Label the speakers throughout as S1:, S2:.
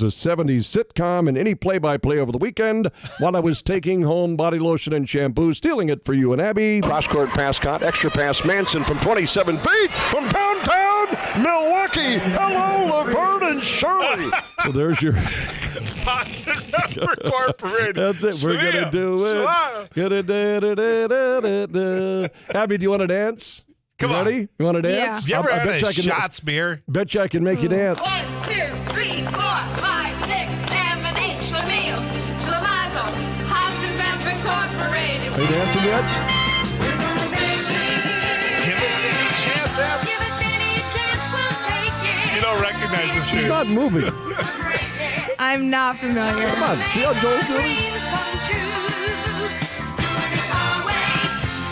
S1: a 70s sitcom and any play-by-play over the weekend while I was taking home body lotion and shampoo, stealing it for you and Abby. Cross-court pass caught, extra pass Manson from 27 feet from downtown Milwaukee. Hello, Laverne and Shirley. So there's your...
S2: Incorporated.
S1: That's it. We're going to do it. Abby, do you want to dance?
S2: Come on.
S1: Ready? You want to dance?
S2: Have you ever had a shots beer?
S1: Bet you I can make you dance.
S3: 1, 2, 3, 4, 5, 6, 7, 8. Schlemiel, Schlemazel, Hassenvamp Incorporated.
S1: Are you dancing yet?
S2: Give us any chance, Abby.
S3: Give us any chance, we'll take it.
S2: You don't recognize this
S1: She's
S2: dude.
S1: not moving.
S4: I'm not familiar.
S1: Come on. See how Joel's doing?
S3: Dreams come true.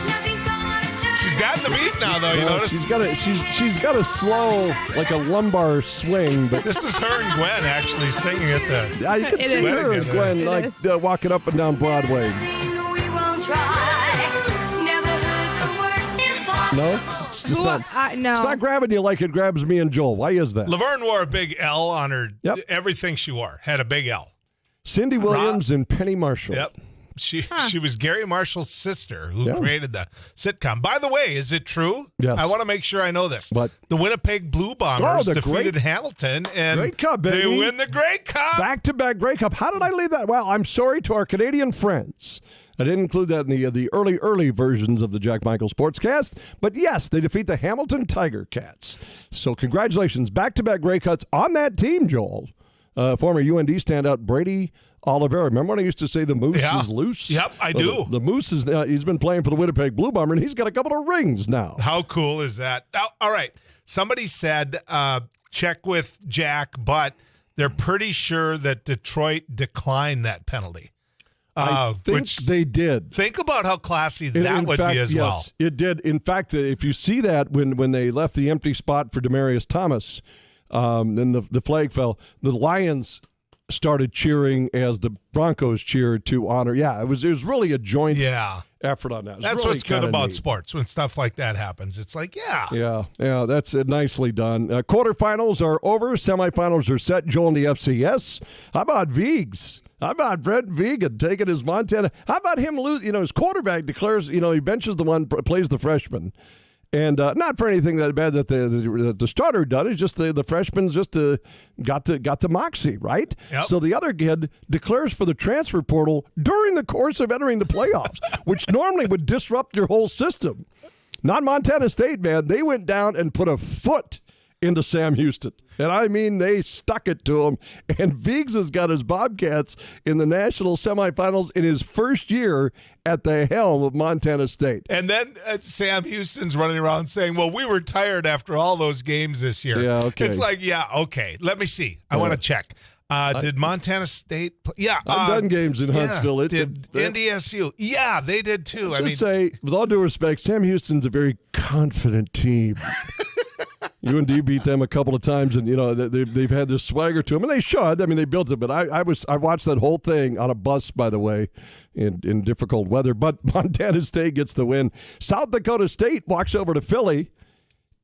S3: Nothing's gonna turn.
S2: She's gotten the beat now, though. You notice?
S1: She's got a slow, like a lumbar swing, but
S2: This is her and Gwen actually singing it there.
S1: I can
S4: It
S1: see
S4: is.
S1: her and Gwen
S4: It
S1: like
S4: is.
S1: walking up and down Broadway.
S3: We won't try. Never heard the word impossible.
S1: No, it's just not.
S4: No.
S1: It's not grabbing you like it grabs me and Joel. Why is that?
S2: Laverne wore a big L on her.
S1: Yep.
S2: Everything she wore had a big L.
S1: Cindy Williams and Penny Marshall.
S2: Yep. She was Gary Marshall's sister who
S1: Yeah.
S2: created the sitcom. By the way, is it true?
S1: Yes.
S2: I want to make sure I know this.
S1: What?
S2: The Winnipeg Blue Bombers
S1: the
S2: defeated
S1: Great-
S2: Hamilton, and
S1: Grey Cup,
S2: they
S1: baby.
S2: win the Grey Cup.
S1: Back-to-back Grey Cup. How did I leave that? Well, I'm sorry to our Canadian friends. I didn't include that in the early versions of the Jack Michael Sportscast. But yes, they defeat the Hamilton Tiger Cats. So congratulations. Back-to-back Grey Cups on that team, Joel. Former UND standout Brady Oliveira. Remember when I used to say the Moose is loose?
S2: Yep, I
S1: Well,
S2: do.
S1: The Moose is he's been playing for the Winnipeg Blue Bomber, and he's got a couple of rings now.
S2: How cool is that? Now, all right. Somebody said check with Jack, but they're pretty sure that Detroit declined that penalty.
S1: I think they did.
S2: Think about how classy that
S1: In
S2: would
S1: fact,
S2: be as
S1: yes,
S2: well.
S1: It did. In fact, if you see that when they left the empty spot for Demaryius Thomas, then the flag fell. The Lions started cheering as the Broncos cheered to honor. Yeah, it was really a joint effort on that. It was
S2: That's
S1: really
S2: what's good
S1: kinda
S2: about
S1: neat.
S2: sports when stuff like that happens. It's like,
S1: Yeah, that's nicely done. Quarterfinals are over. Semifinals are set. Joel in the FCS. How about Viggs? How about Brent Vegan taking his Montana? How about him lose? His quarterback declares, he benches the one, plays the freshman. And not for anything that bad that the starter done. It's just the freshman just got to moxie, right?
S2: Yep.
S1: So the other kid declares for the transfer portal during the course of entering the playoffs, which normally would disrupt your whole system. Not Montana State, man. They went down and put a foot into Sam Houston. And I mean, they stuck it to him. And Viggs has got his Bobcats in the national semifinals in his first year at the helm of Montana State.
S2: And then Sam Houston's running around saying, well, we were tired after all those games this year.
S1: Yeah, okay.
S2: It's like, okay. Let me see. I want to check. Did Montana State play? Yeah.
S1: I've done games in Huntsville.
S2: Did NDSU? Yeah, they did too.
S1: Say, with all due respect, Sam Houston's a very confident team. UND beat them a couple of times, and they've had this swagger to them, and they should. I mean, they built it. But I watched that whole thing on a bus, by the way, in difficult weather. But Montana State gets the win. South Dakota State walks over to Philly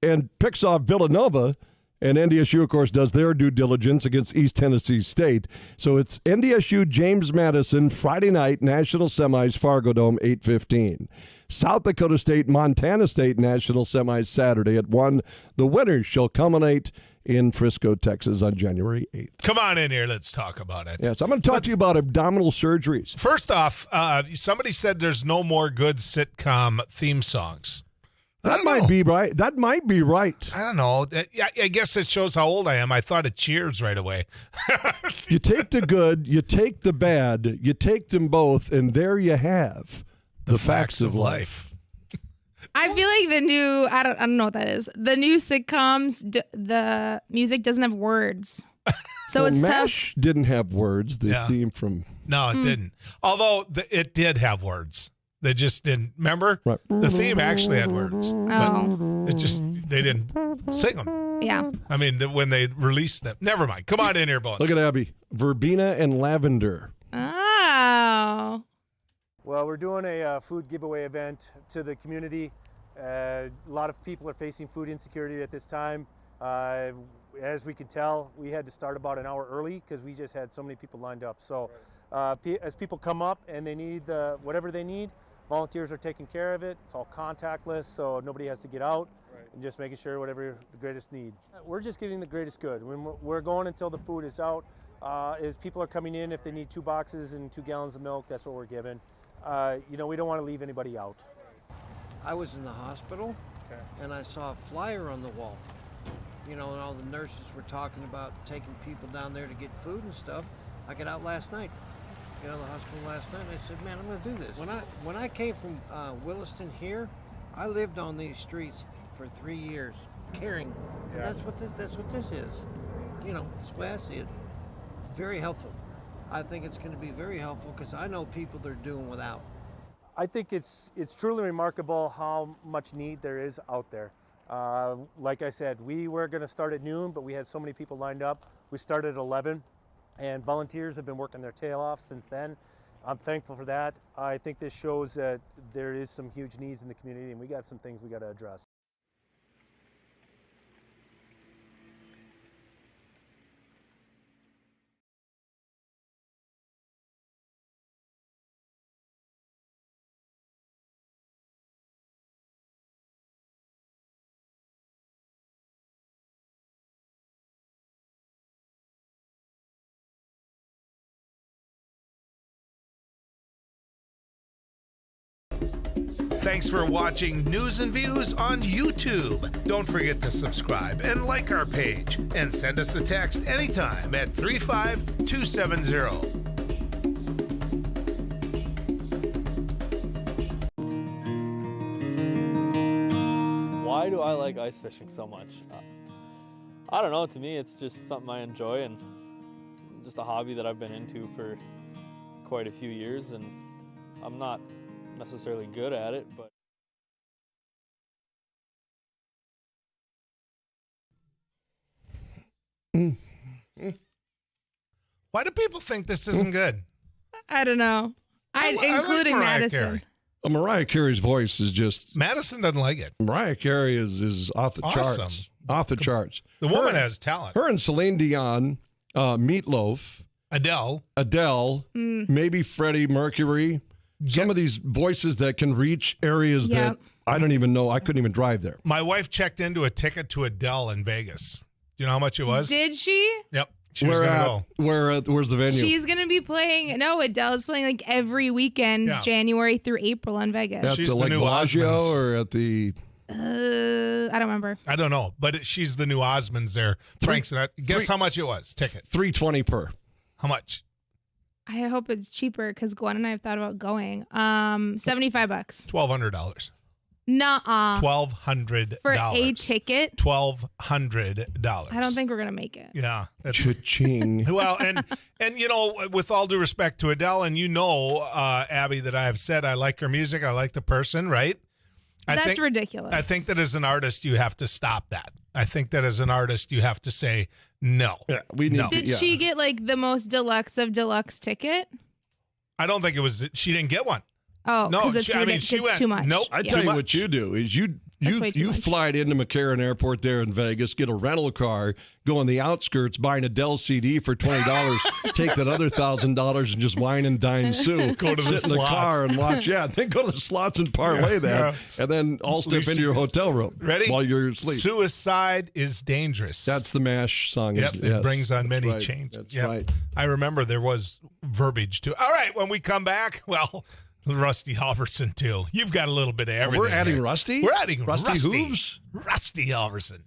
S1: and picks off Villanova. And NDSU, of course, does their due diligence against East Tennessee State. So it's NDSU James Madison, Friday night, National Semis, Fargo Dome, 8:15. South Dakota State, Montana State, National Semis, Saturday at 1. The winners shall culminate in Frisco, Texas on January 8th.
S2: Come on in here. Let's talk about it.
S1: Yes, I'm going to talk to you about abdominal surgeries.
S2: First off, somebody said there's no more good sitcom theme songs.
S1: That might be right. That might be right.
S2: I don't know. I guess it shows how old I am. I thought of Cheers right away.
S1: You take the good, you take the bad, you take them both, and there you have the facts of life.
S4: I feel like the new, I don't know what that is. The new sitcoms, the music doesn't have words. So it's
S1: MASH
S4: tough.
S1: didn't have words, the theme from...
S2: No, it didn't. Although it did have words. They just didn't. Remember?
S1: Right.
S2: The theme actually had words.
S4: Oh.
S2: But they didn't sing them.
S4: Yeah.
S2: I mean, when they released them. Never mind. Come on in here, boys.
S1: Look at Abby. Verbena and lavender.
S4: Oh.
S5: Well, we're doing a food giveaway event to the community. A lot of people are facing food insecurity at this time. as we can tell, we had to start about an hour early because we just had so many people lined up. So as people come up and they need whatever they need, volunteers are taking care of it. It's all contactless, so nobody has to get out. And just making sure whatever the greatest need. We're just giving the greatest good. When we're going until the food is out. As people are coming in, if they need 2 boxes and 2 gallons of milk, that's what we're giving. We don't want to leave anybody out.
S6: I was in the hospital, and I saw a flyer on the wall. And all the nurses were talking about taking people down there to get food and stuff. I got out last night. Got out of the hospital last night, and I said, man, I'm going to do this. When I came from Williston here, I lived on these streets for 3 years, caring. And that's what this is. That's the way I see it. Very helpful. I think it's going to be very helpful because I know people that are doing without.
S5: I think it's truly remarkable how much need there is out there. Like I said, we were going to start at noon, but we had so many people lined up. We started at 11, and volunteers have been working their tail off since then. I'm thankful for that. I think this shows that there is some huge needs in the community, and we got some things we got to address.
S2: Thanks for watching News and Views on YouTube. Don't forget to subscribe and like our page, and send us a text anytime at 35270.
S7: Why do I like ice fishing so much? I don't know. To me, it's just something I enjoy and just a hobby that I've been into for quite a few years, and I'm not necessarily good at it, but
S2: Why do people think this isn't good?
S4: I don't know. Including
S2: like Mariah
S4: Madison.
S2: Carey.
S1: Mariah Carey's voice is just.
S2: Madison doesn't like it.
S1: Mariah Carey is off the
S2: Awesome.
S1: charts. Off the charts.
S2: The woman has talent.
S1: Her and Celine Dion, Meatloaf,
S2: Adele,
S1: maybe Freddie Mercury. Some of these voices that can reach areas that I don't even know. I couldn't even drive there.
S2: My wife checked into a ticket to Adele in Vegas. Do you know how much it was?
S4: Did she?
S2: Yep. She was going to go.
S1: Where's the venue?
S4: She's going to be playing. No, Adele's playing like every weekend, January through April in Vegas.
S1: At
S2: She's
S1: the
S2: the
S1: Lake
S2: new
S1: Bellagio
S2: Osmonds.
S1: or at the.
S4: I don't remember.
S2: I don't know, but she's the new Osmonds there. Frank's. Guess how much it was? Ticket.
S1: $320 per.
S2: How much?
S4: I hope it's cheaper because Gwen and I have thought about going. $75.
S2: $1,200.
S4: Nuh-uh.
S2: $1,200
S4: For a ticket?
S2: $1,200.
S4: I don't think we're gonna make it.
S2: Yeah.
S1: Cha-ching.
S2: Well, and with all due respect to Adele, and Abby, that I have said I like her music, I like the person, right?
S4: That's ridiculous.
S2: I think that as an artist, you have to stop that. I think that as an artist, you have to say no.
S1: Yeah, we need.
S4: Did she get like the most deluxe of deluxe ticket?
S2: I don't think it was. She didn't get one.
S4: Oh,
S2: no.
S4: It's
S2: Went,
S4: too much.
S2: Nope.
S1: I tell you what you do is you fly it into McCarran Airport there in Vegas, get a rental car, go on the outskirts, buy an Adele CD for $20, take that other $1,000 and just wine and dine Sue.
S2: Go to the
S1: sit in the
S2: slots.
S1: car and watch. Yeah, then go to the slots and parlay that, and then all step into your hotel room.
S2: Ready?
S1: While you're asleep.
S2: Suicide is dangerous.
S1: That's the MASH song.
S2: Yep, it brings on many
S1: right.
S2: changes.
S1: That's
S2: Yep.
S1: right.
S2: I remember there was verbiage to. All right, when we come back, well, Rusty Halverson too. You've got a little bit of everything.
S1: We're adding
S2: here.
S1: Rusty?
S2: We're adding
S1: Rusty Hooves?
S2: Rusty Halverson.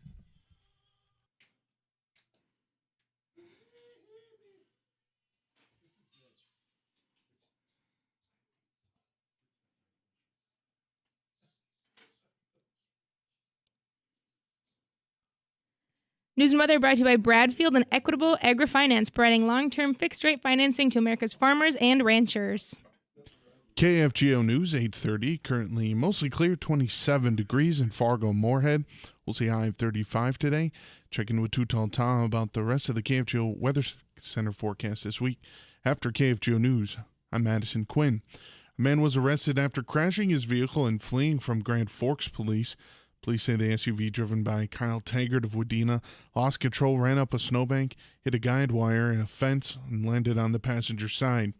S4: News and Weather brought to you by Bradfield and Equitable Agri-Finance, providing long-term fixed-rate financing to America's farmers and ranchers.
S8: KFGO News, 8:30. Currently mostly clear, 27 degrees in Fargo-Moorhead. We'll see high of 35 today. Checking with Too Tall Tom about the rest of the KFGO Weather Center forecast this week. After KFGO News, I'm Madison Quinn. A man was arrested after crashing his vehicle and fleeing from Grand Forks police. Police say the SUV driven by Kyle Taggart of Wadena lost control, ran up a snowbank, hit a guide wire and a fence, and landed on the passenger side.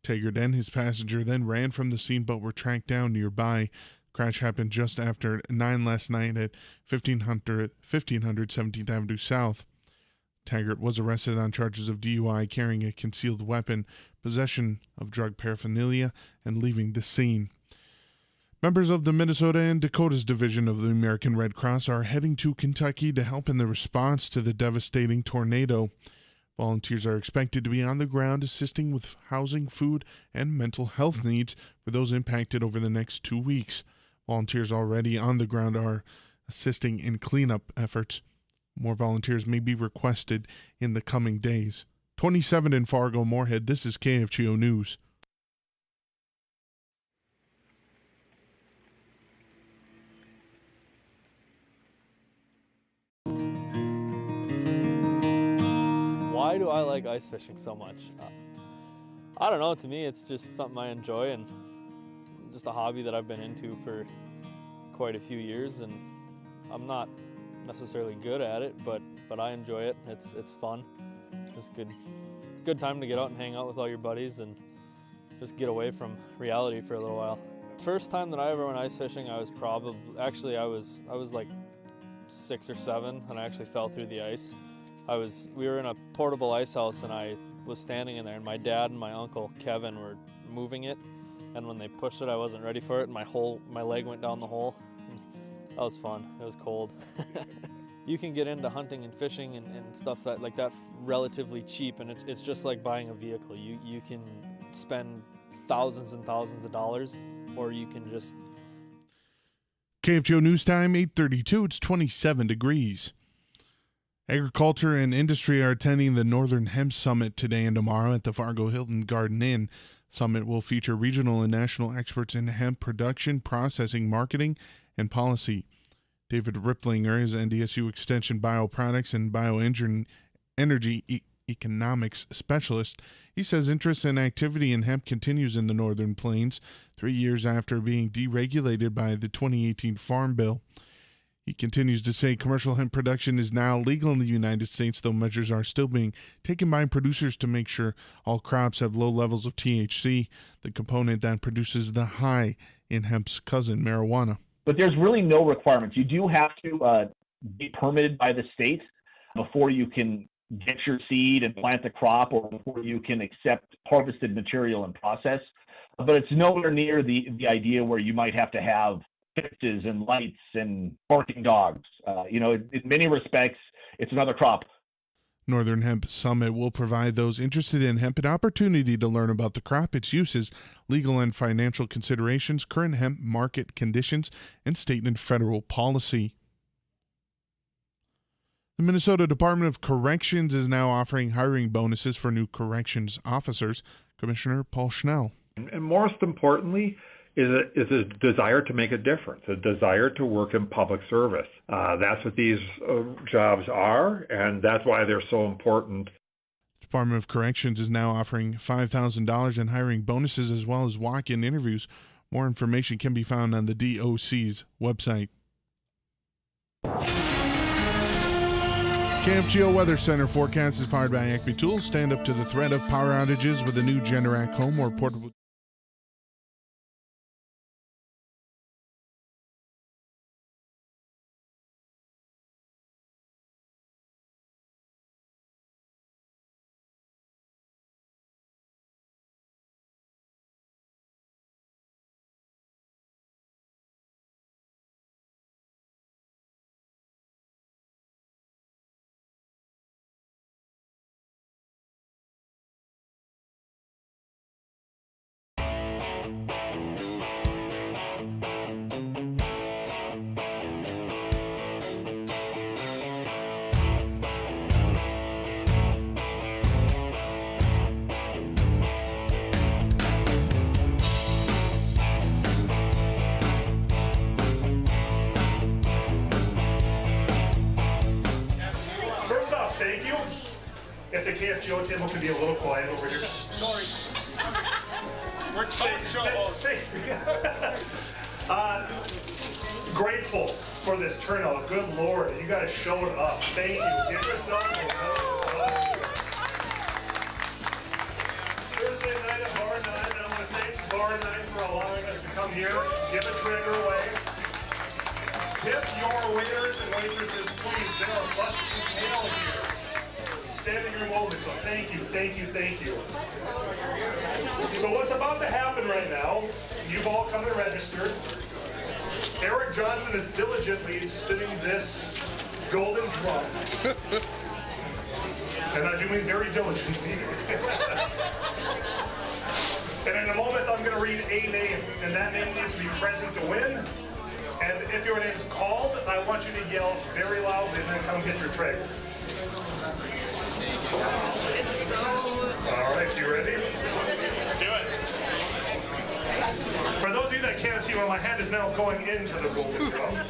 S8: Taggart and his passenger then ran from the scene but were tracked down nearby. Crash happened just after 9 last night at 1500 17th Avenue South. Taggart was arrested on charges of DUI, carrying a concealed weapon, possession of drug paraphernalia, and leaving the scene. Members of the Minnesota and Dakota's division of the American Red Cross are heading to Kentucky to help in the response to the devastating tornado. Volunteers are expected to be on the ground assisting with housing, food, and mental health needs for those impacted over the next 2 weeks. Volunteers already on the ground are assisting in cleanup efforts. More volunteers may be requested in the coming days. 27 in Fargo-Moorhead, this is KFGO News.
S7: Why do I like ice fishing so much? I don't know, to me it's just something I enjoy and just a hobby that I've been into for quite a few years, and I'm not necessarily good at it, but I enjoy it. It's fun. It's good time to get out and hang out with all your buddies and just get away from reality for a little while. First time that I ever went ice fishing, I was like 6 or 7, and I actually fell through the ice. We were in a portable ice house, and I was standing in there, and my dad and my uncle Kevin were moving it, and when they pushed it, I wasn't ready for it, and my leg went down the hole. That was fun. It was cold. You can get into hunting and fishing and stuff like that relatively cheap, and it's just like buying a vehicle. You can spend thousands and thousands of dollars, or you can just...
S8: KFGO News Time, 8:32. It's 27 degrees. Agriculture and industry are attending the Northern Hemp Summit today and tomorrow at the Fargo Hilton Garden Inn. Summit will feature regional and national experts in hemp production, processing, marketing, and policy. David Ripplinger is NDSU Extension Bioproducts and Bioenergy Economics Specialist. He says interest and activity in hemp continues in the Northern Plains 3 years after being deregulated by the 2018 Farm Bill. He continues to say commercial hemp production is now legal in the United States, though measures are still being taken by producers to make sure all crops have low levels of THC, the component that produces the high in hemp's cousin, marijuana.
S9: But there's really no requirements. You do have to be permitted by the state before you can get your seed and plant the crop, or before you can accept harvested material and process. But it's nowhere near the idea where you might have to have fences and lights and barking dogs. In many respects, it's another crop.
S8: Northern Hemp Summit will provide those interested in hemp an opportunity to learn about the crop, its uses, legal and financial considerations, current hemp market conditions, and state and federal policy. The Minnesota Department of Corrections is now offering hiring bonuses for new corrections officers. Commissioner Paul Schnell.
S10: And most importantly, is a desire to make a difference, a desire to work in public service. That's what these jobs are, and that's why they're so important.
S8: The Department of Corrections is now offering $5,000 in hiring bonuses as well as walk-in interviews. More information can be found on the DOC's website. KFGO Weather Center forecast is powered by Acme Tools. Stand up to the threat of power outages with a new Generac home or portable.
S11: Thank you. If the KFGO table could be a little quiet over here. Sorry. We're talk show. Grateful for this turnout. Good Lord, you guys showed up. Thank you. Give yourself a round of applause. Thursday night at Bar 9, and I want to thank Bar 9 for allowing us to come here, give a trigger away. Tip your waiters and waitresses, please. They are busting tail here. Standing room only, so thank you, thank you, thank you. So what's about to happen right now, you've all come and registered. Eric Johnson is diligently spinning this golden drum. And I do mean very diligently. And in a moment, I'm going to read a name, and that name needs to be present to win. And if your name's called, I want you to yell very loudly and then come get your tray. All right, you ready? Let's do it. For those of you that can't see, where my hand is now going into the golden drum.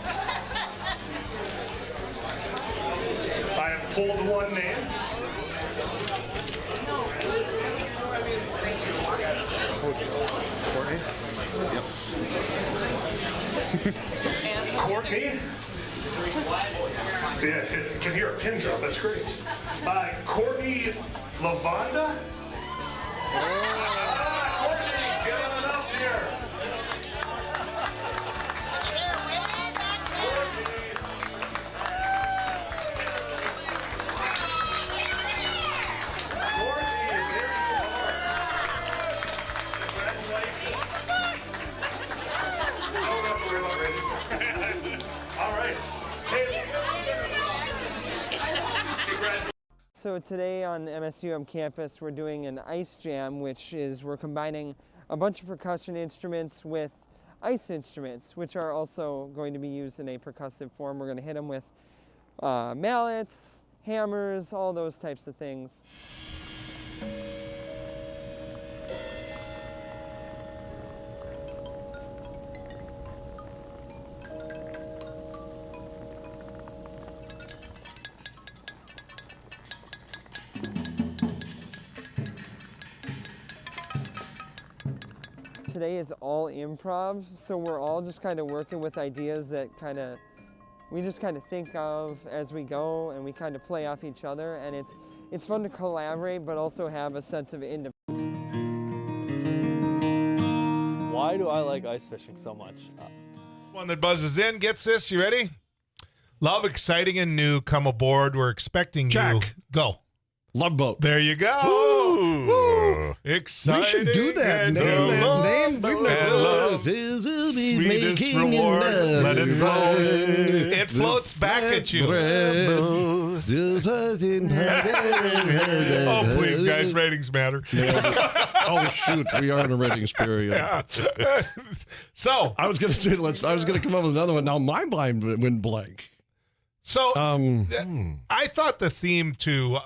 S11: I have pulled one name. Courtney? Yep. Courtney? Yeah, you can hear a pin drop. That's great. Courtney Lavonda? Courtney, get on up here. Courtney, there you are. Congratulations. Oh, no, we're not ready. All right. Hey.
S12: So today on MSUM campus we're doing an ice jam, which is we're combining a bunch of percussion instruments with ice instruments, which are also going to be used in a percussive form. We're going to hit them with mallets, hammers, all those types of things. Today is all improv, so we're all just kind of working with ideas that we just kind of think of as we go, and we kind of play off each other, and it's fun to collaborate but also have a sense of independence.
S7: Why do I like ice fishing so much?
S2: One that buzzes in gets this. You ready? Love, exciting, and new. Come aboard. We're expecting you.
S1: Jack.
S2: Go.
S1: Love boat.
S2: There you go. Woo. Exciting.
S1: We should do that.
S2: And
S1: Name.
S2: Sweetest reward. Let it flow. It floats back at you. Oh, please, guys. Ratings matter.
S1: Oh, shoot. We are in a ratings period.
S2: Yeah. So
S1: I was going to say, I was going to come up with another one. Now my mind went blank.
S2: So I thought the theme to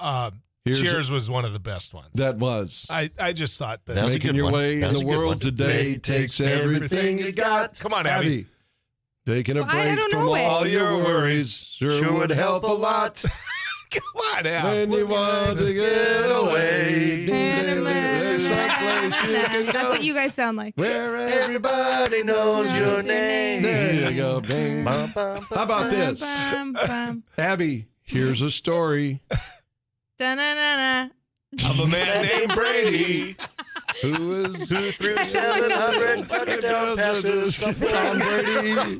S2: Cheers was one of the best ones.
S1: That was.
S2: I just thought that.
S1: Making your way in the world today takes everything you got.
S2: Come on, Abby.
S1: Taking a break from all your worries sure would help a lot.
S2: Come on, Abby.
S1: When you want to get away. There's someplace you can go.
S4: That's what you guys sound like.
S1: Where everybody knows your name. There you go. Bing. How about this? Abby, here's a story.
S4: Da-na-na-na.
S2: Of a man named Brady
S1: who
S13: threw 700 touchdown passes.
S1: Tom Brady.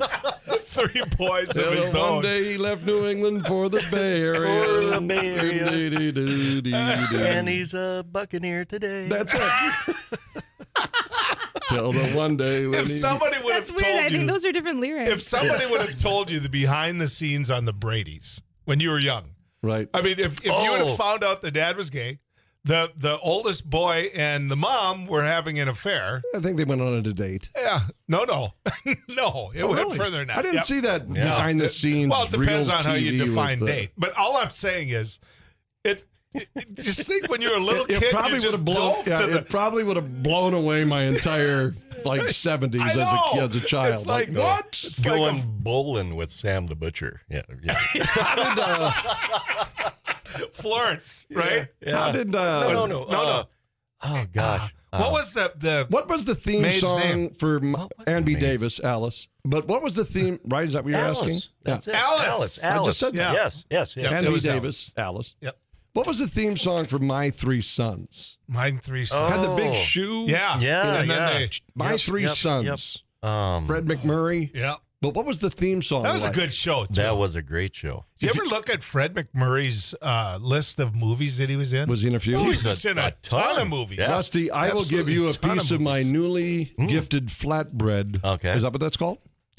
S2: 3 boys of his own.
S1: One day he left New England for the Bay Area.
S13: And he's a Buccaneer today.
S1: That's it. Till the one day when
S2: if somebody would have
S4: That's
S2: told
S4: weird. I
S2: you,
S4: think those are different lyrics.
S2: if somebody would have told you the behind the scenes on the Bradys when you were young,
S1: right?
S2: I mean, if you would have found out the dad was gay, the oldest boy and the mom were having an affair.
S1: I think they went on a date.
S2: Yeah, no, no, it went
S1: really?
S2: further than that.
S1: I didn't see that behind the scenes.
S2: Well, it depends on how you
S1: real
S2: define
S1: TV with
S2: date. But all I'm saying is, just think when you're a little kid, you just dove to the.
S1: It probably would have blown away my entire 70s as a child.
S2: It's like what?
S13: It's going bowling with Sam the Butcher. Yeah.
S2: Florence, right?
S13: Yeah.
S1: How did
S13: No. Oh gosh.
S2: What was the
S1: What was the theme
S2: maid's
S1: song
S2: name?
S1: for
S13: What was
S1: Ann B.
S13: the maid's-
S1: Davis, Alice? But what was the theme? Right? Is that what you're asking?
S13: Alice. That's it.
S2: Alice.
S1: I just said that.
S13: Yes, yes, yes.
S1: Ann
S2: it
S1: B.
S2: was
S1: Davis, Alice.
S2: Yep.
S1: What was the theme song for My Three Sons?
S2: Mine Three
S13: Oh.
S2: Sons.
S1: Had the big shoe.
S2: Yeah.
S13: Yeah,
S2: And
S13: yeah.
S2: then
S1: My
S13: Yep,
S1: Three
S13: yep,
S1: Sons.
S13: yep.
S1: Fred McMurray.
S2: yeah.
S1: But what was the theme song?
S2: That was a
S1: like?
S2: good show, too.
S13: That was a great show.
S2: Did you ever look at Fred McMurray's list of movies that he was in?
S1: Was he in a few?
S2: He
S13: He's
S2: was in a ton of movies.
S13: Yeah.
S1: Rusty, I will give
S2: Absolutely
S1: you a
S2: ton
S1: piece
S2: of
S1: of my
S2: movies.
S1: newly gifted flatbread.
S13: Okay.
S1: Is that what that's called?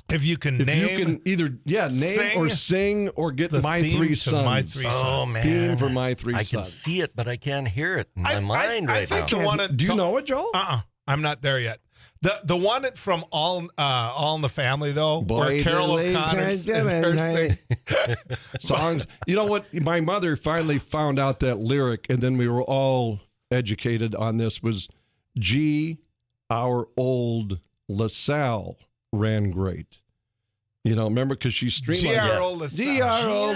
S2: If you can
S1: If
S2: name
S1: you can either name or sing or get
S2: the
S1: My
S2: theme
S1: Three
S2: to
S1: Sons.
S2: My Three Sons.
S13: Oh, man.
S1: Theme for My Three
S13: I
S1: Sons.
S13: can see it, but I can't hear it in my mind
S2: I
S13: right
S2: think
S13: now.
S2: the one at
S1: Do you know it, Joel?
S2: I'm not there yet. The one from All in the Family though,
S1: Boy,
S2: where Carol
S1: the
S2: O'Connor's in
S1: late
S2: her
S1: night.
S2: sing.
S1: Songs. You know what? My mother finally found out that lyric, and then we were all educated on this. Was G, our old LaSalle ran great. You know, remember because she streamlined.
S2: G.R.O. LaSalle.
S1: G.R.O.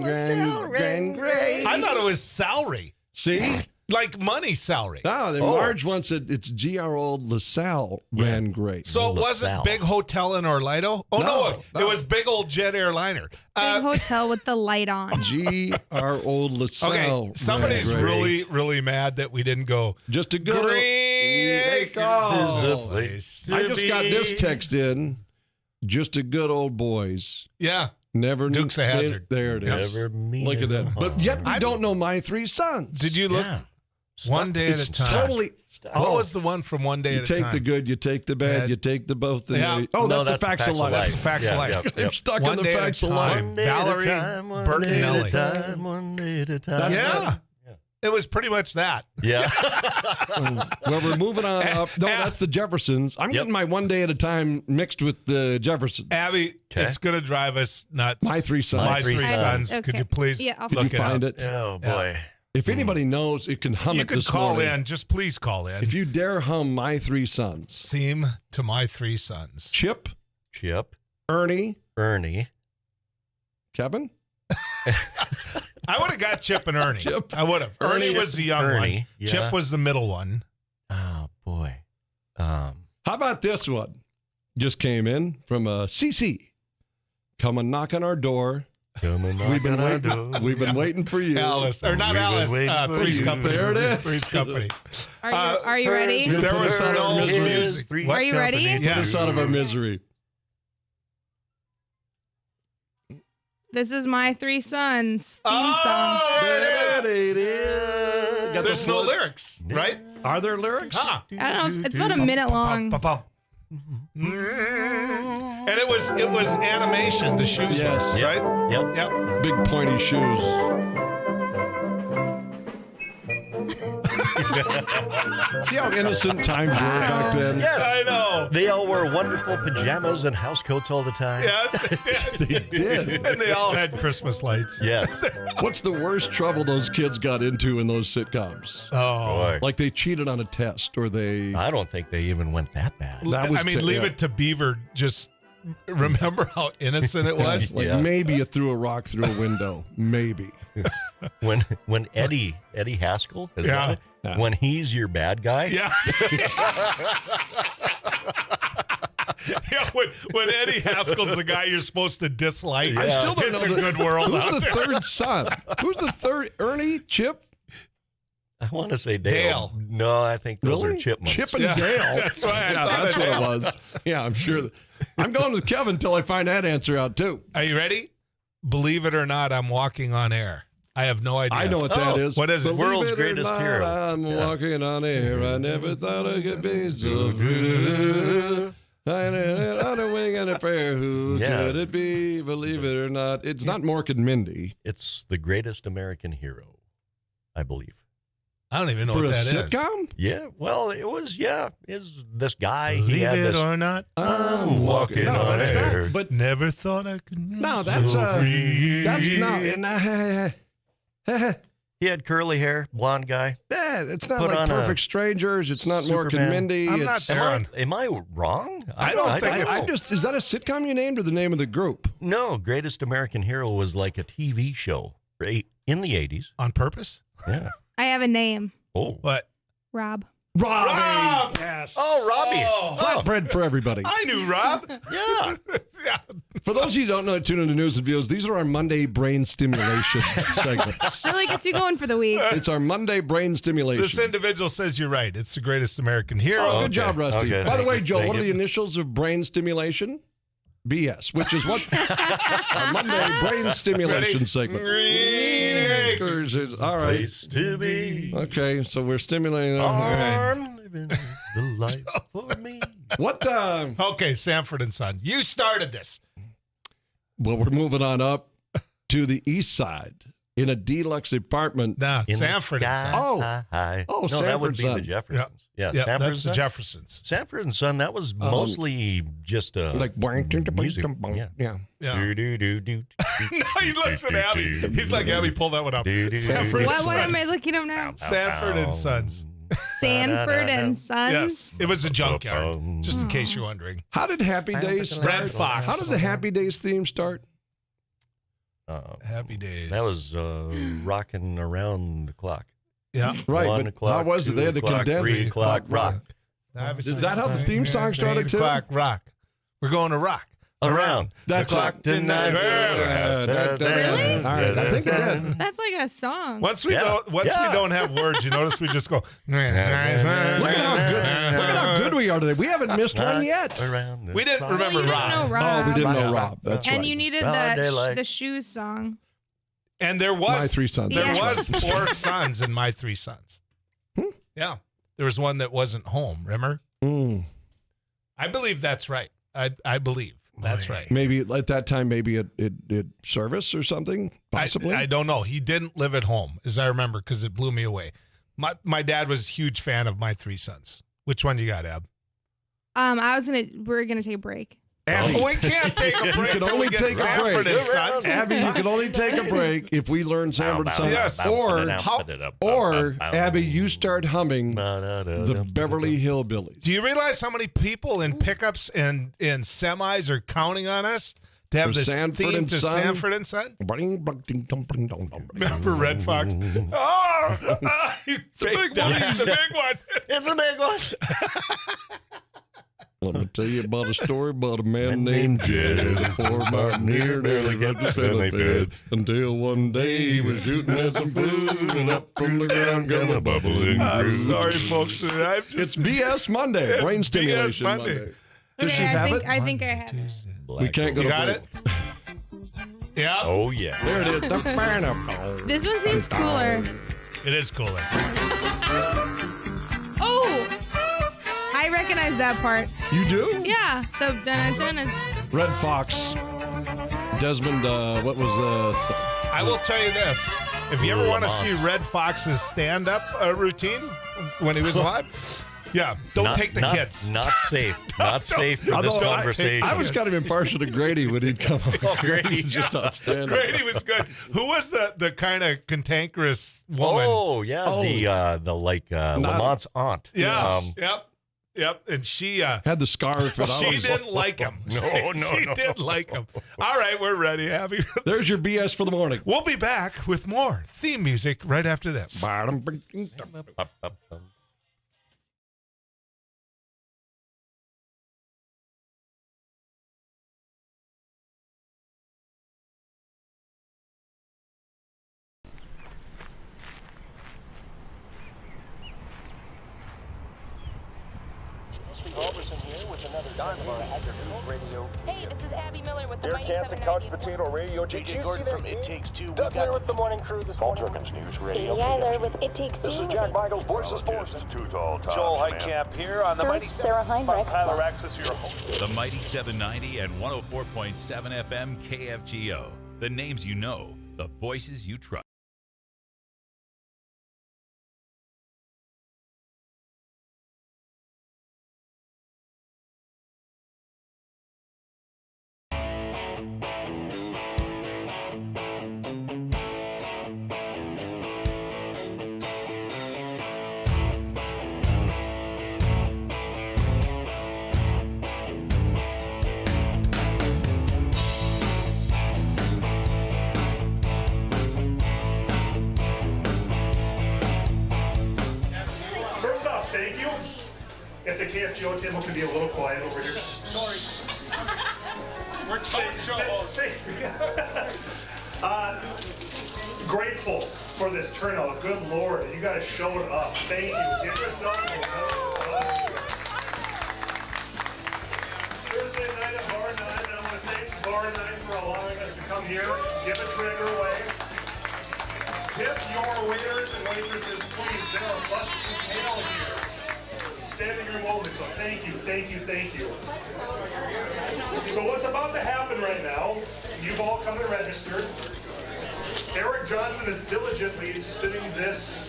S1: LaSalle ran great.
S2: I thought it was salary,
S1: See?
S2: like money salary.
S1: No, then Marge once said it's G.R.O. LaSalle ran great.
S2: So it wasn't
S13: LaSalle.
S2: Big Hotel in Orlando? Oh, no, it was Big Old Jet Airliner.
S4: Big hotel with the light on.
S1: G.R.O. LaSalle.
S2: Okay, somebody's
S1: ran great.
S2: really, really mad that we didn't go.
S1: Just a good
S2: Green
S1: Acres.
S2: Acres.
S13: Is the place to
S1: I just got this
S13: be.
S1: text in. Just a good old boys.
S2: Yeah.
S1: Never
S2: Dukes of Hazzard.
S1: There it is.
S13: Never mean
S1: Look at that. But yet we
S2: I-
S1: don't know My Three Sons.
S2: Did you look?
S13: Yeah.
S2: One day at
S1: It's
S2: a time.
S1: totally.
S2: What was the one from One Day
S1: You
S2: at a
S1: take
S2: time?
S1: the good, you take the bad,
S2: Bad.
S1: you take the both. And
S2: Yeah.
S1: oh,
S13: No,
S1: that's the facts of life.
S2: That's the facts of
S13: Yeah,
S2: life.
S13: yep,
S1: I'm
S13: yep.
S1: stuck
S2: One
S1: in the
S2: day at a
S1: facts of
S2: time.
S1: life.
S13: One day
S2: Valerie
S13: at a time, one
S2: Bertinelli.
S13: day at a time, one day at a time.
S1: That's
S2: Yeah. It was pretty much that.
S13: Yeah.
S1: Well, we're moving on up. No, that's the Jeffersons. I'm getting my one day at a time mixed with the Jeffersons.
S2: Abby, it's going to drive us nuts.
S1: My Three Sons.
S2: My Three Sons.
S4: Okay.
S2: Could you please
S4: Yeah,
S1: Could
S2: look
S1: you find it?
S13: Oh, boy.
S1: If anybody knows, it can hum
S2: You
S1: it
S2: could
S1: this
S2: call
S1: morning.
S2: in. Just please call in.
S1: If you dare hum My Three Sons.
S2: Theme to My Three Sons.
S1: Chip,
S13: Chip,
S1: Ernie,
S13: Ernie.
S1: Kevin.
S2: I would have got Chip and Ernie.
S1: Chip.
S2: I would have. Ernie was the young
S13: Ernie,
S2: one.
S13: yeah.
S2: Chip was the middle one.
S13: Oh, boy.
S1: How about this one? Just came in from CC. Come and knock on our door.
S13: Come and
S1: We've been
S13: knock on our
S1: waiting.
S13: door.
S1: We've been waiting for you.
S2: Alice. Or not
S13: We've been
S2: Alice.
S13: waiting for
S2: Three's
S13: you.
S2: Company.
S1: There it is.
S2: Three's Company.
S4: Are you ready?
S1: Gonna
S2: There
S1: put
S2: was
S1: us out of our
S2: no
S1: misery.
S2: music.
S13: Three's
S4: Are you ready?
S13: Company.
S1: Put us
S2: Yes.
S1: out of our misery.
S4: This is My Three Sons theme song.
S2: Oh, there it is.
S1: Got
S2: There's
S1: this
S2: no
S1: one.
S2: lyrics, right?
S1: Are there lyrics?
S2: Huh.
S4: I don't know. It's about a minute long.
S2: Ba-bum. And it was animation. The shoes,
S1: Yes.
S2: were, right?
S13: Yep.
S2: Yep.
S1: Big pointy shoes. See how innocent times were back then?
S13: Yes.
S2: I know.
S13: They all wore wonderful pajamas and housecoats all the time.
S2: Yes,
S1: They did.
S2: and they all had Christmas lights.
S13: Yes.
S1: What's the worst trouble those kids got into in those sitcoms?
S2: Oh,
S13: Boy.
S1: Like they cheated on a test or they...
S13: I don't think they even went that bad.
S1: That was
S2: I mean, leave
S1: yeah.
S2: it to Beaver. Just remember how innocent it was.
S1: Like
S13: Yeah.
S1: maybe you threw a rock through a window. Maybe.
S13: When Eddie Haskell, is
S2: Yeah.
S13: that it? When he's your bad guy.
S2: Yeah. Yeah, when Eddie Haskell's the guy you're supposed to dislike,
S1: I still don't
S2: it's
S1: know
S2: a good world
S1: Who's
S2: out
S1: the
S2: there.
S1: third son? Who's the third? Ernie? Chip?
S13: I want to say Dale.
S2: Dale.
S13: No, I think those
S1: Really?
S13: are chipmunks.
S1: Chip and
S2: Yeah,
S1: Dale.
S2: that's why I
S1: Yeah,
S2: thought
S1: that's
S2: of
S1: what it
S2: Dale.
S1: was. Yeah, I'm sure. I'm going with Kevin until I find that answer out too.
S2: Are you ready? Believe it or not, I'm walking on air. I have no idea.
S1: I know what that is.
S2: What is it?
S1: Believe
S13: World's
S1: it or
S13: greatest
S1: not,
S13: hero.
S1: I'm
S13: Yeah.
S1: walking on air. I never thought I could be so good. On a wing and a prayer. Who
S13: Yeah.
S1: could it be? Believe it or not. It's not Mork and Mindy.
S13: It's the greatest American hero, I believe.
S2: I don't even know
S1: For
S2: what
S1: a
S2: that is.
S1: sitcom?
S13: Yeah, well, it was, is this guy.
S2: Believe
S13: he had
S2: it
S13: this.
S2: or not,
S1: I'm
S13: walking
S1: no,
S13: on
S1: that's
S13: air.
S1: Not, but
S2: never thought I could.
S1: no, that's not.
S13: He had curly hair, blonde guy.
S1: Yeah, it's not
S13: Put
S1: like
S13: on a
S1: Perfect Strangers. It's not Mork and
S13: Superman.
S1: Mindy.
S2: I'm not
S1: It's,
S2: there.
S13: Am I wrong?
S2: I don't think it's-
S1: I just is that a sitcom you named or the name of the group?
S13: No, Greatest American Hero was like a TV show in the 80s.
S2: On purpose?
S13: Yeah.
S4: I have a name.
S13: Oh.
S2: What?
S4: Rob.
S1: Robbie.
S2: Rob!
S1: Yes.
S13: Oh, Robbie.
S1: Flatbread for everybody.
S2: I knew Rob.
S13: Yeah.
S2: Yeah.
S1: For those of you who don't know, tune into News and Views. These are our Monday brain stimulation segments.
S4: That really gets you going for the week.
S1: It's our Monday brain stimulation.
S2: This individual says you're right. It's the greatest American hero.
S1: Oh, good job, Rusty.
S13: Okay.
S1: By the way, Joe,
S13: Thank
S1: what are
S13: you.
S1: the initials of brain stimulation? BS, which is what our Monday brain stimulation
S2: Ready?
S1: segment.
S2: Green
S1: Acres. All right.
S13: Place to be.
S1: Okay, so we're stimulating.
S13: I'm living the life for me.
S1: What?
S2: Okay, Sanford and Son. You started this.
S1: Well, we're moving on up to the east side in a deluxe apartment.
S2: Nah,
S13: In the
S2: Sanford and
S13: sky
S2: Son.
S13: high.
S1: Oh,
S13: no, that would
S1: Sanford
S13: be
S1: Son.
S13: the Jeffersons. Yeah,
S2: Yeah,
S13: Sanford
S2: that's
S13: and
S2: the
S13: Son.
S2: Jeffersons.
S13: Sanford and Son. That was mostly just
S1: Like,
S13: music.
S1: Yeah.
S2: Yeah.
S13: Do, do, do, do,
S2: No, he looks at Abby. He's like, Abby, pull that one up. Sanford and
S4: What am
S2: Sons.
S4: I looking up now?
S2: Sanford and Sons.
S4: Sanford and Sons.
S2: Yes, it was a junkyard, just in case you're wondering.
S1: How did Happy Days start?
S2: Red Fox.
S1: How did the Happy Days theme start?
S2: Happy Days.
S13: That was rocking around the clock.
S2: Yeah.
S1: Right,
S13: 1
S1: but
S13: o'clock,
S1: how was it?
S13: 2
S1: They had to
S13: o'clock,
S1: condense
S13: 3
S1: it.
S13: o'clock, rock.
S1: Is that how the theme song started,
S2: 8
S1: too?
S2: o'clock, rock. We're going to rock.
S13: Around
S1: That's
S13: the clock tonight.
S4: Really?
S1: All right, I think it did.
S4: That's like a song.
S2: Once we don't have words, you notice we just go.
S1: Look at how good we are today. We haven't missed one yet.
S2: We didn't remember
S4: you didn't
S2: Rob.
S4: know Rob.
S1: Oh, we didn't know Rob. That's
S4: And
S1: right.
S4: you needed
S13: Broad
S4: that
S13: daylight.
S4: the shoes song.
S2: And there was
S1: My Three Sons.
S2: There
S4: Yeah.
S2: was 4 sons in My Three Sons. Yeah, there was one that wasn't home. Remember? I believe that's right. I believe that's right.
S1: Maybe at that time, maybe it service or something, possibly.
S2: I don't know. He didn't live at home, as I remember, because it blew me away. My dad was a huge fan of My Three Sons. Which one you got, Ab?
S4: We're gonna take a break.
S1: Abby,
S2: We can't take a break
S1: can
S2: till
S1: only
S2: we get
S1: take a
S2: Sanford
S1: break.
S2: and Sons.
S1: Abby, you can only take a break if we learn Sanford and Son.
S2: Yes.
S1: Or Abby, you start humming the Beverly Hillbillies.
S2: Do you realize how many people in pickups and in semis are counting on us to have
S1: For
S2: this
S1: Sanford
S2: theme
S1: and
S2: to
S1: Son?
S2: Sanford and Son? Remember Red Fox?
S1: Mm-hmm.
S2: Oh, you faked out the big one.
S13: It's a big one.
S1: Let me tell you about a story about a man named Jed. A poor mountaineer nearly got his belly fed until one day he was shooting at some food and up from the ground come a bubbling
S2: I'm
S1: crude.
S2: sorry, folks.
S1: It's BS Monday,
S2: It's
S1: brain
S2: BS
S1: stimulation
S2: Monday.
S1: Monday. Does she
S4: Okay,
S1: have it?
S4: I think I have it.
S1: We can't go
S2: You
S1: to
S2: got
S1: break.
S2: it? Yeah.
S13: Oh yeah.
S1: There it is.
S4: This one seems cooler.
S2: It is cooler.
S4: Oh, I recognize that part.
S1: You do?
S4: Yeah, the dun-dun-dun.
S1: Red Fox. Desmond, what was
S2: I will tell you this. If you ever want to see Red Fox's stand-up routine when he was alive, yeah, don't take the kids.
S13: Not safe. Not safe for this
S1: Although
S13: conversation.
S1: I was kind of impartial to Grady when he'd come on.
S13: Oh, Grady.
S1: was just outstanding.
S2: Grady was good. Who was the kind of cantankerous woman?
S13: Oh yeah, the Lamont's aunt.
S2: Yeah. Yep. And she
S1: had the scarf. And
S2: she didn't like him.
S13: No.
S2: She didn't like him. All right, we're ready, Abby.
S1: There's your BS for the morning.
S2: We'll be back with more theme music right after this.
S14: Hey, this is Abby Miller with the
S15: Derek Hansen, Couch Potato Radio. Did you see that? It Takes Two. Doug Miller with the morning crew this morning. Jerkins News Radio.
S14: Amy Eiler with It Takes Two.
S15: This is Jack Michaels, Voices Forces.
S11: Joel
S15: Heitkamp here on the Mighty
S14: Sarah Heinrich.
S15: Tyler Axis, your host.
S16: The Mighty 790 and 104.7 FM KFGO. The names you know, the voices you trust.
S11: Thank you. If the KFGO table can be a little quiet over here. Sorry. We're talk show hosts. Grateful for this turnout. Good Lord, you guys showed up. Thank you. Give yourself a round. Thursday night at Bar 9, I want to thank Bar 9 for allowing us to come here, give a trigger away. Tip your waiters and waitresses, please. They are busting tail here. Standing room only, so thank you, thank you, thank you. So what's about to happen right now, you've all come and registered. Eric Johnson is diligently spinning this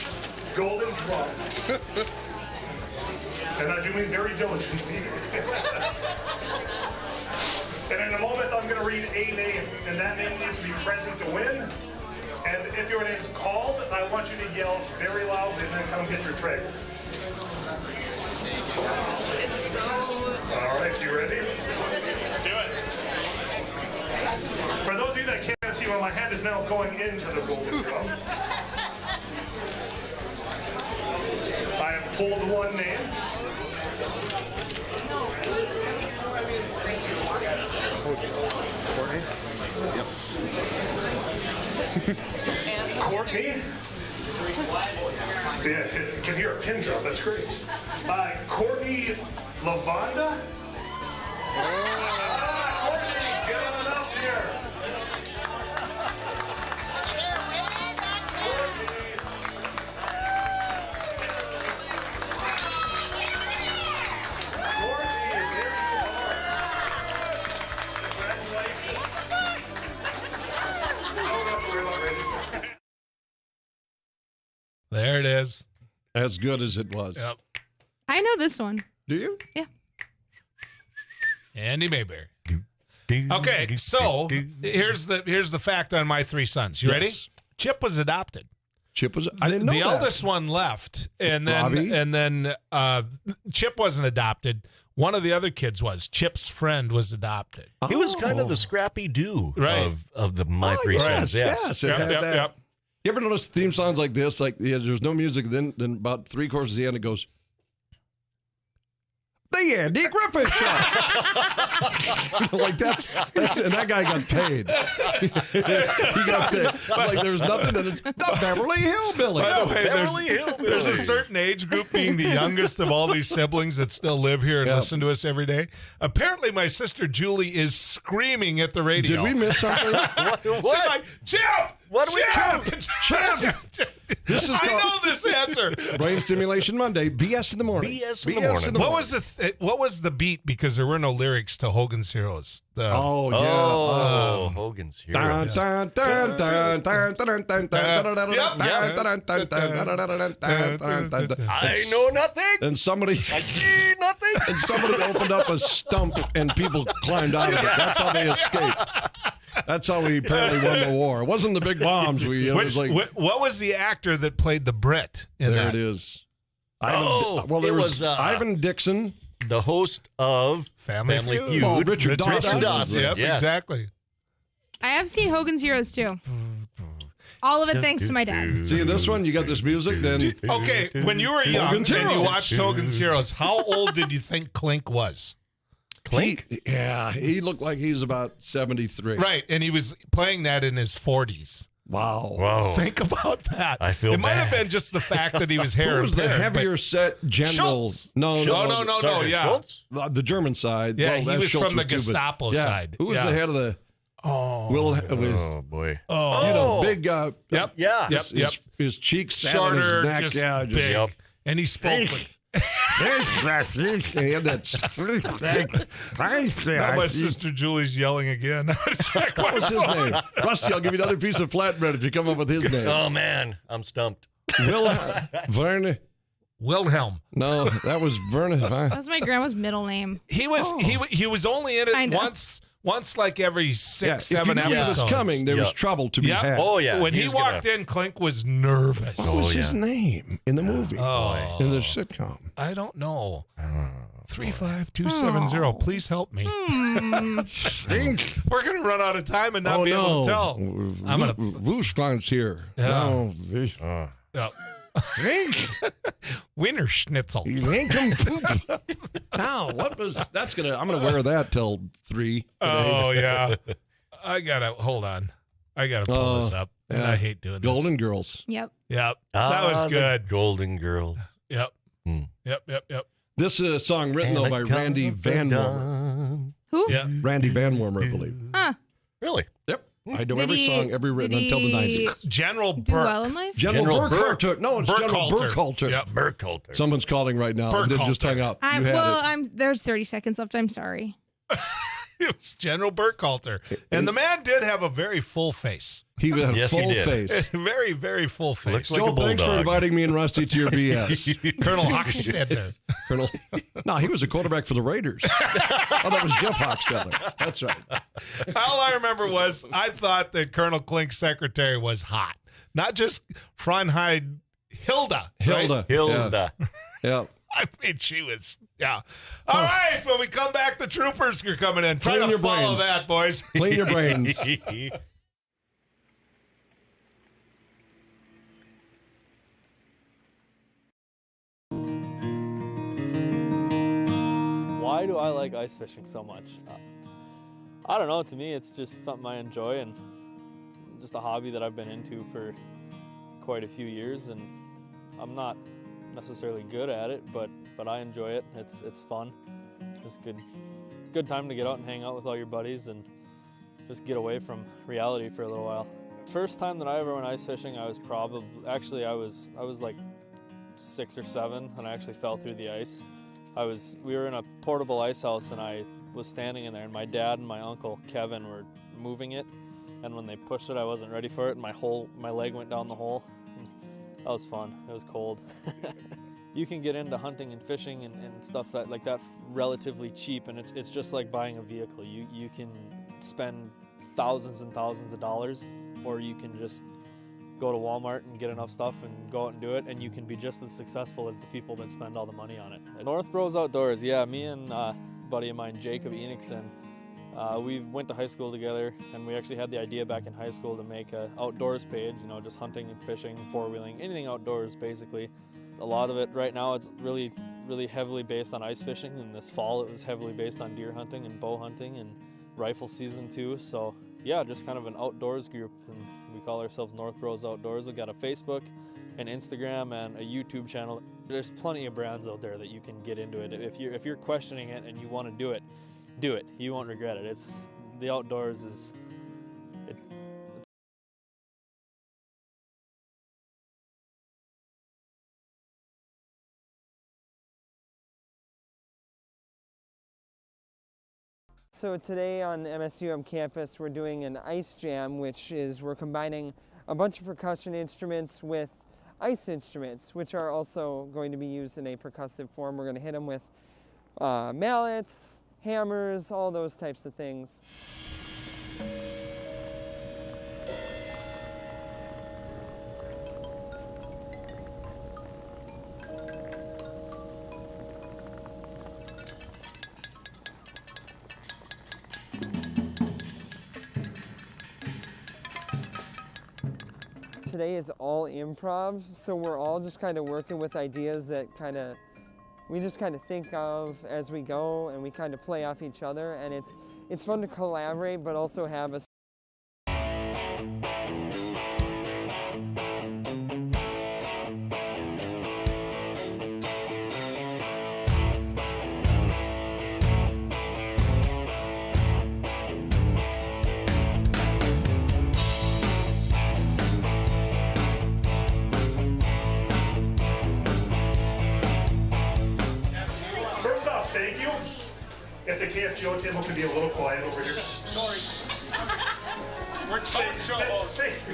S11: golden drum. And I do mean very diligently. And in a moment, I'm going to read a name, and that name needs to be present to win. And if your name's called, I want you to yell very loudly and then come get your trigger. All right, you ready? Let's do it. For those of you that can't see where my hand is now going into the golden drum, I have pulled one name. Courtney? Yeah, you can hear a pin drop. That's great. Courtney Lavonda? Courtney, get on up here. Courtney, there you are. Congratulations.
S2: There it is.
S1: As good as it was.
S2: Yep.
S4: I know this one.
S1: Do you?
S4: Yeah.
S2: Andy Mayberry. Okay, so here's the fact on my three sons. You ready?
S1: Yes.
S2: Chip was adopted.
S1: Chip was. I didn't know
S2: the
S1: that.
S2: eldest one left, and
S1: Robbie?
S2: then Chip wasn't adopted. One of the other kids was. Chip's friend was adopted.
S13: He was kind of the Scrappy Doo
S2: Right.
S13: of the My Three Sons.
S1: Yes. It had that.
S2: Yep.
S1: You ever notice theme songs like this? Like there's no music. Then about three quarters of the end, it goes. The Andy Griffith Show. Like that's and that guy got paid. He got paid. Like there's nothing that it's the Beverly Hillbillies.
S2: By the way,
S13: Beverly Hillbillies.
S2: there's a certain age group, being the youngest of all these siblings, that still live here and
S1: Yep.
S2: listen to us every day. Apparently, my sister Julie is screaming at the radio.
S1: Did we miss something?
S2: She's like, Chip!
S13: What do we do?
S2: Chip!
S1: This is
S2: I
S1: called-
S2: know this answer.
S1: Brain Stimulation Monday. BS in the morning.
S13: BS in the morning.
S2: What was the beat? Because there were no lyrics to Hogan's Heroes.
S1: Oh yeah.
S13: Oh, Hogan's Hero.
S1: Dun, dun, dun, dun, dun, dun, dun, dun,
S13: I know nothing.
S1: and somebody
S13: I see nothing.
S1: and somebody opened up a stump and people climbed out of it. That's how they escaped. That's how we apparently won the war. It wasn't the big bombs. It was like
S2: What was the actor that played the Brit in
S1: there
S2: that?
S1: it is.
S13: It was
S1: Ivan Dixon.
S13: the host of
S2: Family Feud.
S1: Oh, Richard Dawson.
S2: Yep,
S13: Yes.
S2: exactly.
S4: I have seen Hogan's Heroes too. All of it thanks to my dad.
S1: See this one? You got this music. Then
S2: Okay, when you were young
S1: Hogan's
S2: and you
S1: Heroes.
S2: watched Hogan's Heroes, how old did you think Clink was?
S13: Clink?
S1: He looked like he's about 73.
S2: Right, and he was playing that in his 40s.
S1: Wow.
S13: Whoa.
S2: Think about that.
S13: I feel
S2: It might have
S13: bad.
S2: been just the fact that he was
S1: Who
S2: hair
S1: was the
S2: impaired,
S1: heavier
S2: but-
S1: set general?
S2: Schultz.
S1: No,
S2: No, yeah.
S13: Schultz?
S1: The German side.
S2: Yeah,
S1: Well,
S2: he
S1: that
S2: was
S1: Schultz
S2: from the
S1: too, but-
S2: Gestapo
S1: yeah.
S2: side.
S1: Who was
S2: Yeah.
S1: the head of the?
S2: Oh,
S13: Oh, boy.
S2: oh.
S1: You know, big.
S2: Yep.
S13: Yeah.
S2: Yep.
S1: His cheeks sat on
S2: Shorter,
S1: his neck.
S2: just
S1: Yeah,
S2: big.
S13: Yep.
S2: And he spoke like,
S1: He had that.
S2: now my sister Julie's yelling again.
S1: What was his name? Rusty, I'll give you another piece of flatbread if you come up with his name.
S13: Oh, man. I'm stumped.
S1: Verne.
S2: Wilhelm.
S1: No, that was Verne.
S4: That's my grandma's middle name.
S2: He was he was only in it
S4: Kinda.
S2: once like every 6-7
S1: if you knew
S2: episodes.
S1: it was coming, there was
S13: Yep.
S1: trouble to be
S2: Yep.
S1: had.
S13: Oh, yeah.
S2: When he
S13: He's
S2: walked
S13: gonna-
S2: in, Clink was nervous.
S1: What was
S13: Oh,
S1: his
S13: yeah.
S1: name in the movie?
S2: Oh.
S1: In the sitcom.
S2: I don't know. 35270. Please help me. We're gonna run out of time and not be able to tell. I'm gonna.
S1: Wustrand's here.
S2: Yeah.
S1: No,
S2: Yep. Wiener schnitzel.
S1: Now, what was that's gonna? I'm gonna wear that till 3 today.
S2: Oh yeah. Hold on. I gotta pull this up. And I hate doing this.
S1: Golden Girls.
S4: Yep.
S2: Yep. That was good.
S13: Golden Girl.
S2: Yep. Yep.
S1: This is a song written though by Randy Van Warmer.
S4: Who?
S2: Yeah.
S1: Randy Van Warmer, I believe.
S4: Huh.
S13: Really?
S1: Yep. I know
S4: Did
S1: every
S4: he-
S1: song ever written
S4: did
S1: until the
S4: he
S1: 90s.
S2: General
S4: Do
S2: Burke.
S4: well in life?
S1: General Burkhalter. No, it's General Burkhalter.
S2: Yep.
S13: Burkhalter.
S1: Someone's calling right now and then just hung up. You had it.
S4: There's 30 seconds left. I'm sorry.
S2: It was General Burkhalter. And the man did have a very full face.
S1: He had a
S13: Yes, he
S1: full
S13: did.
S1: face.
S2: Very, very full face.
S13: Looks like a
S1: Joel, thanks for
S13: bulldog.
S1: inviting me and Rusty to your BS.
S2: Colonel Hochstetter.
S1: Colonel. No, he was a quarterback for the Raiders. Oh, that was Jeff Hochstetter. That's right.
S2: All I remember was I thought that Colonel Klink's secretary was hot. Not just Fronheid, Hilda. Right?
S13: Hilda.
S1: Yeah.
S2: I mean, she was, yeah. All right, when we come back, the troopers are coming in. Try
S1: Clean
S2: to
S1: your
S2: follow
S1: brains.
S2: that, boys.
S1: Clean your brains.
S7: Why do I like ice fishing so much? I don't know. To me, it's just something I enjoy and just a hobby that I've been into for quite a few years. And I'm not necessarily good at it, but I enjoy it. It's fun. It's good time to get out and hang out with all your buddies and just get away from reality for a little while. First time that I ever went ice fishing, I was like 6 or 7, and I actually fell through the ice. We were in a portable ice house, and I was standing in there, and my dad and my uncle Kevin were moving it, and when they pushed it, I wasn't ready for it, and my leg went down the hole. That was fun. It was cold. You can get into hunting and fishing and stuff like that relatively cheap, and it's just like buying a vehicle. You can spend thousands and thousands of dollars, or you can just go to Walmart and get enough stuff and go out and do it, and you can be just as successful as the people that spend all the money on it. North Bros Outdoors, yeah, me and a buddy of mine, Jacob Enixon, we went to high school together, and we actually had the idea back in high school to make an outdoors page, just hunting and fishing, four-wheeling, anything outdoors basically. A lot of it right now, it's really, really heavily based on ice fishing, and this fall it was heavily based on deer hunting and bow hunting and rifle season too. So yeah, just kind of an outdoors group, and we call ourselves North Bros Outdoors. We got a Facebook, an Instagram, and a YouTube channel. There's plenty of brands out there that you can get into it. If you're questioning it and you want to do it, do it. You won't regret it. The outdoors is.
S12: So today on MSUM campus we're doing an ice jam, which is we're combining a bunch of percussion instruments with ice instruments, which are also going to be used in a percussive form. We're going to hit them with mallets, hammers, all those types of things. Today is all improv, so we're all just kind of working with ideas that we just kind of think of as we go, and we kind of play off each other, and it's fun to collaborate but also have a
S11: First off, thank you. As a KFGO team, we can be a little quiet over here. Sorry. We're talk show hosts.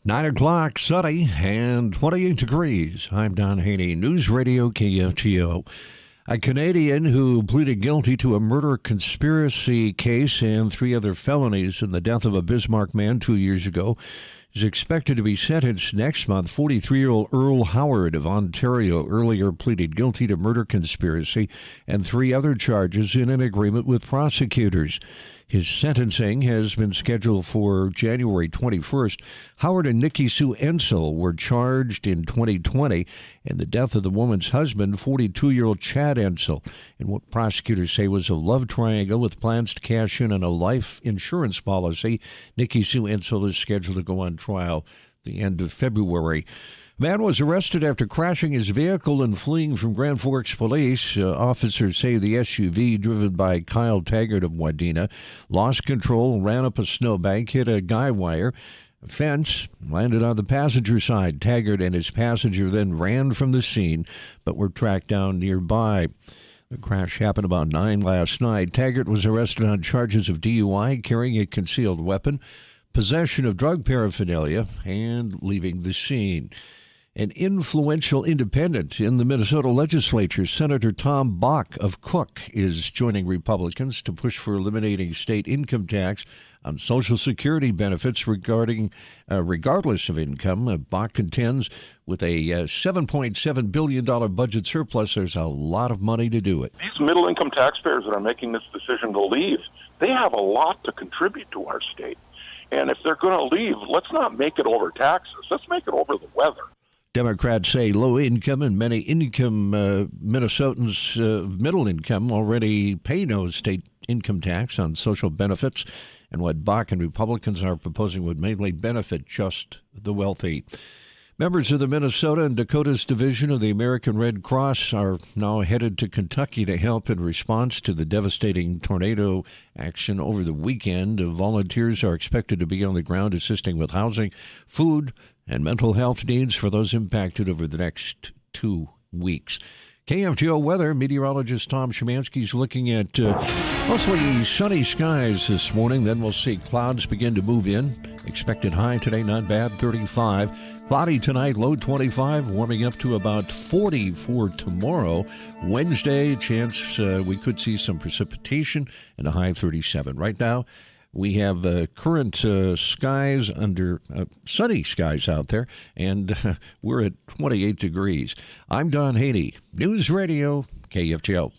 S17: Nine o'clock, sunny and 28 degrees. I'm Don Haney, News Radio KFGO. A Canadian who pleaded guilty to a murder conspiracy case and 3 other felonies in the death of a Bismarck man 2 years ago is expected to be sentenced next month. 43-year-old Earl Howard of Ontario earlier pleaded guilty to murder conspiracy and 3 other charges in an agreement with prosecutors. His sentencing has been scheduled for January 21st. Howard and Nikki Sue Ensel were charged in 2020 in the death of the woman's husband, 42-year-old Chad Ensel, in what prosecutors say was a love triangle with plans to cash in on a life insurance policy. Nikki Sue Ensel is scheduled to go on trial the end of February. A man was arrested after crashing his vehicle and fleeing from Grand Forks police. Officers say the SUV, driven by Kyle Taggart of Wadena, lost control, ran up a snowbank, hit a guy wire, a fence, landed on the passenger side. Taggart and his passenger then ran from the scene, but were tracked down nearby. The crash happened about 9 last night. Taggart was arrested on charges of DUI, carrying a concealed weapon, possession of drug paraphernalia, and leaving the scene. An influential independent in the Minnesota legislature, Senator Tom Bach of Cook, is joining Republicans to push for eliminating state income tax on Social Security benefits regardless of income. Bach contends with a $7.7 billion budget surplus, there's a lot of money to do it.
S18: These middle-income taxpayers that are making this decision to leave, they have a lot to contribute to our state. And if they're going to leave, let's not make it over taxes. Let's make it over the weather.
S17: Democrats say low income and many income Minnesotans of middle income already pay no state income tax on social benefits, and what Bach and Republicans are proposing would mainly benefit just the wealthy. Members of the Minnesota and Dakotas Division of the American Red Cross are now headed to Kentucky to help in response to the devastating tornado action over the weekend. Volunteers are expected to be on the ground assisting with housing, food, and mental health needs for those impacted over the next 2 weeks. KFGO weather, meteorologist Tom Szymanski is looking at mostly sunny skies this morning. Then we'll see clouds begin to move in. Expected high today, not bad, 35. Cloudy tonight, low 25, warming up to about 40 for tomorrow. Wednesday, chance we could see some precipitation and a high 37. Right now, we have current skies under sunny skies out there, and we're at 28 degrees. I'm Don Haney, News Radio, KFGO.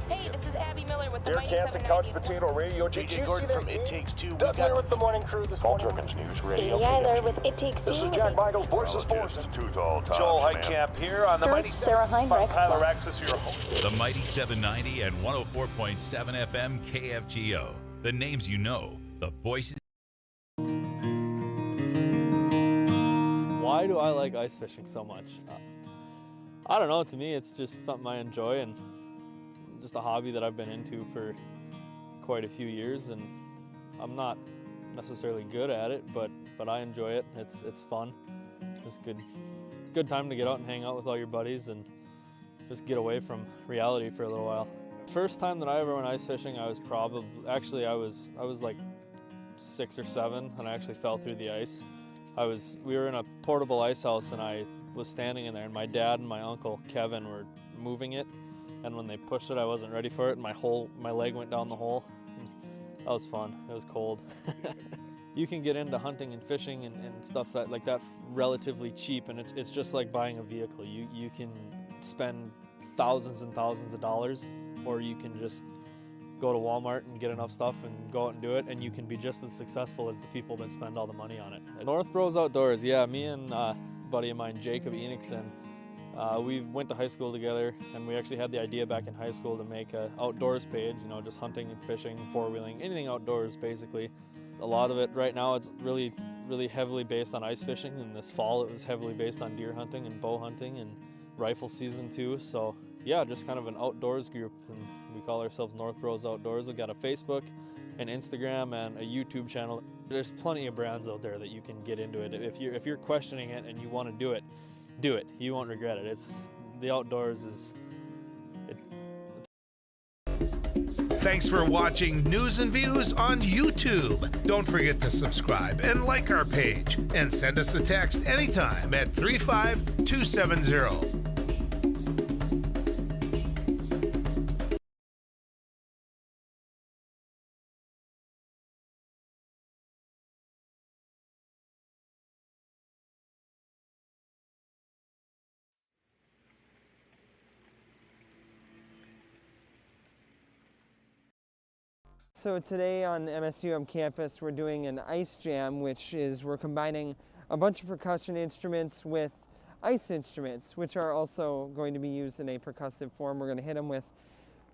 S14: Hey, this is Abby Miller with the
S15: Derek
S14: Mighty
S15: Hansen,
S14: 790.
S15: Couch Potato Radio. Did you see that?
S13: From It Takes Two.
S15: Doug Miller with the morning crew this morning.
S13: News Radio.
S14: Amy Eiler with It Takes Two.
S15: This is Jack Michaels, Voices Force.
S11: Too tall, Tom.
S15: Joel Heitkamp here on the Mighty
S14: Sarah Heinrich.
S15: Tyler Axis, your host.
S16: The Mighty 790 and 104.7 FM KFGO. The names you know, the voices.
S7: Why do I like ice fishing so much? I don't know. To me, it's just something I enjoy and just a hobby that I've been into for quite a few years. And I'm not necessarily good at it, but I enjoy it. It's fun. It's good time to get out and hang out with all your buddies and just get away from reality for a little while. First time that I ever went ice fishing, I was I was like 6 or 7, and I actually fell through the ice. We were in a portable ice house, and I was standing in there, and my dad and my uncle Kevin were moving it, and when they pushed it, I wasn't ready for it, and my leg went down the hole. That was fun. It was cold. You can get into hunting and fishing and stuff like that relatively cheap, and it's just like buying a vehicle. You can spend thousands and thousands of dollars, or you can just go to Walmart and get enough stuff and go out and do it, and you can be just as successful as the people that spend all the money on it. North Bros Outdoors, yeah, me and a buddy of mine, Jacob Enixon, we went to high school together, and we actually had the idea back in high school to make an outdoors page, just hunting and fishing, four-wheeling, anything outdoors basically. A lot of it right now, it's really, really heavily based on ice fishing, and this fall it was heavily based on deer hunting and bow hunting and rifle season too. So yeah, just kind of an outdoors group, and we call ourselves North Bros Outdoors. We've got a Facebook, an Instagram and a YouTube channel. There's plenty of brands out there that you can get into it. If you're questioning it and you want to do it, do it. You won't regret it. The outdoors is.
S2: Thanks for watching News and Views on YouTube. Don't forget to subscribe and like our page, and send us a text anytime at 35270.
S12: So today on MSUM campus we're doing an ice jam, which is we're combining a bunch of percussion instruments with ice instruments, which are also going to be used in a percussive form. We're going to hit them with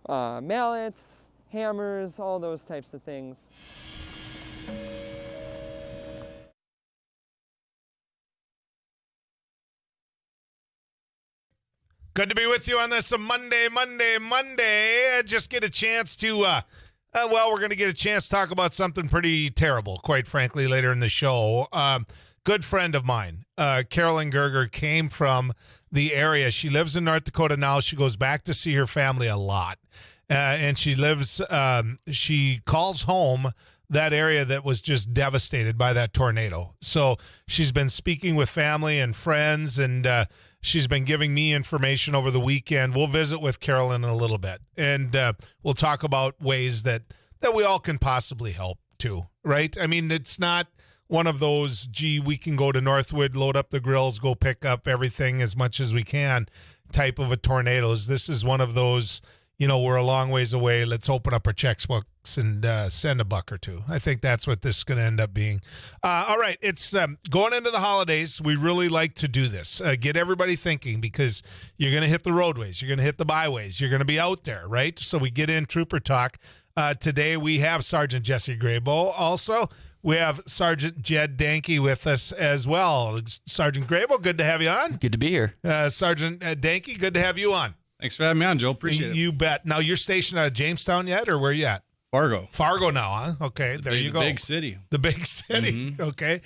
S12: mallets, hammers, all those types of things.
S2: Good to be with you on this Monday. Just get a chance to, we're going to get a chance to talk about something pretty terrible, quite frankly, later in the show. Good friend of mine, Carolyn Gerger, came from the area. She lives in North Dakota now. She goes back to see her family a lot. And she calls home that area that was just devastated by that tornado. So she's been speaking with family and friends, and she's been giving me information over the weekend. We'll visit with Carolyn in a little bit, and we'll talk about ways that we all can possibly help too, right? I mean, it's not one of those, we can go to Northwood, load up the grills, go pick up everything as much as we can type of a tornadoes. This is one of those, we're a long ways away. Let's open up our checkbooks and send a buck or two. I think that's what this is going to end up being. All right, it's going into the holidays. We really like to do this. Get everybody thinking, because you're going to hit the roadways. You're going to hit the byways. You're going to be out there, right? So we get in Trooper Talk. Today we have Sergeant Jesse Graybo. Also, we have Sergeant Jed Danke with us as well. Sergeant Graybo, good to have you on.
S19: Good to be here.
S2: Sergeant Danke, good to have you on.
S20: Thanks for having me on, Joe. Appreciate it.
S2: You bet. Now, you're stationed out of Jamestown yet, or where you at?
S20: Fargo
S2: now, huh? Okay, there you go.
S20: The big city.
S2: The big city.
S20: Mm-hmm.
S2: Okay.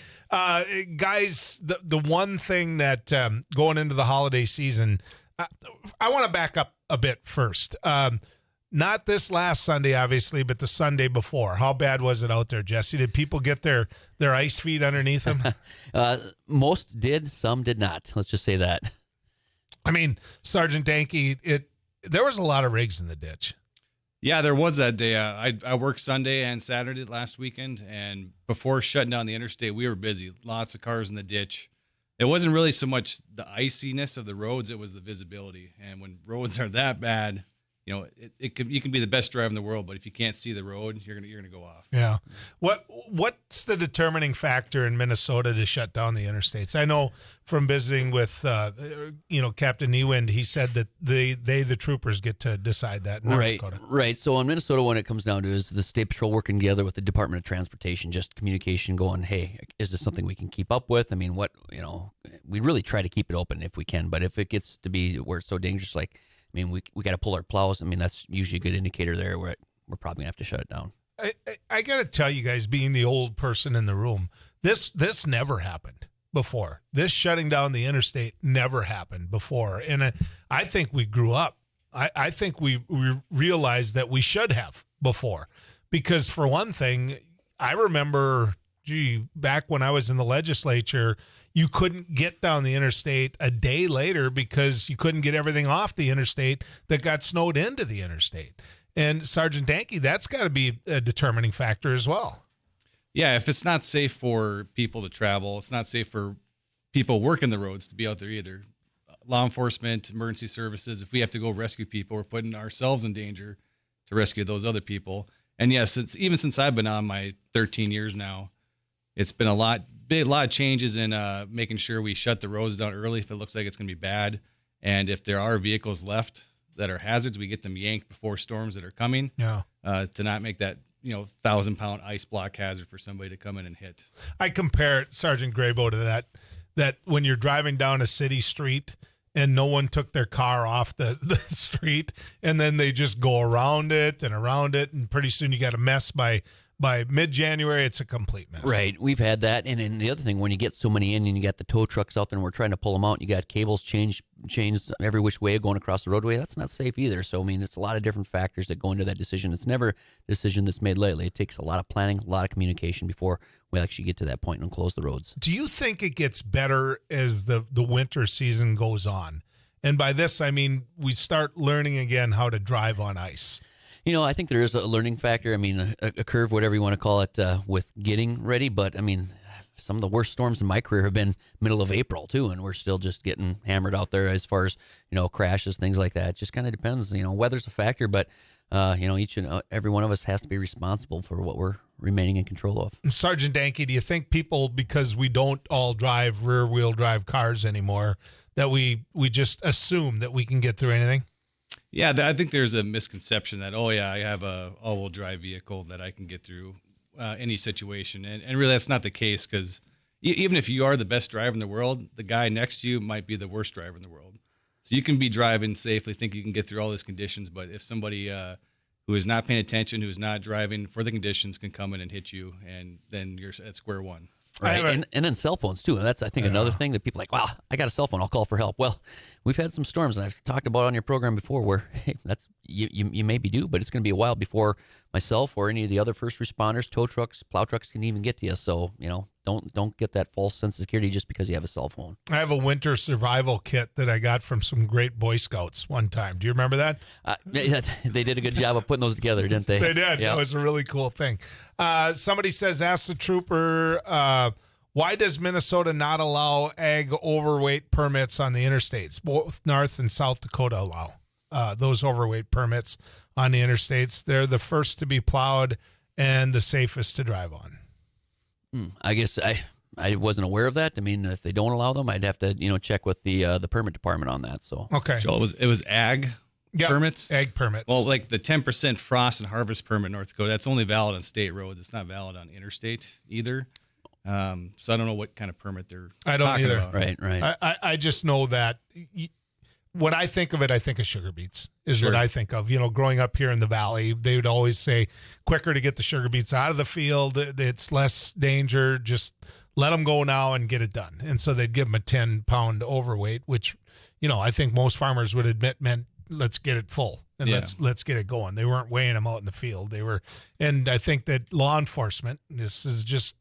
S2: Guys, the one thing that going into the holiday season, I want to back up a bit first. Not this last Sunday, obviously, but the Sunday before. How bad was it out there, Jesse? Did people get their ice feet underneath them?
S19: Most did, some did not. Let's just say that.
S2: I mean, Sergeant Danke, there was a lot of rigs in the ditch.
S20: Yeah, there was that day. I worked Sunday and Saturday last weekend, and before shutting down the interstate, we were busy. Lots of cars in the ditch. It wasn't really so much the iciness of the roads, it was the visibility. And when roads are that bad, you can be the best driver in the world, but if you can't see the road, you're gonna go off.
S2: Yeah. What's the determining factor in Minnesota to shut down the interstates? I know from visiting with Captain Niewind, he said that the troopers get to decide that in North Dakota.
S19: Right. So in Minnesota, when it comes down to is the State Patrol working together with the Department of Transportation, just communication going, hey, is this something we can keep up with? I mean, we really try to keep it open if we can, but if it gets to be where it's so dangerous, we got to pull our plows. I mean, that's usually a good indicator there where we're probably going to have to shut it down.
S2: I got to tell you guys, being the old person in the room, this never happened before. This shutting down the interstate never happened before. And I think we grew up. I think we realized that we should have before. Because for one thing, I remember, back when I was in the legislature, you couldn't get down the interstate a day later because you couldn't get everything off the interstate that got snowed into the interstate. And Sergeant Danke, that's got to be a determining factor as well.
S20: Yeah, if it's not safe for people to travel, it's not safe for people working the roads to be out there either. Law enforcement, emergency services, if we have to go rescue people, we're putting ourselves in danger to rescue those other people. And yes, even since I've been on my 13 years now, it's been a lot of changes in making sure we shut the roads down early if it looks like it's going to be bad. And if there are vehicles left that are hazards, we get them yanked before storms that are coming.
S2: Yeah.
S20: To not make that 1,000-pound ice block hazard for somebody to come in and hit.
S2: I compare it, Sergeant Graybo, to that when you're driving down a city street and no one took their car off the street, and then they just go around it, and pretty soon you got a mess by by mid-January, it's a complete mess.
S19: Right. We've had that. And then the other thing, when you get so many in and you got the tow trucks out there and we're trying to pull them out, you got cables chains every which way going across the roadway. That's not safe either. So, I mean, it's a lot of different factors that go into that decision. It's never a decision that's made lightly. It takes a lot of planning, a lot of communication before we actually get to that point and close the roads.
S2: Do you think it gets better as the winter season goes on? And by this, I mean, we start learning again how to drive on ice.
S19: You know, I think there is a learning factor. I mean, a curve, whatever you want to call it, with getting ready. But, I mean, some of the worst storms in my career have been middle of April, too, and we're still just getting hammered out there as far as, crashes, things like that. It just kind of depends. Weather's a factor, but, each and every one of us has to be responsible for what we're remaining in control of.
S2: Sergeant Danke, do you think people, because we don't all drive rear-wheel drive cars anymore, that we just assume that we can get through anything?
S20: Yeah, I think there's a misconception that, I have a all-wheel drive vehicle that I can get through any situation. And really, that's not the case, because even if you are the best driver in the world, the guy next to you might be the worst driver in the world. So you can be driving safely, think you can get through all these conditions, but if somebody who is not paying attention, who is not driving for the conditions, can come in and hit you, and then you're at square one.
S19: Right, and then cell phones too. That's, I think, another thing that people are like, wow, I got a cell phone, I'll call for help. Well, we've had some storms, and I've talked about on your program before where, hey, that's you maybe do, but it's going to be a while before myself or any of the other first responders, tow trucks, plow trucks can even get to you. So, don't get that false sense of security just because you have a cell phone.
S2: I have a winter survival kit that I got from some great Boy Scouts one time. Do you remember that?
S19: Yeah, they did a good job of putting those together, didn't they?
S2: They did.
S19: Yep.
S2: It was a really cool thing. Somebody says, ask the trooper, why does Minnesota not allow ag overweight permits on the interstates? Both North and South Dakota allow those overweight permits on the interstates. They're the first to be plowed and the safest to drive on.
S19: I guess I wasn't aware of that. I mean, if they don't allow them, I'd have to check with the permit department on that. So
S2: okay,
S20: Joel, it was ag permits.
S2: Ag permits.
S20: Well, like the 10% frost and harvest permit in North Dakota, that's only valid on state roads. It's not valid on interstate either. So I don't know what kind of permit they're talking about.
S19: Right.
S2: I just know that when I think of it, I think of sugar beets is
S20: Sure.
S2: what I think of. Growing up here in the valley, they would always say quicker to get the sugar beets out of the field. It's less danger. Just let them go now and get it done. And so they'd give them a 10-pound overweight, which, I think most farmers would admit meant let's get it full and let's get it going. They weren't weighing them out in the field. They were, and I think that law enforcement, this is just,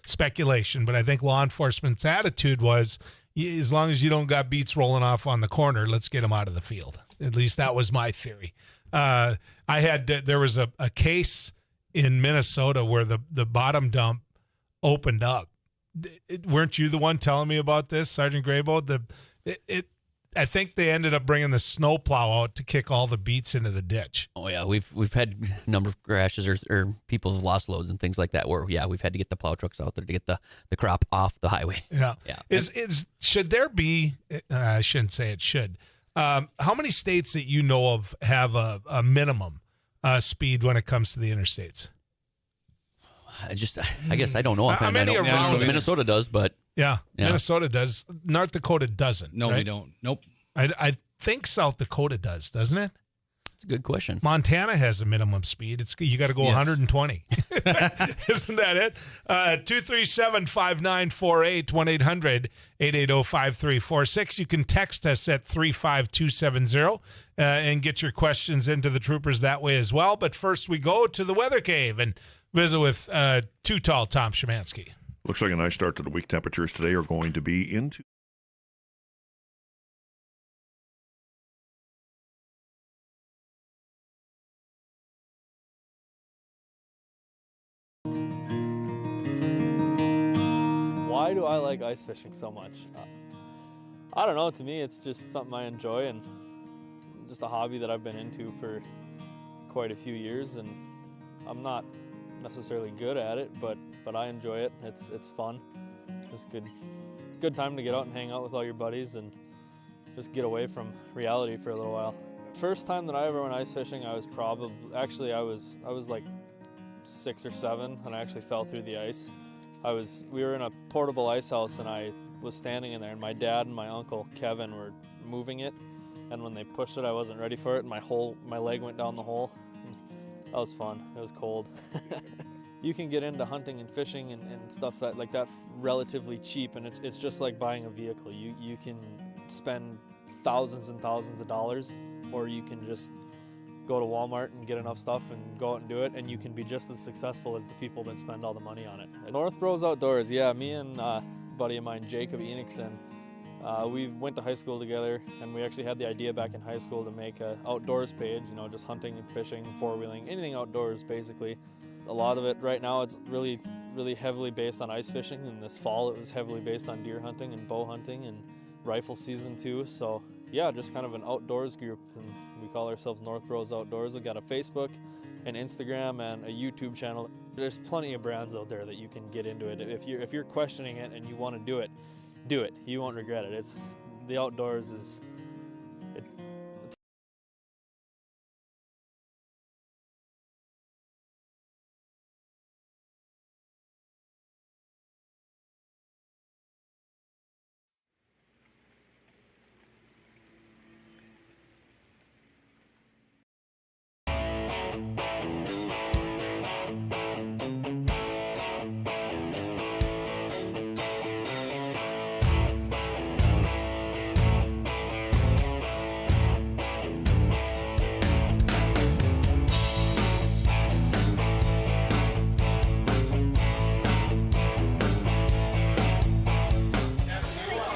S2: speculation, but I think law enforcement's attitude was, as long as you don't got beets rolling off on the corner, let's get them out of the field. At least that was my theory. There was a case in Minnesota where the bottom dump opened up. Weren't you the one telling me about this, Sergeant Graybo? I think they ended up bringing the snowplow out to kick all the beets into the ditch.
S19: Oh yeah, we've had a number of crashes or people have lost loads and things like that where we've had to get the plow trucks out there to get the crop off the highway.
S2: Yeah. Should there be? I shouldn't say it should. How many states that you know of have a minimum speed when it comes to the interstates?
S19: I guess I don't know.
S2: How many around it?
S19: Minnesota does, but
S2: yeah, Minnesota does. North Dakota doesn't.
S20: No,
S2: right?
S20: we don't. Nope.
S2: I think South Dakota does, doesn't it?
S19: That's a good question.
S2: Montana has a minimum speed. You got to go 120. Isn't that it? 237-5948, 1-800-880-5346. You can text us at 35270 and get your questions into the troopers that way as well. But first we go to the weather cave and visit with Too Tall Tom Szymanski.
S21: Looks like a nice start to the week. Temperatures today are going to be into.
S7: Why do I like ice fishing so much? I don't know. To me, it's just something I enjoy and just a hobby that I've been into for quite a few years. And I'm not necessarily good at it, but I enjoy it. It's fun. It's good time to get out and hang out with all your buddies and just get away from reality for a little while. First time that I ever went ice fishing, I was like 6 or 7, and I actually fell through the ice. We were in a portable ice house, and I was standing in there, and my dad and my uncle Kevin were moving it, and when they pushed it, I wasn't ready for it, and my leg went down the hole. That was fun. It was cold. you can get into hunting and fishing and stuff like that relatively cheap, and it's just like buying a vehicle. You can spend thousands and thousands of dollars, or you can just go to Walmart and get enough stuff and go out and do it, and you can be just as successful as the people that spend all the money on it. North Bros Outdoors, yeah, me and a buddy of mine, Jacob Enixon, we went to high school together, and we actually had the idea back in high school to make an outdoors page, just hunting and fishing, four-wheeling, anything outdoors basically. A lot of it right now, it's really, really heavily based on ice fishing, and this fall it was heavily based on deer hunting and bow hunting and rifle season too. So yeah, just kind of an outdoors group, and we call ourselves North Bros Outdoors. We've got a Facebook, an Instagram, and a YouTube channel. There's plenty of brands out there that you can get into it. If you're questioning it and you want to do it, do it. You won't regret it. The outdoors is.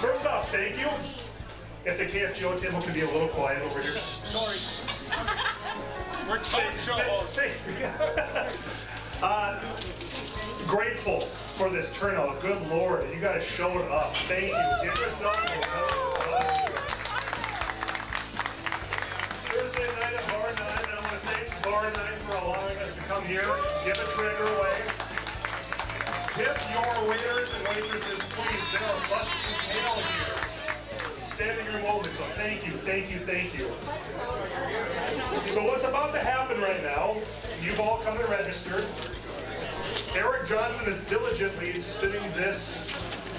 S11: First off, thank you. If the KFGO table could be a little quiet over here.
S15: Sorry. We're talking show.
S11: Thanks. Grateful for this turnout. Good Lord, you guys showed up. Thank you. Give yourself a round. Thursday night at Bar 9, I want to thank Bar 9 for allowing us to come here, give a trigger away. Tip your waiters and waitresses, please. They are busting tail here. Standing room only, so thank you, thank you, thank you. So what's about to happen right now, you've all come and registered. Eric Johnson is diligently spinning this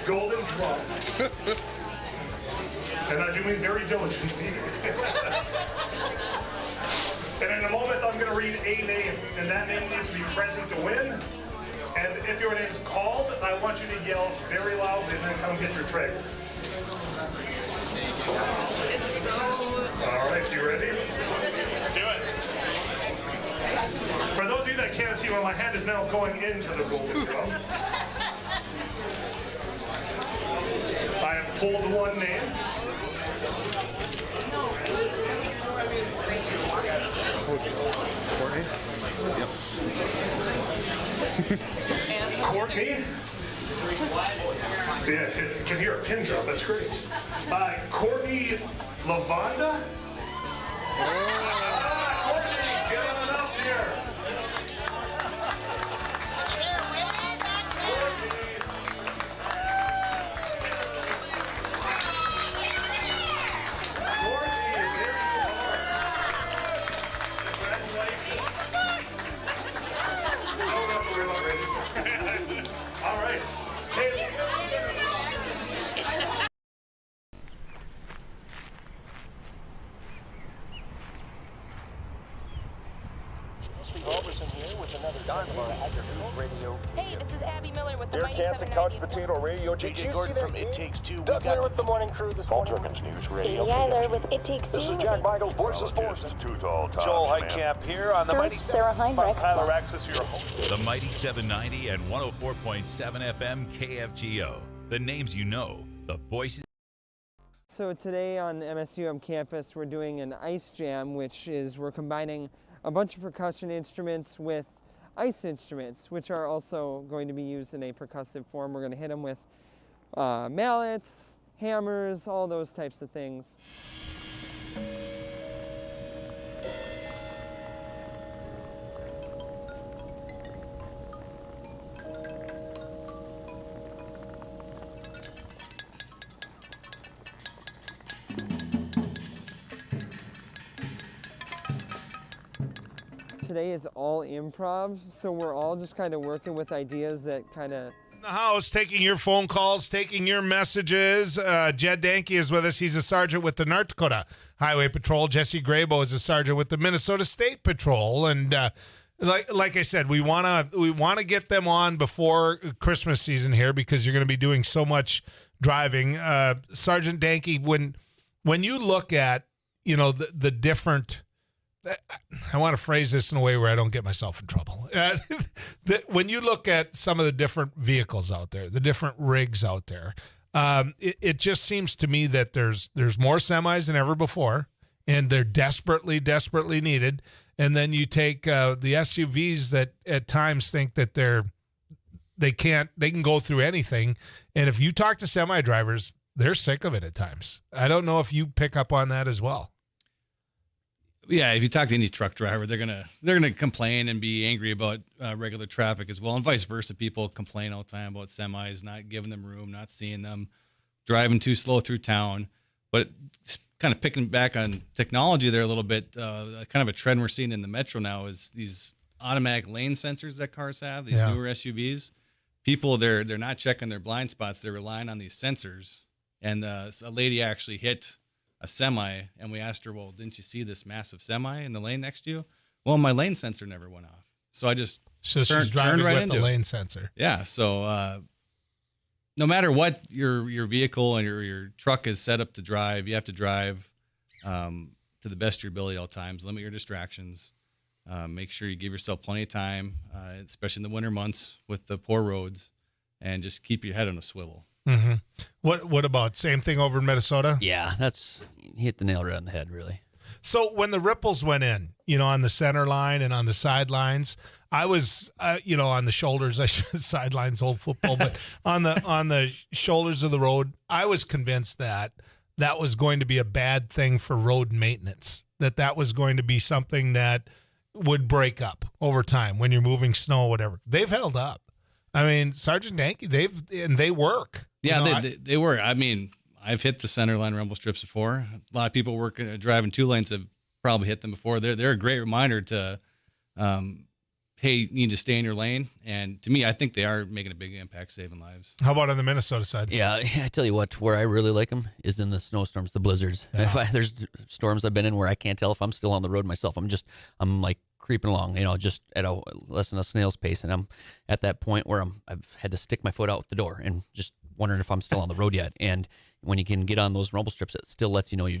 S11: golden drum. And I do mean very diligently. And in a moment, I'm going to read a name, and that name needs to be present to win. And if your name's called, I want you to yell very loudly and then come get your trigger. All right, you ready? Do it. For those of you that can't see, where my hand is now going into the golden drum. I have pulled one name. Courtney? Yep. Courtney? Yeah, you can hear a pin drop. That's great. Courtney Lavonda? Courtney, get on up here. Courtney, there you are. Congratulations. All right. Hey.
S14: Hey, this is Abby Miller with the
S15: Derek
S14: Mighty
S15: Hansen,
S14: 790.
S15: Couch Potato Radio. Did you see that? From It Takes Two. Doug Miller with the morning crew this morning. News Radio.
S14: Katie Eiler with It Takes Two.
S15: This is Jack Michaels, Voices Forces.
S21: Too tall,
S15: Joel Heitkamp here on the Mighty
S14: Sarah Heinrich.
S15: Tyler Axis, your host.
S16: The Mighty 790 and 104.7 FM KFGO. The names you know, the voices.
S12: So today on MSUM campus, we're doing an ice jam, which is we're combining a bunch of percussion instruments with ice instruments, which are also going to be used in a percussive form. We're going to hit them with mallets, hammers, all those types of things. Today is all improv, so we're all just kind of working with ideas that kind of...
S2: In the house, taking your phone calls, taking your messages. Jed Danke is with us. He's a sergeant with the North Dakota Highway Patrol. Jesse Graybo is a sergeant with the Minnesota State Patrol. And Like I said, we want to get them on before Christmas season here because you're going to be doing so much driving. Sergeant Danke, when you look at, the different, I want to phrase this in a way where I don't get myself in trouble. When you look at some of the different vehicles out there, the different rigs out there, it just seems to me that there's more semis than ever before, and they're desperately needed. And then you take the SUVs that at times think that they can go through anything. And if you talk to semi drivers, they're sick of it at times. I don't know if you pick up on that as well.
S20: Yeah, if you talk to any truck driver, they're gonna complain and be angry about regular traffic as well, and vice versa. People complain all the time about semis not giving them room, not seeing them, driving too slow through town. But kind of picking back on technology there a little bit, kind of a trend we're seeing in the metro now is these automatic lane sensors that cars have, these newer SUVs. People, they're not checking their blind spots. They're relying on these sensors. And a lady actually hit a semi, and we asked her, well, didn't you see this massive semi in the lane next to you? Well, my lane sensor never went off. So I just
S2: she's driving right with the lane sensor.
S20: Yeah, so no matter what your vehicle and your truck is set up to drive, you have to drive to the best of your ability at all times. Limit your distractions. Make sure you give yourself plenty of time, especially in the winter months with the poor roads, and just keep your head on a swivel.
S2: Mm-hmm. What about same thing over in Minnesota?
S19: Yeah, you hit the nail right on the head, really.
S2: So when the ripples went in, on the center line and on the sidelines, I was, on the shoulders. Sidelines, old football, but on the shoulders of the road, I was convinced that was going to be a bad thing for road maintenance. That was going to be something that would break up over time when you're moving snow, or whatever. They've held up. I mean, Sergeant Danke, they work.
S20: Yeah, they work. I mean, I've hit the center line rumble strips before. A lot of people driving two lanes have probably hit them before. They're a great reminder to, hey, you need to stay in your lane. And to me, I think they are making a big impact, saving lives.
S2: How about on the Minnesota side?
S19: Yeah, I tell you what, where I really like them is in the snowstorms, the blizzards.
S2: Yeah.
S19: There's storms I've been in where I can't tell if I'm still on the road myself. I'm like creeping along, just at a less than a snail's pace, and I'm at that point where I've had to stick my foot out the door and just wondering if I'm still on the road yet. And when you can get on those rumble strips, it still lets you know you're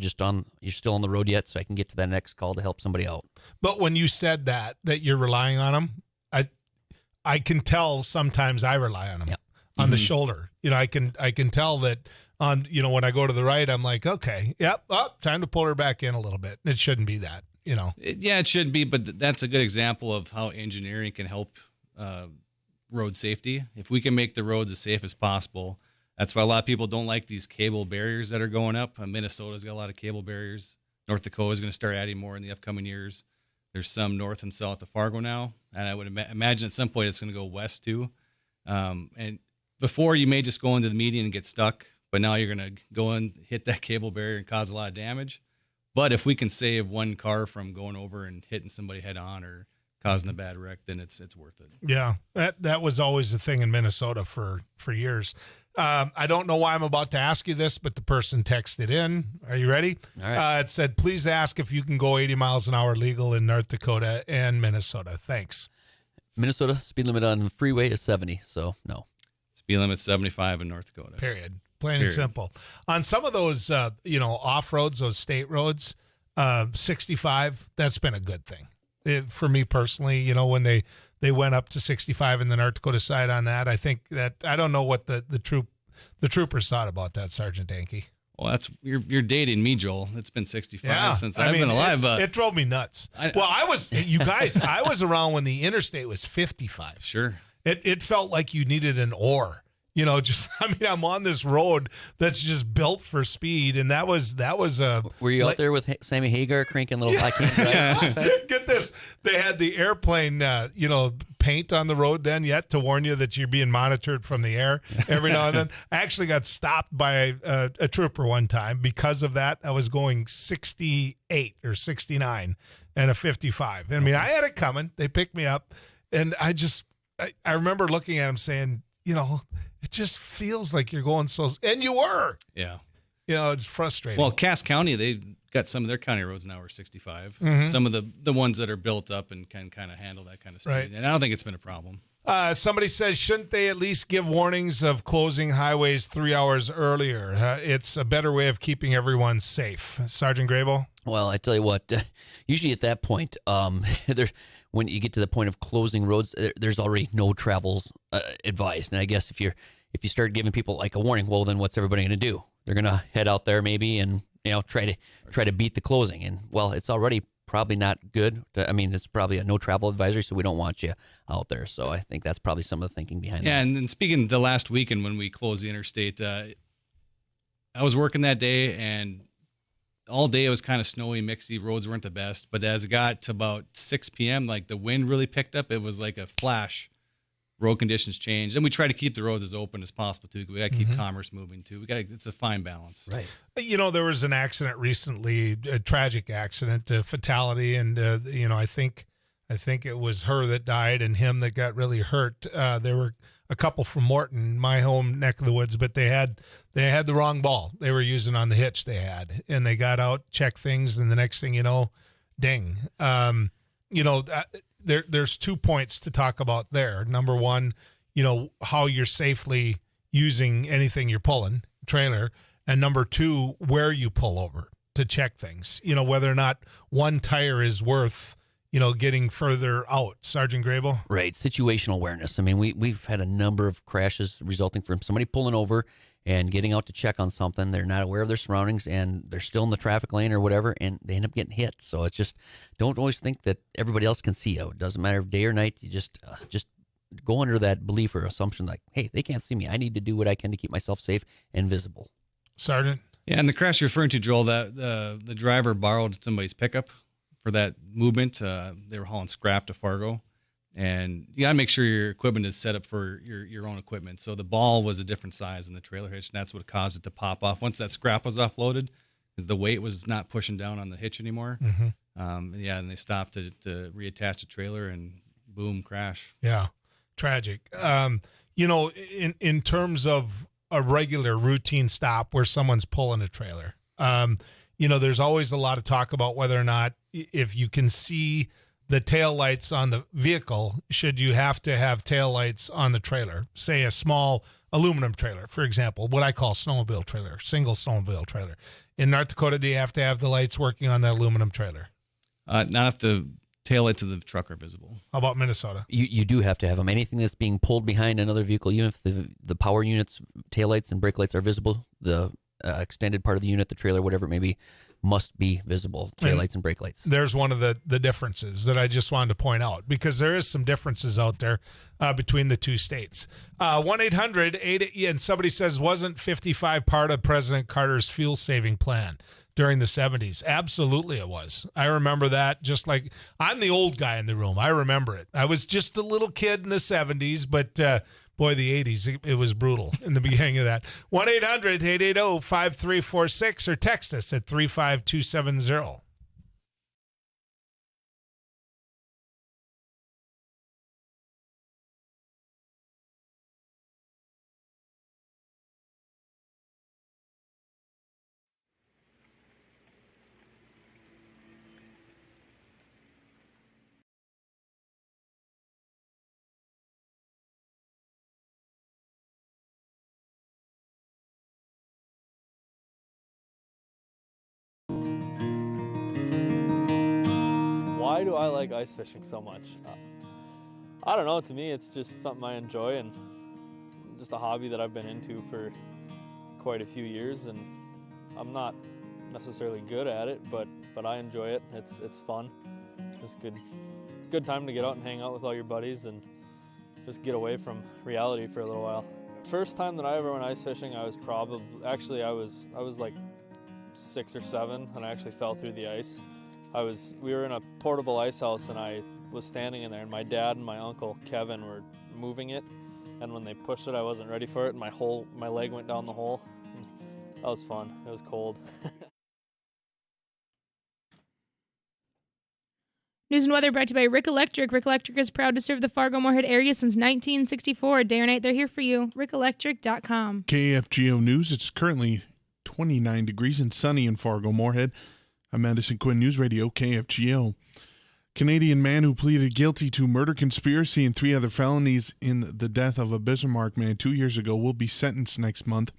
S19: still on the road yet, so I can get to that next call to help somebody out. But
S2: when you said that you're relying on them, I can tell sometimes I rely on them on the shoulder. I can tell that on when I go to the right, I'm like, okay, yep, time to pull her back in a little bit. It shouldn't be that.
S20: Yeah, it should be, but that's a good example of how engineering can help road safety. If we can make the roads as safe as possible, that's why a lot of people don't like these cable barriers that are going up. Minnesota's got a lot of cable barriers. North Dakota is going to start adding more in the upcoming years. There's some north and south of Fargo now, and I would imagine at some point it's going to go west too. And before, you may just go into the median and get stuck, but now you're going to go and hit that cable barrier and cause a lot of damage. But if we can save one car from going over and hitting somebody head on or causing a bad wreck, then it's worth it.
S2: Yeah, that was always the thing in Minnesota for years. I don't know why I'm about to ask you this, but the person texted in. Are you ready?
S19: All right.
S2: It said, please ask if you can go 80 miles an hour legal in North Dakota and Minnesota. Thanks.
S19: Minnesota, speed limit on the freeway is 70, so no.
S20: Speed limit 75 in North Dakota.
S2: Period. Plain and simple. On some of those, off roads, those state roads, 65. That's been a good thing for me personally. When they went up to 65 in the North Dakota side on that, I think that I don't know what the troopers thought about that, Sergeant Danke.
S20: Well, that's you're dating me, Joel. It's been 65 since I've been alive.
S2: It drove me nuts. I was around when the interstate was 55.
S20: Sure.
S2: It felt like you needed an oar. I'm on this road that's just built for speed, and that was a.
S19: Were you out there with Sammy Hagar cranking little? I can't drive.
S2: Get this, they had the airplane, paint on the road then yet to warn you that you're being monitored from the air every now and then. I actually got stopped by a trooper one time because of that. I was going 68 or 69 and a 55. I mean, I had it coming. They picked me up, and I remember looking at him saying, it just feels like you're going so, and you were.
S20: Yeah.
S2: It's frustrating.
S20: Well, Cass County, got some of their county roads now are 65.
S2: Mhm.
S20: Some of the ones that are built up and can kind of handle that kind of speed.
S2: Right.
S20: And I don't think it's been a problem.
S2: Somebody says, shouldn't they at least give warnings of closing highways 3 hours earlier? It's a better way of keeping everyone safe. Sergeant Grable?
S19: Well, I tell you what, usually at that point, when you get to the point of closing roads, there's already no travel advised. And I guess if you start giving people like a warning, well, then what's everybody going to do? They're going to head out there maybe and try to beat the closing. And well, it's already probably not good. I mean, it's probably a no travel advisory, so we don't want you out there. So I think that's probably some of the thinking behind that.
S20: Yeah, and then speaking of the last weekend when we closed the interstate, I was working that day, and all day it was kind of snowy, mixy. Roads weren't the best. But as it got to about 6 p.m., like the wind really picked up. It was like a flash. Road conditions changed, and we try to keep the roads as open as possible too. We got to keep commerce moving too. It's a fine balance.
S19: Right.
S2: There was an accident recently, a tragic accident, a fatality, and I think it was her that died and him that got really hurt. There were a couple from Morton, my home neck of the woods, but they had the wrong ball they were using on the hitch they had, and they got out, checked things, and the next thing you know, ding. There's 2 points to talk about there. Number one, how you're safely using anything you're pulling, trailer, and number two, where you pull over to check things. Whether or not one tire is worth, getting further out. Sergeant Grable?
S19: Right. Situational awareness. I mean, we've had a number of crashes resulting from somebody pulling over and getting out to check on something. They're not aware of their surroundings, and they're still in the traffic lane or whatever, and they end up getting hit. So it's just, don't always think that everybody else can see you. It doesn't matter if day or night. You just go under that belief or assumption like, hey, they can't see me. I need to do what I can to keep myself safe and visible.
S2: Sergeant?
S20: Yeah, and the crash you're referring to, Joel, that the driver borrowed somebody's pickup for that movement. They were hauling scrap to Fargo. And you got to make sure your equipment is set up for your own equipment. So the ball was a different size than the trailer hitch, and that's what caused it to pop off. Once that scrap was offloaded, because the weight was not pushing down on the hitch anymore. And they stopped to reattach the trailer, and boom, crash.
S2: Yeah, tragic. In terms of a regular routine stop where someone's pulling a trailer, there's always a lot of talk about whether or not if you can see the tail lights on the vehicle, should you have to have tail lights on the trailer? Say a small aluminum trailer, for example, what I call snowmobile trailer, single snowmobile trailer. In North Dakota, do you have to have the lights working on the aluminum trailer?
S20: Not if the tail lights of the truck are visible.
S2: How about Minnesota?
S19: You do have to have them. Anything that's being pulled behind another vehicle, even if the power units, tail lights and brake lights are visible, the extended part of the unit, the trailer, whatever it may be, must be visible, taillights and brake lights.
S2: There's one of the differences that I just wanted to point out, because there is some differences out there between the two states. 1-800-8, and somebody says, wasn't 55 part of President Carter's fuel-saving plan during the 70s? Absolutely it was. I remember that, just like I'm the old guy in the room. I remember it. I was just a little kid in the 70s, but boy, the 80s, it was brutal in the beginning of that. 1-800-880-5346 or text us at 35270.
S7: Why do I like ice fishing so much? I don't know. To me, it's just something I enjoy and just a hobby that I've been into for quite a few years. And I'm not necessarily good at it, but I enjoy it. It's fun. It's good time to get out and hang out with all your buddies and just get away from reality for a little while. First time that I ever went ice fishing, I was like 6 or 7, and I actually fell through the ice. We were in a portable ice house, and I was standing in there, and my dad and my uncle Kevin were moving it, and when they pushed it, I wasn't ready for it, and my leg went down the hole. That was fun. It was cold.
S4: News and weather brought to you by Rick Electric. Rick Electric is proud to serve the Fargo-Moorhead area since 1964. Day or night, they're here for you. RickElectric.com.
S8: KFGO News. It's currently 29 degrees and sunny in Fargo-Moorhead. I'm Madison Quinn, News Radio, KFGO. Canadian man who pleaded guilty to murder conspiracy and 3 other felonies in the death of a Bismarck man 2 years ago will be sentenced next month.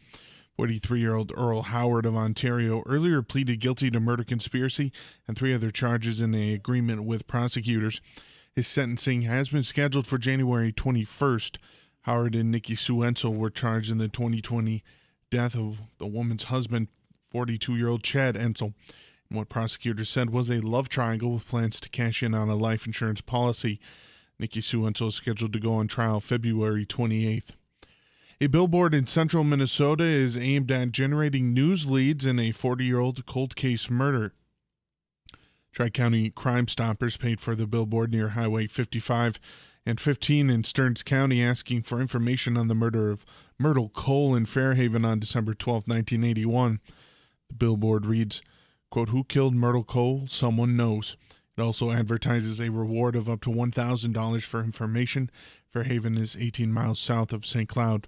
S8: 43-year-old Earl Howard of Ontario earlier pleaded guilty to murder conspiracy and 3 other charges in an agreement with prosecutors. His sentencing has been scheduled for January 21st. Howard and Nikki Suensel were charged in the 2020 death of the woman's husband, 42-year-old Chad Ensel. What prosecutors said was a love triangle with plans to cash in on a life insurance policy. Nikki Suensel is scheduled to go on trial February 28th. A billboard in central Minnesota is aimed at generating news leads in a 40-year-old cold case murder. Tri-County Crime Stoppers paid for the billboard near Highway 55 and 15 in Stearns County, asking for information on the murder of Myrtle Cole in Fairhaven on December 12, 1981. The billboard reads, quote, "Who killed Myrtle Cole? Someone knows." It also advertises a reward of up to $1,000 for information. Fairhaven is 18 miles south of St. Cloud.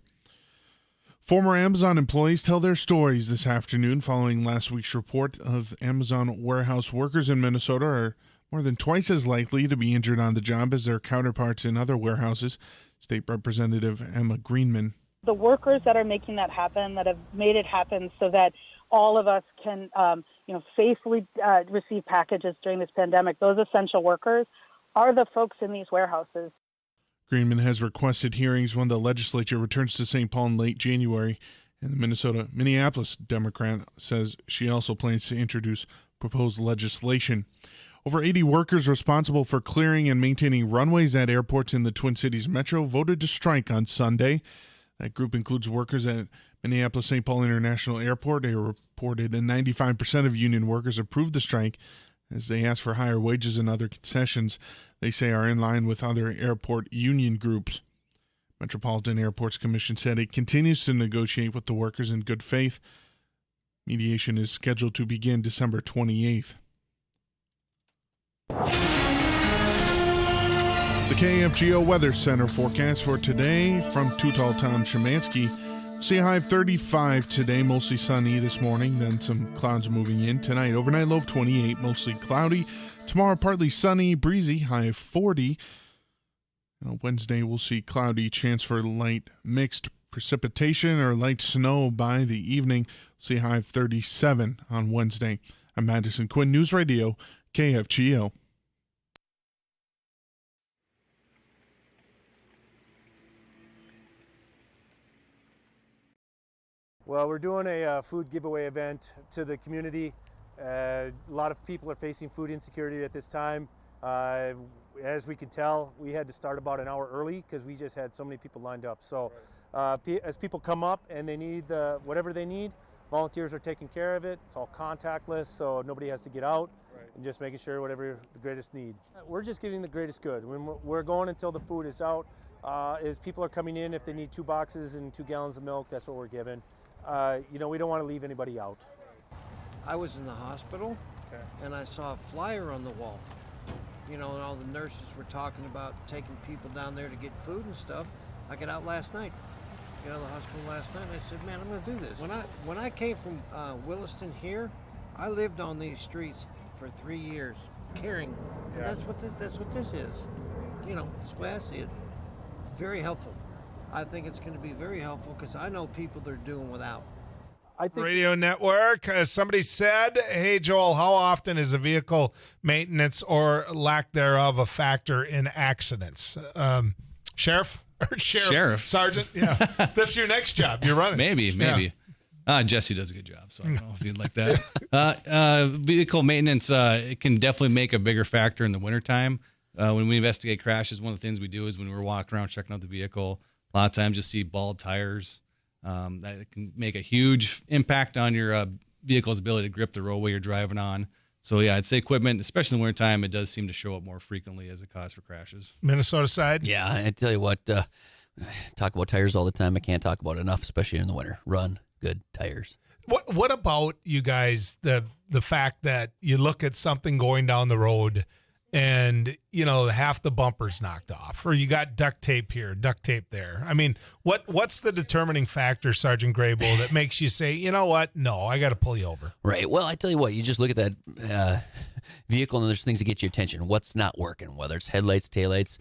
S8: Former Amazon employees tell their stories this afternoon following last week's report of Amazon warehouse workers in Minnesota are more than twice as likely to be injured on the job as their counterparts in other warehouses. State Representative Emma Greenman.
S3: The workers that are making that happen, that have made it happen so that all of us can, safely receive packages during this pandemic, those essential workers are the folks in these warehouses.
S8: Greenman has requested hearings when the legislature returns to St. Paul in late January, and the Minneapolis Democrat says she also plans to introduce proposed legislation. Over 80 workers responsible for clearing and maintaining runways at airports in the Twin Cities Metro voted to strike on Sunday. That group includes workers at Minneapolis-St. Paul International Airport. They reported that 95% of union workers approved the strike as they asked for higher wages and other concessions they say are in line with other airport union groups. Metropolitan Airports Commission said it continues to negotiate with the workers in good faith. Mediation is scheduled to begin December 28th. The KFGO Weather Center forecast for today from Too Tall Tom Szymanski. See a high of 35 today, mostly sunny this morning, then some clouds moving in. Tonight, overnight low of 28, mostly cloudy. Tomorrow, partly sunny, breezy, high of 40. Wednesday, we'll see cloudy, chance for light mixed precipitation or light snow by the evening. See a high of 37 on Wednesday. I'm Madison Quinn, News Radio, KFGO.
S5: Well, we're doing a food giveaway event to the community. A lot of people are facing food insecurity at this time. As we can tell, we had to start about an hour early because we just had so many people lined up. So as people come up and they need whatever they need, volunteers are taking care of it. It's all contactless, so nobody has to get out. And just making sure whatever the greatest need. We're just getting the greatest good. We're going until the food is out. As people are coming in, if they need 2 boxes and 2 gallons of milk, that's what we're giving. We don't want to leave anybody out.
S6: I was in the hospital, and I saw a flyer on the wall. And all the nurses were talking about taking people down there to get food and stuff. I got out last night, the hospital last night, and I said, man, I'm going to do this. When I came from Williston here, I lived on these streets for 3 years, caring. And that's what this is. That's the way I see it. Very helpful. I think it's going to be very helpful because I know people that are doing without.
S2: Radio Network. Somebody said, hey, Joel, how often is a vehicle maintenance or lack thereof a factor in accidents? Sheriff?
S20: Sheriff.
S2: Sergeant? Yeah. That's your next job. You're running.
S20: Maybe. Jesse does a good job, so I don't know if you'd like that. Vehicle maintenance it can definitely make a bigger factor in the wintertime. When we investigate crashes, one of the things we do is when we're walking around checking out the vehicle, a lot of times you'll see bald tires. That can make a huge impact on your vehicle's ability to grip the roadway you're driving on. So, yeah, I'd say equipment, especially in the wintertime, it does seem to show up more frequently as a cause for crashes.
S2: Minnesota side?
S19: Yeah, I tell you what, talk about tires all the time. I can't talk about it enough, especially in the winter. Run good tires.
S2: What about you guys, the fact that you look at something going down the road and half the bumper's knocked off, or you got duct tape here, duct tape there. I mean, what's the determining factor, Sergeant Graybull, that makes you say, you know what? No, I got to pull you over.
S19: Right. Well, I tell you what, you just look at that vehicle and there's things that get your attention. What's not working, whether it's headlights, taillights,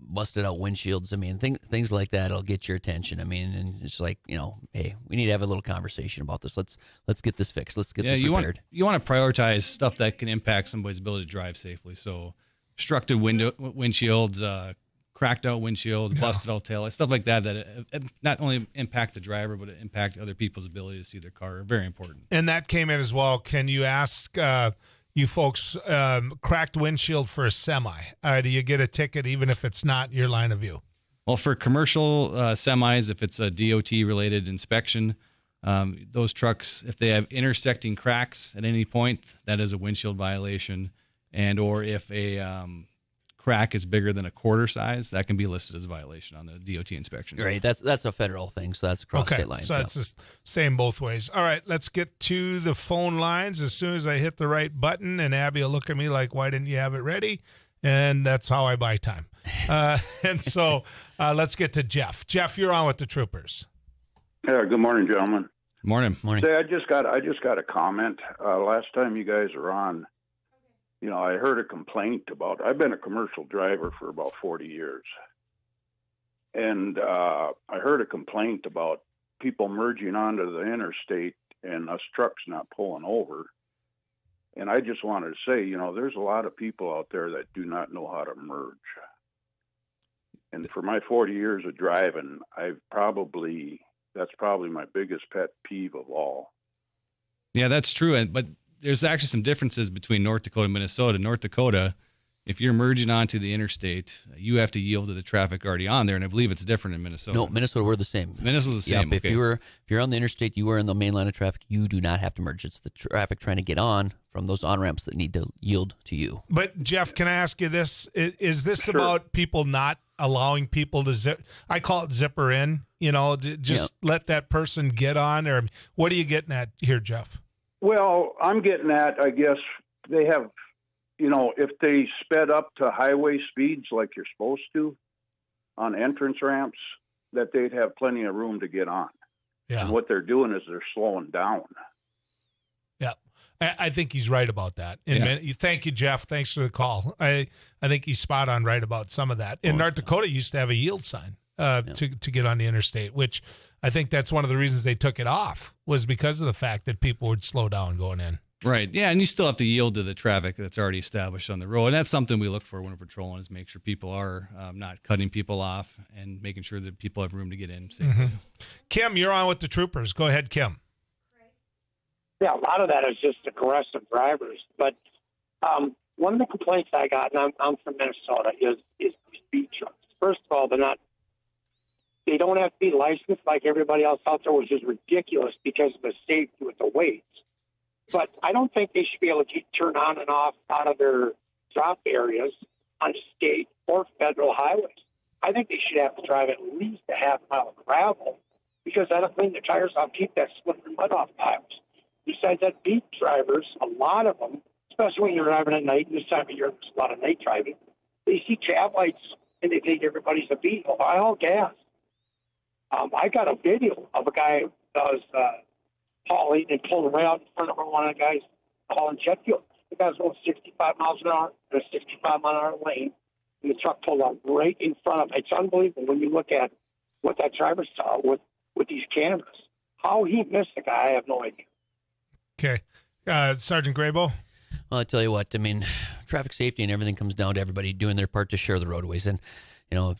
S19: busted out windshields. I mean, things like that will get your attention. I mean, and it's like, hey, we need to have a little conversation about this. Let's get this fixed. Let's get this repaired.
S20: You want to prioritize stuff that can impact somebody's ability to drive safely. So obstructed windshields, cracked out windshields, busted out taillights, stuff like that not only impact the driver, but impact other people's ability to see their car. Very important.
S2: And that came in as well. Can you ask you folks, cracked windshield for a semi? Do you get a ticket even if it's not your line of view?
S20: Well, for commercial semis, if it's a DOT-related inspection, those trucks, if they have intersecting cracks at any point, that is a windshield violation. And or if a crack is bigger than a quarter size, that can be listed as a violation on the DOT inspection.
S19: Right. That's a federal thing, so that's across state lines.
S2: So it's the same both ways. All right, let's get to the phone lines as soon as I hit the right button, and Abby will look at me like, why didn't you have it ready? And that's how I buy time. And so let's get to Jeff. Jeff, you're on with the troopers.
S9: Yeah, good morning, gentlemen.
S20: Morning.
S9: Say, I just got a comment. Last time you guys were on, I heard a complaint about. I've been a commercial driver for about 40 years, and I heard a complaint about people merging onto the interstate and us trucks not pulling over. And I just wanted to say, there's a lot of people out there that do not know how to merge. And for my 40 years of driving, that's probably my biggest pet peeve of all.
S20: Yeah, that's true. But there's actually some differences between North Dakota and Minnesota. North Dakota, if you're merging onto the interstate, you have to yield to the traffic already on there, and I believe it's different in Minnesota.
S19: No, Minnesota, we're the same.
S20: Minnesota's the same.
S19: Yep,
S20: okay.
S19: If you're on the interstate, you are in the main line of traffic, you do not have to merge. It's the traffic trying to get on from those on-ramps that need to yield to you.
S2: But, Jeff, can I ask you this? Is this about people not allowing people to zip? I call it zipper in, let that person get on, or what are you getting at here, Jeff?
S9: Well, I'm getting at, I guess, they have, if they sped up to highway speeds like you're supposed to on entrance ramps, that they'd have plenty of room to get on.
S2: Yeah.
S9: And what they're doing is they're slowing down.
S2: Yeah. I think he's right about that. Thank you, Jeff. Thanks for the call. I think he's spot on right about some of that. In North Dakota, used to have a yield sign to get on the interstate, which I think that's one of the reasons they took it off, was because of the fact that people would slow down going in.
S20: Right. Yeah, and you still have to yield to the traffic that's already established on the road. And that's something we look for when we're patrolling, is make sure people are not cutting people off and making sure that people have room to get in safely.
S2: Mm-hmm. Kim, you're on with the troopers. Go ahead, Kim.
S22: Yeah, a lot of that is just aggressive drivers. But one of the complaints I got, and I'm from Minnesota, is these speed trucks. First of all, they don't have to be licensed like everybody else out there, which is ridiculous because of the safety with the weights. But I don't think they should be able to turn on and off out of their drop areas on state or federal highways. I think they should have to drive at least a half mile of gravel, because that'll clean their tires off, keep that slippery mud off piles. Besides that, beat drivers, a lot of them, especially when you're driving at night, and this time of year there's a lot of night driving, they see cab lights and they think everybody's a beat. Well, buy all gas. I got a video of a guy that was hauling and pulled right out in front of one of the guys hauling jet fuel. The guy's going 65 miles an hour in a 65-mile-an-hour lane, and the truck pulled up right in front of him. It's unbelievable when you look at what that driver saw with these cameras. How he missed the guy, I have no idea.
S2: Okay. Sergeant Graybull?
S19: Well, I tell you what, I mean, traffic safety and everything comes down to everybody doing their part to share the roadways. And,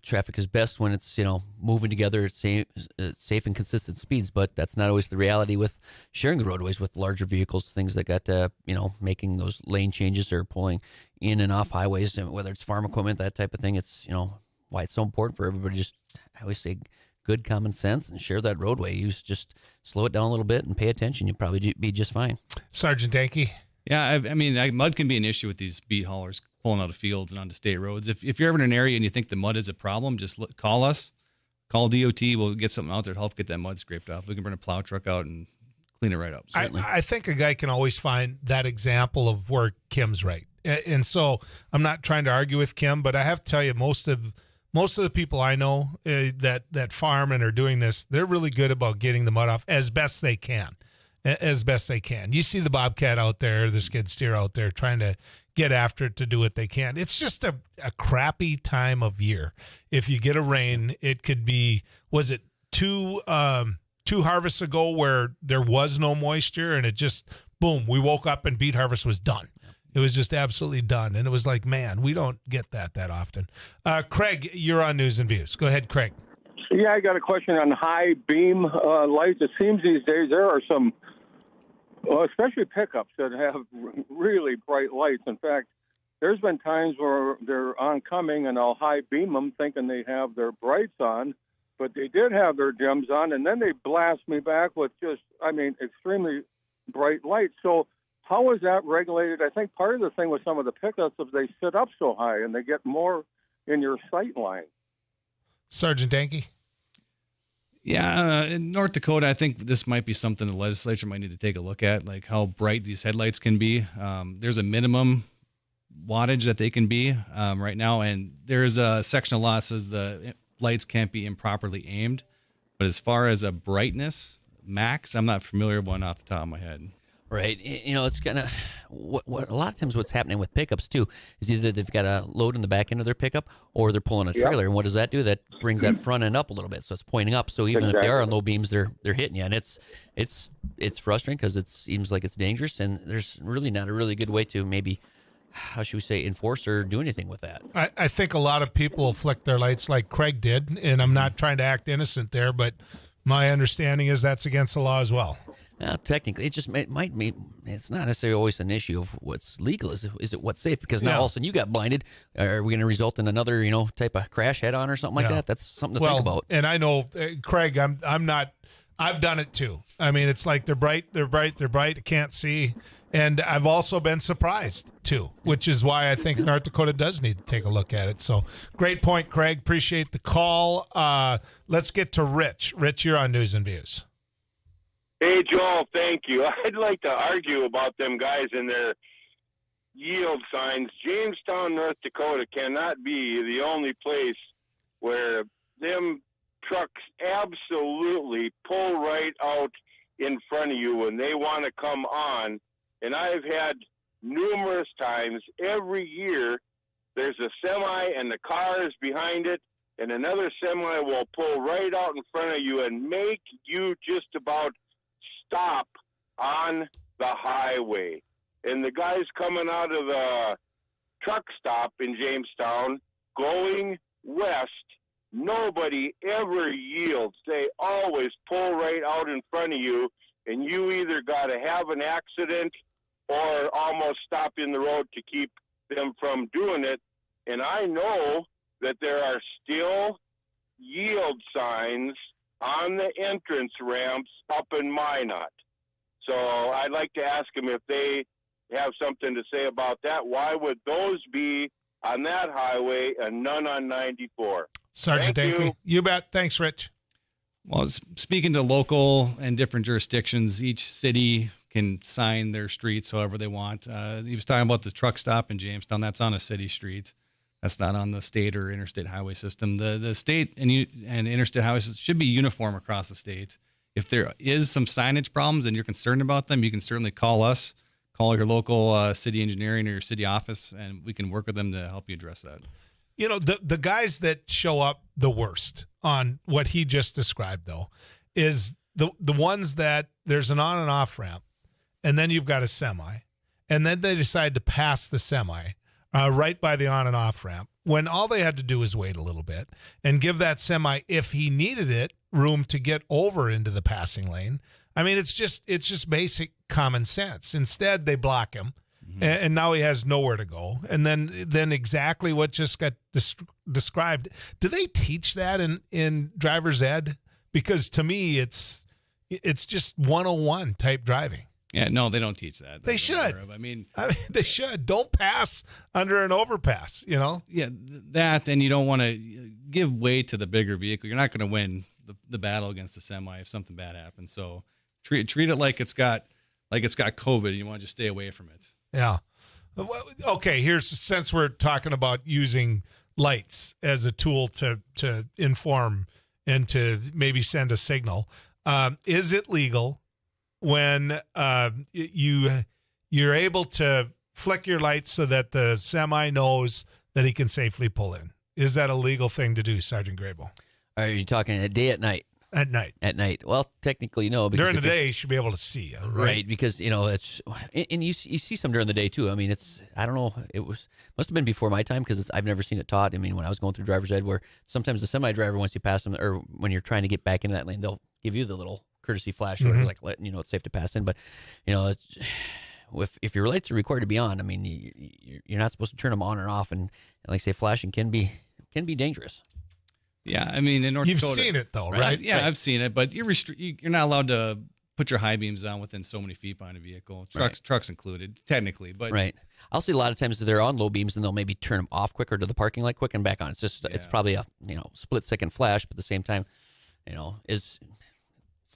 S19: traffic is best when it's, moving together at safe and consistent speeds, but that's not always the reality with sharing the roadways with larger vehicles, things that got, making those lane changes or pulling in and off highways, and whether it's farm equipment, that type of thing. It's, why it's so important for everybody. Just, I always say, good common sense and share that roadway. You just slow it down a little bit and pay attention. You'll probably be just fine.
S2: Sergeant Danke?
S20: Yeah, I mean, mud can be an issue with these beat haulers pulling out of fields and onto state roads. If you're ever in an area and you think the mud is a problem, just call us. Call DOT. We'll get something out there to help get that mud scraped off. We can bring a plow truck out and clean it right up.
S2: I think a guy can always find that example of where Kim's right. And so I'm not trying to argue with Kim, but I have to tell you, most of the people I know that farm and are doing this, they're really good about getting the mud off as best they can. As best they can. You see the bobcat out there, the skid steer out there trying to get after it to do what they can. It's just a crappy time of year. If you get a rain, it could be, was it two harvests ago where there was no moisture and it just, boom, we woke up and beet harvest was done. It was just absolutely done. And it was like, man, we don't get that often. Craig, you're on News and Views. Go ahead, Craig.
S1: Yeah, I got a question on high beam lights. It seems these days there are some, especially pickups that have really bright lights. In fact, there's been times where they're oncoming and I'll high beam them thinking they have their brights on, but they did have their dims on, and then they blast me back with just, extremely bright lights. So how is that regulated? I think part of the thing with some of the pickups is they sit up so high and they get more in your sight line. Sergeant Danke?
S20: Yeah, in North Dakota, I think this might be something the legislature might need to take a look at, like how bright these headlights can be. There's a minimum wattage that they can be right now, and there's a section of law that says the lights can't be improperly aimed. But as far as a brightness max, I'm not familiar with one off the top of my head.
S19: Right. It's kind of what a lot of times what's happening with pickups too is either they've got a load in the back end of their pickup or they're pulling a trailer. And what does that do? That brings that front end up a little bit. So it's pointing up. So even if they are on low beams, they're hitting you. And it's frustrating because it seems like it's dangerous. And there's really not a really good way to maybe, how should we say, enforce or do anything with that.
S2: I think a lot of people will flick their lights like Craig did. And I'm not trying to act innocent there, but my understanding is that's against the law as well.
S19: Well, technically, it just might mean it's not necessarily always an issue of what's legal. Is it what's safe? Because now all of a sudden you got blinded. Are we going to result in another type of crash head on or something like that? That's something to think about.
S2: And I know, Craig, I'm not. I've done it too. I mean, it's like they're bright. I can't see, and I've also been surprised too, which is why I think North Dakota does need to take a look at it. So great point, Craig. Appreciate the call. Let's get to Rich. Rich, you're on News and Views.
S10: Hey, Joel, thank you. I'd like to argue about them guys and their yield signs. Jamestown, North Dakota cannot be the only place where them trucks absolutely pull right out in front of you when they want to come on. And I've had numerous times every year there's a semi and the car is behind it, and another semi will pull right out in front of you and make you just about stop on the highway. And the guys coming out of the truck stop in Jamestown going west, nobody ever yields. They always pull right out in front of you, and you either got to have an accident or almost stop in the road to keep them from doing it. And I know that there are still yield signs on the entrance ramps up in Minot. So I'd like to ask them if they have something to say about that. Why would those be on that highway and none on 94?
S2: Sergeant Danke, you bet. Thanks, Rich.
S20: Well, speaking to local and different jurisdictions, each city can sign their streets however they want. He was talking about the truck stop in Jamestown. That's on a city street. That's not on the state or interstate highway system. The state and interstate highway system should be uniform across the state. If there is some signage problems and you're concerned about them, you can certainly call us, call your local city engineering or your city office, and we can work with them to help you address that.
S2: The guys that show up the worst on what he just described, though, is the ones that there's an on and off ramp, and then you've got a semi, and then they decide to pass the semi right by the on and off ramp, when all they had to do was wait a little bit and give that semi, if he needed it, room to get over into the passing lane. I mean, it's just basic common sense. Instead, they block him, and now he has nowhere to go. And then exactly what just got described. Do they teach that in driver's ed? Because to me, it's just 101 type driving.
S20: Yeah, no, they don't teach that.
S2: They should.
S20: I mean,
S2: they should. Don't pass under an overpass,
S20: Yeah, that, and you don't want to give way to the bigger vehicle. You're not going to win the battle against the semi if something bad happens. So treat it like it's got COVID. You want to just stay away from it.
S2: Yeah. Okay, since we're talking about using lights as a tool to inform and to maybe send a signal, is it legal when you're able to flick your lights so that the semi knows that he can safely pull in? Is that a legal thing to do, Sergeant Grable?
S19: Are you talking at day, at night?
S2: At night.
S19: At night. Well, technically, no. Because
S2: during the day, you should be able to see you.
S19: Right, because, it's, and you see some during the day, too. I mean, I don't know, must have been before my time, because I've never seen it taught. I mean, when I was going through driver's ed, where sometimes the semi-driver, once you pass them, or when you're trying to get back into that lane, they'll give you the little courtesy flash, or like letting you know it's safe to pass in. But, if your lights are required to be on, I mean, you're not supposed to turn them on or off, and like I say, flashing can be dangerous.
S20: Yeah, I mean, in North Dakota,
S2: you've seen it though, right?
S20: Yeah, right. I've seen it, but you're not allowed to put your high beams on within so many feet behind a vehicle, trucks included, technically. But
S19: right, I'll see a lot of times that they're on low beams and they'll maybe turn them off quicker to the parking light quick and back on. It's just it's probably a split second flash, but at the same time, it's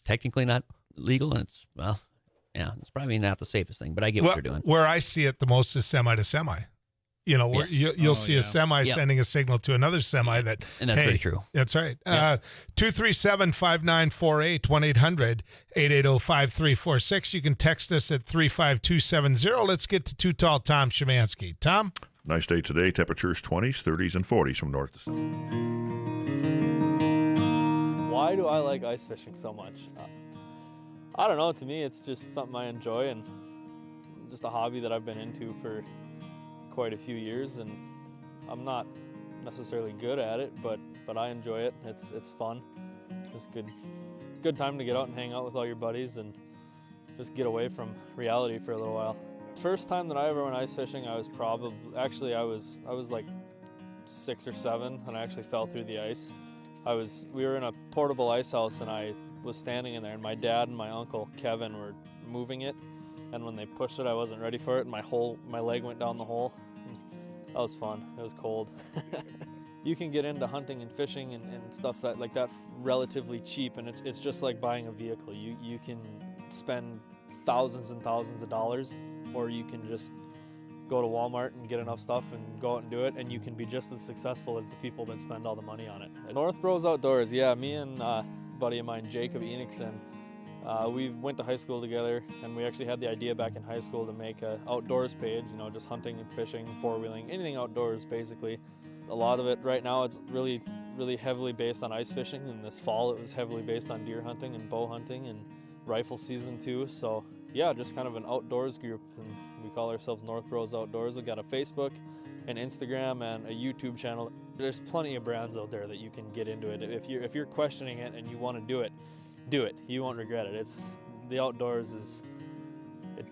S19: technically not legal, and it's probably not the safest thing. But I get what they're doing.
S2: Where I see it the most is semi to semi. Where you'll see a semi sending a signal to another semi and
S19: that's very true.
S2: That's right. 237-5948, 1-800-880-5346. You can text us at 35270. Let's get to Too Tall Tom Szymanski. Tom?
S21: Nice day today. Temperatures 20s, 30s, and 40s from north to south.
S7: Why do I like ice fishing so much? I don't know. To me, it's just something I enjoy and just a hobby that I've been into for quite a few years, and I'm not necessarily good at it, but I enjoy it. It's fun. It's good time to get out and hang out with all your buddies and just get away from reality for a little while. First time that I ever went ice fishing, I was like 6 or 7, and I actually fell through the ice. We were in a portable ice house, and I was standing in there, and my dad and my uncle Kevin were moving it, and when they pushed it, I wasn't ready for it, and my leg went down the hole. That was fun. It was cold. You can get into hunting and fishing and stuff like that relatively cheap, and it's just like buying a vehicle. You can spend thousands and thousands of dollars, or you can just go to Walmart and get enough stuff and go out and do it, and you can be just as successful as the people that spend all the money on it. North Bros Outdoors, yeah, me and a buddy of mine, Jacob Enixon, we went to high school together, and we actually had the idea back in high school to make an outdoors page, just hunting and fishing, four-wheeling, anything outdoors basically. A lot of it right now, it's really, really heavily based on ice fishing, and this fall it was heavily based on deer hunting and bow hunting and rifle season too. So yeah, just kind of an outdoors group, and we call ourselves North Bros Outdoors. We've got a Facebook, an Instagram, and a YouTube channel. There's plenty of brands out there that you can get into it. If you're questioning it and you want to do it, do it. You won't regret it. The outdoors is. It's.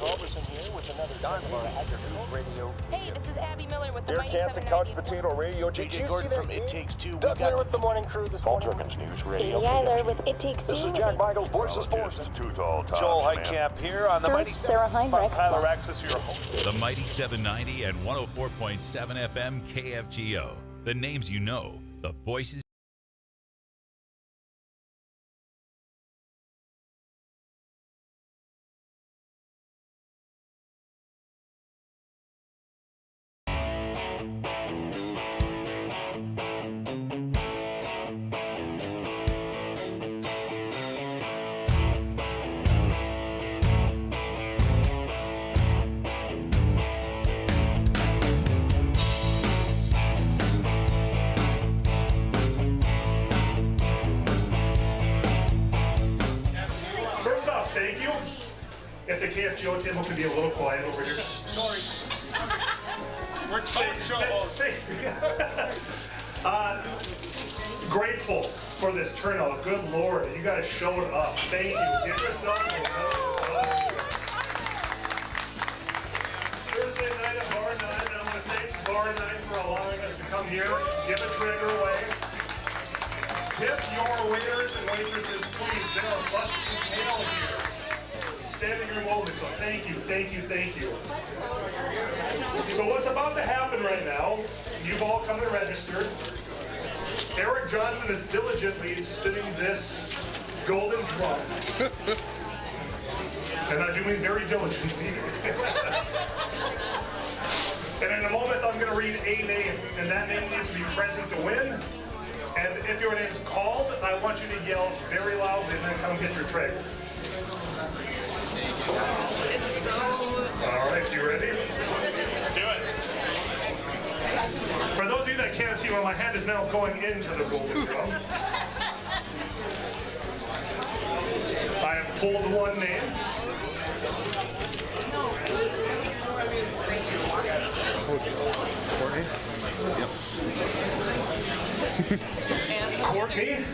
S15: Roberson here with another News Radio.
S14: Hey, this is Abby Miller with the
S15: Derek Hansen, Couch Potato Radio. Did you see that? It Takes Two. Doug Miller with the morning crew this morning. News Radio.
S14: Amy Eiler with It Takes Two.
S15: This is Jack Michaels, Voices Force.
S21: Too Tall Tom.
S15: Joel Heitkamp here on the Mighty
S14: Sarah Heinrich.
S15: Tyler Access, your home.
S16: The Mighty 790 and 104.7 FM KFGO. The names you know, the voices.
S11: Thank you. If the KFGO table could be a little quiet over here.
S15: Sorry. We're talk show.
S11: Grateful for this turnout. Good Lord, you guys showed up. Thank you. Give yourself a Thursday night at Bar 9. I want to thank Bar 9 for allowing us to come here, give a trigger away. Tip your waiters and waitresses, please. They are busting tail here. Standing room only, so thank you, thank you, thank you. So what's about to happen right now, you've all come and registered. Eric Johnson is diligently spinning this golden drum. And I do mean very diligently. And in a moment, I'm going to read a name, and that name needs to be present to win. And if your name's called, I want you to yell very loudly and then come get your tray. All right, you ready? Let's do it. For those of you that can't see, well, my hand is now going into the golden drum. I have pulled one name. Courtney? Yep. Courtney?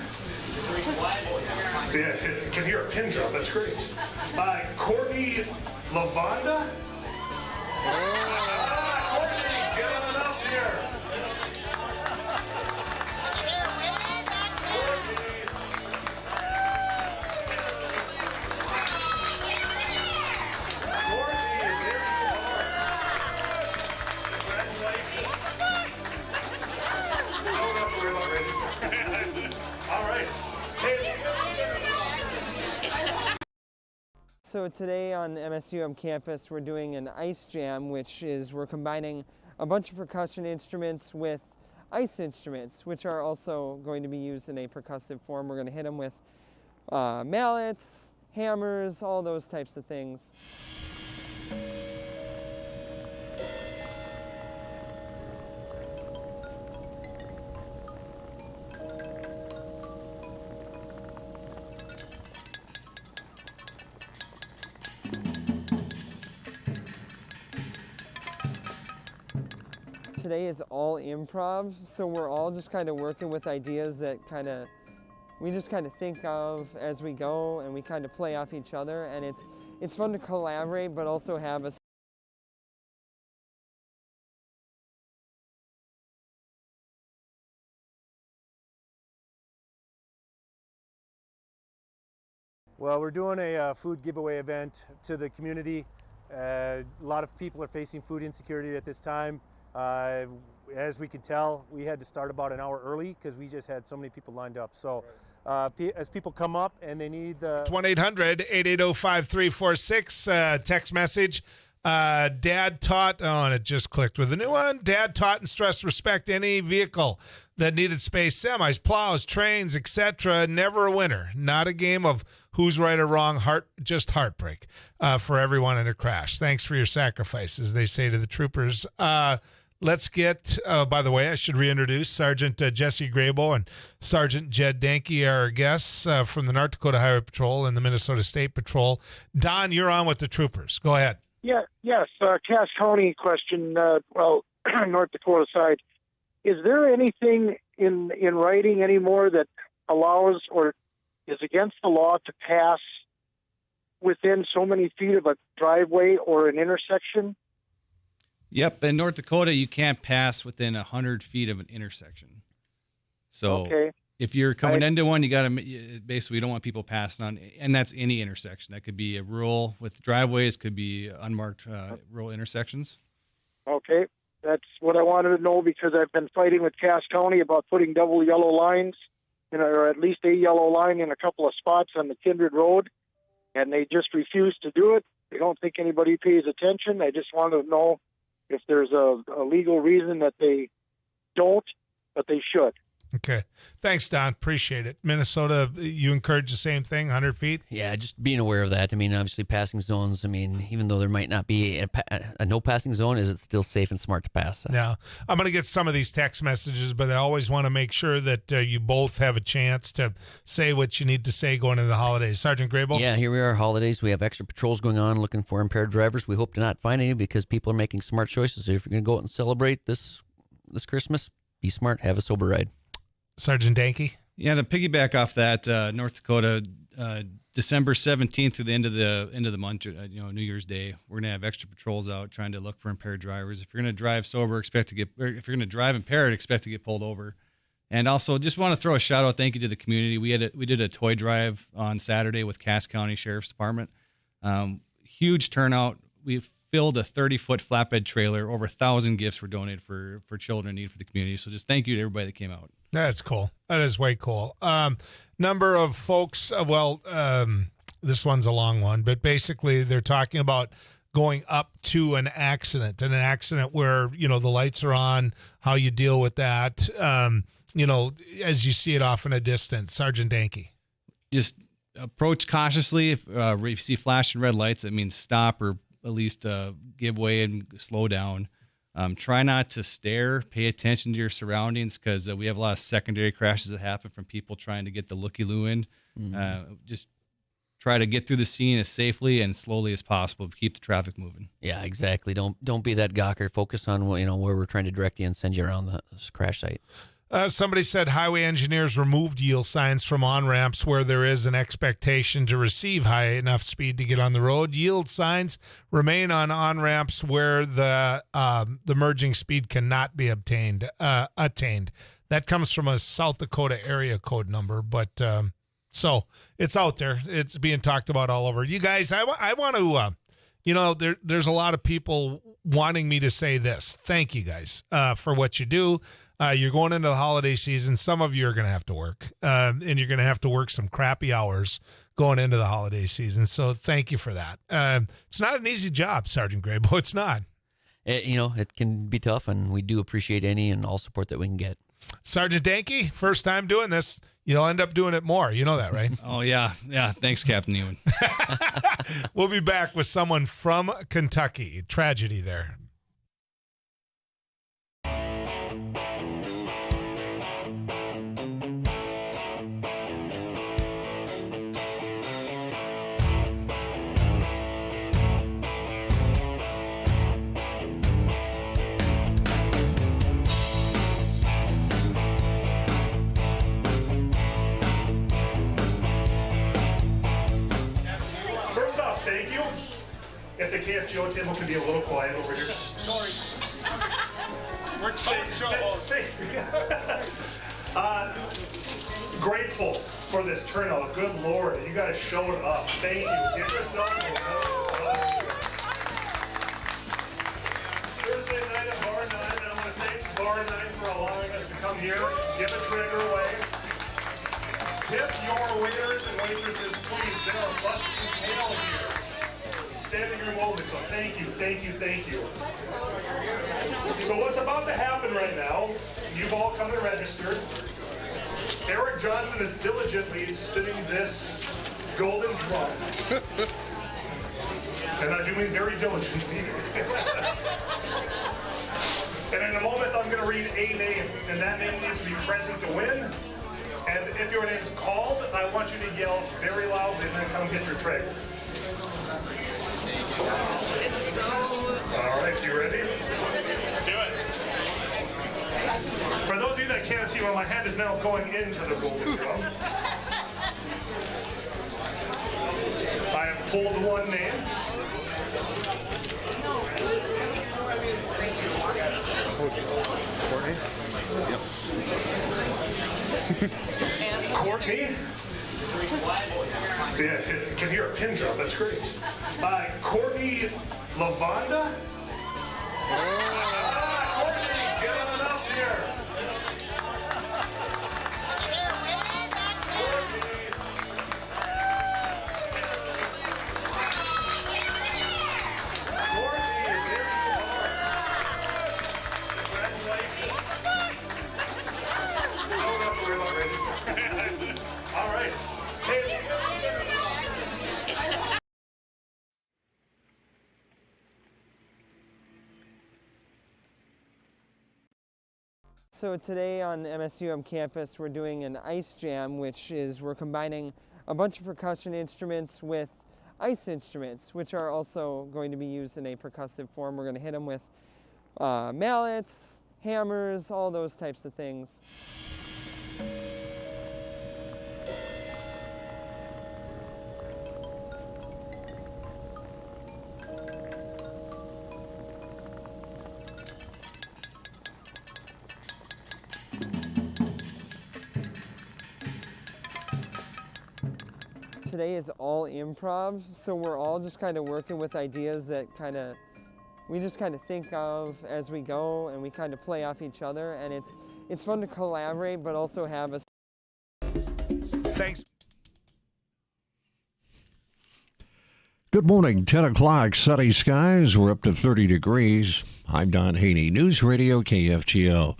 S11: Yeah, you can hear a pin drop. That's great. Courtney Lavonda? Courtney, get on up here.
S12: So today on MSUM campus we're doing an ice jam, which is we're combining a bunch of percussion instruments with ice instruments, which are also going to be used in a percussive form. We're going to hit them with mallets, hammers, all those types of things. Today is all improv, so we're all just kind of working with ideas that we just kind of think of as we go, and we kind of play off each other, and it's fun to collaborate, but also have a
S5: Well, we're doing a food giveaway event to the community. A lot of people are facing food insecurity at this time. As we can tell, we had to start about an hour early because we just had so many people lined up. So as people come up and they need the
S2: 1-800-880-5346 text message. Dad taught, and it just clicked with a new one. Dad taught and stressed respect any vehicle that needed space, semis, plows, trains, etc. Never a winner. Not a game of who's right or wrong, just heartbreak for everyone in a crash. Thanks for your sacrifices, they say to the troopers. Let's get, by the way, I should reintroduce Sergeant Jesse Graybo and Sergeant Jed Danke, our guests from the North Dakota Highway Patrol and the Minnesota State Patrol. Don, you're on with the troopers. Go ahead.
S17: Yes, Cass County question. North Dakota side. Is there anything in writing anymore that allows or is against the law to pass within so many feet of a driveway or an intersection?
S20: Yep, in North Dakota, you can't pass within 100 feet of an intersection. So if you're coming into one, you got to basically, we don't want people passing on, and that's any intersection. That could be a rural with driveways, could be unmarked rural intersections.
S17: Okay, that's what I wanted to know because I've been fighting with Cass County about putting double yellow lines, or at least a yellow line in a couple of spots on the Kindred Road, and they just refuse to do it. They don't think anybody pays attention. I just wanted to know if there's a legal reason that they don't, but they should.
S2: Okay. Thanks, Don. Appreciate it. Minnesota, you encourage the same thing, 100 feet?
S19: Yeah, just being aware of that. I mean, obviously passing zones, even though there might not be a no passing zone, is it still safe and smart to pass?
S2: Yeah. I'm going to get some of these text messages, but I always want to make sure that you both have a chance to say what you need to say going into the holidays. Sergeant Graybo?
S19: Yeah, here we are, holidays. We have extra patrols going on looking for impaired drivers. We hope to not find any because people are making smart choices. So if you're going to go out and celebrate this Christmas, be smart, have a sober ride.
S2: Sergeant Danke?
S20: Yeah, to piggyback off that, North Dakota, December 17th to the end of the month, New Year's Day, we're gonna have extra patrols out trying to look for impaired drivers. If you're gonna drive sober, if you're gonna drive impaired, expect to get pulled over. And also, just want to throw a shout out, thank you to the community. We did a toy drive on Saturday with Cass County Sheriff's Department. Huge turnout. We filled a 30-foot flatbed trailer. Over 1,000 gifts were donated for children in need for the community. So just thank you to everybody that came out.
S2: That's cool. That is way cool. Number of folks, this one's a long one, but basically they're talking about going up to an accident where, the lights are on, how you deal with that, as you see it off in a distance. Sergeant Danke.
S20: Just approach cautiously. If you see flashing red lights, it means stop or at least give way and slow down. Try not to stare. Pay attention to your surroundings because we have a lot of secondary crashes that happen from people trying to get the looky-loo in. Just try to get through the scene as safely and slowly as possible to keep the traffic moving.
S19: Yeah, exactly. Don't be that gawker. Focus on where we're trying to direct you and send you around the crash site.
S2: Somebody said highway engineers removed yield signs from on-ramps where there is an expectation to receive high enough speed to get on the road. Yield signs remain on on-ramps where the merging speed cannot be attained. That comes from a South Dakota area code number, but so it's out there. It's being talked about all over. You guys, I want to, there's a lot of people wanting me to say this. Thank you guys for what you do. You're going into the holiday season. Some of you are going to have to work, and you're going to have to work some crappy hours going into the holiday season. So thank you for that. It's not an easy job, Sergeant Graybo. It's not.
S19: It can be tough, and we do appreciate any and all support that we can get.
S2: Sergeant Danke, first time doing this. You'll end up doing it more. You know that, right?
S20: Oh, yeah. Yeah. Thanks, Captain Ewan.
S2: We'll be back with someone from Kentucky. Tragedy there.
S11: Thank you. If the KFGO table can be a little quiet over here. Sorry. We're facing. Grateful for this turnout. Good Lord, you guys showed up. Thank you. Give yourself a round. Thursday night at Bar 9, and I'm going to thank Bar 9 for allowing us to come here, give a trigger away. Tip your waiters and waitresses, please. They are busting tail here. Standing room only, so thank you, thank you, thank you. So what's about to happen right now, you've all come and registered. Eric Johnson is diligently spinning this golden drum. And I do mean very diligently. And in a moment, I'm going to read a name, and that name needs to be present to win. And if your name's called, I want you to yell very loudly and then come get your tray. All right, you ready? Do it. For those of you that can't see, my hand is now going into the golden drum. I have pulled one name. Courtney? Yep. Courtney? Yeah, you can hear a pin drop. That's great. Courtney Lavonda? Courtney, get on up here. Courtney, there you are. Congratulations. All right. Hey,
S12: So today on MSUM campus we're doing an ice jam, which is we're combining a bunch of percussion instruments with ice instruments, which are also going to be used in a percussive form. We're going to hit them with mallets, hammers, all those types of things. Today is all improv, so we're all just kind of working with ideas that kind of we just kind of think of as we go, and we kind of play off each other, and it's fun to collaborate, but also have a...
S2: Thanks.
S13: Good morning, 10 o'clock, sunny skies. We're up to 30 degrees. I'm Don Haney, News Radio KFGO.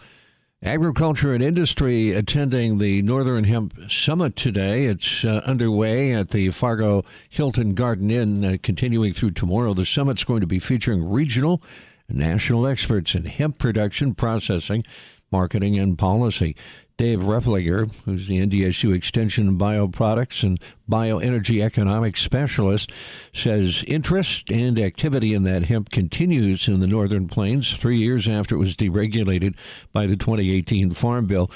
S13: Agriculture and industry attending the Northern Hemp Summit today. It's underway at the Fargo Hilton Garden Inn, continuing through tomorrow. The summit's going to be featuring regional and national experts in hemp production, processing, marketing, and policy. Dave Replinger, who's the NDSU Extension Bioproducts and Bioenergy Economics Specialist, says interest and activity in that hemp continues in the Northern Plains 3 years after it was deregulated by the 2018 Farm Bill.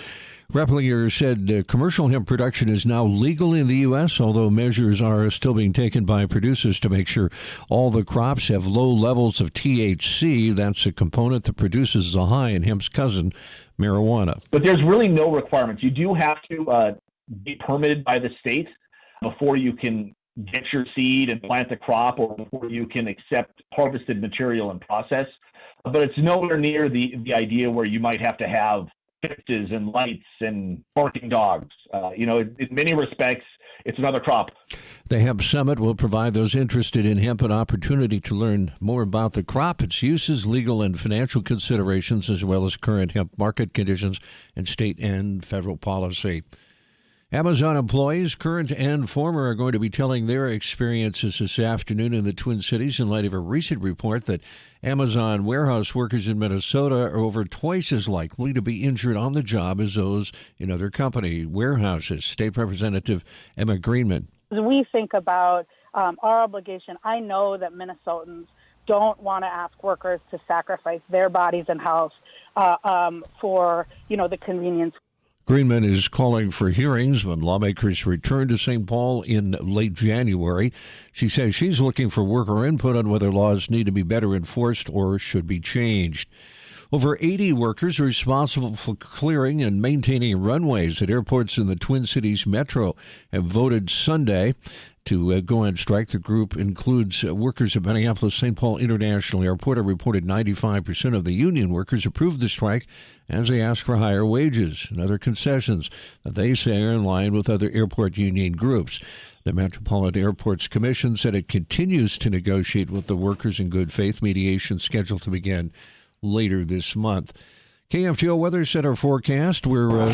S13: Replinger said commercial hemp production is now legal in the U.S., although measures are still being taken by producers to make sure all the crops have low levels of THC. That's a component that produces a high in hemp's cousin, marijuana.
S18: But there's really no requirements. You do have to be permitted by the state before you can get your seed and plant the crop, or before you can accept harvested material and process. But it's nowhere near the idea where you might have to have fences and lights and barking dogs. In many respects, it's another crop.
S13: The Hemp Summit will provide those interested in hemp an opportunity to learn more about the crop, its uses, legal and financial considerations, as well as current hemp market conditions and state and federal policy. Amazon employees, current and former, are going to be telling their experiences this afternoon in the Twin Cities in light of a recent report that Amazon warehouse workers in Minnesota are over twice as likely to be injured on the job as those in other company warehouses. State Representative Emma Greenman.
S3: As we think about our obligation, I know that Minnesotans don't want to ask workers to sacrifice their bodies and health for, the convenience.
S13: Greenman is calling for hearings when lawmakers return to St. Paul in late January. She says she's looking for worker input on whether laws need to be better enforced or should be changed. Over 80 workers responsible for clearing and maintaining runways at airports in the Twin Cities metro have voted Sunday to go on strike. The group includes workers at Minneapolis-St. Paul International Airport. A reported 95% of the union workers approved the strike as they ask for higher wages and other concessions that they say are in line with other airport union groups. The Metropolitan Airports Commission said it continues to negotiate with the workers in good faith. Mediation scheduled to begin later this month. KFGO Weather Center forecast. We're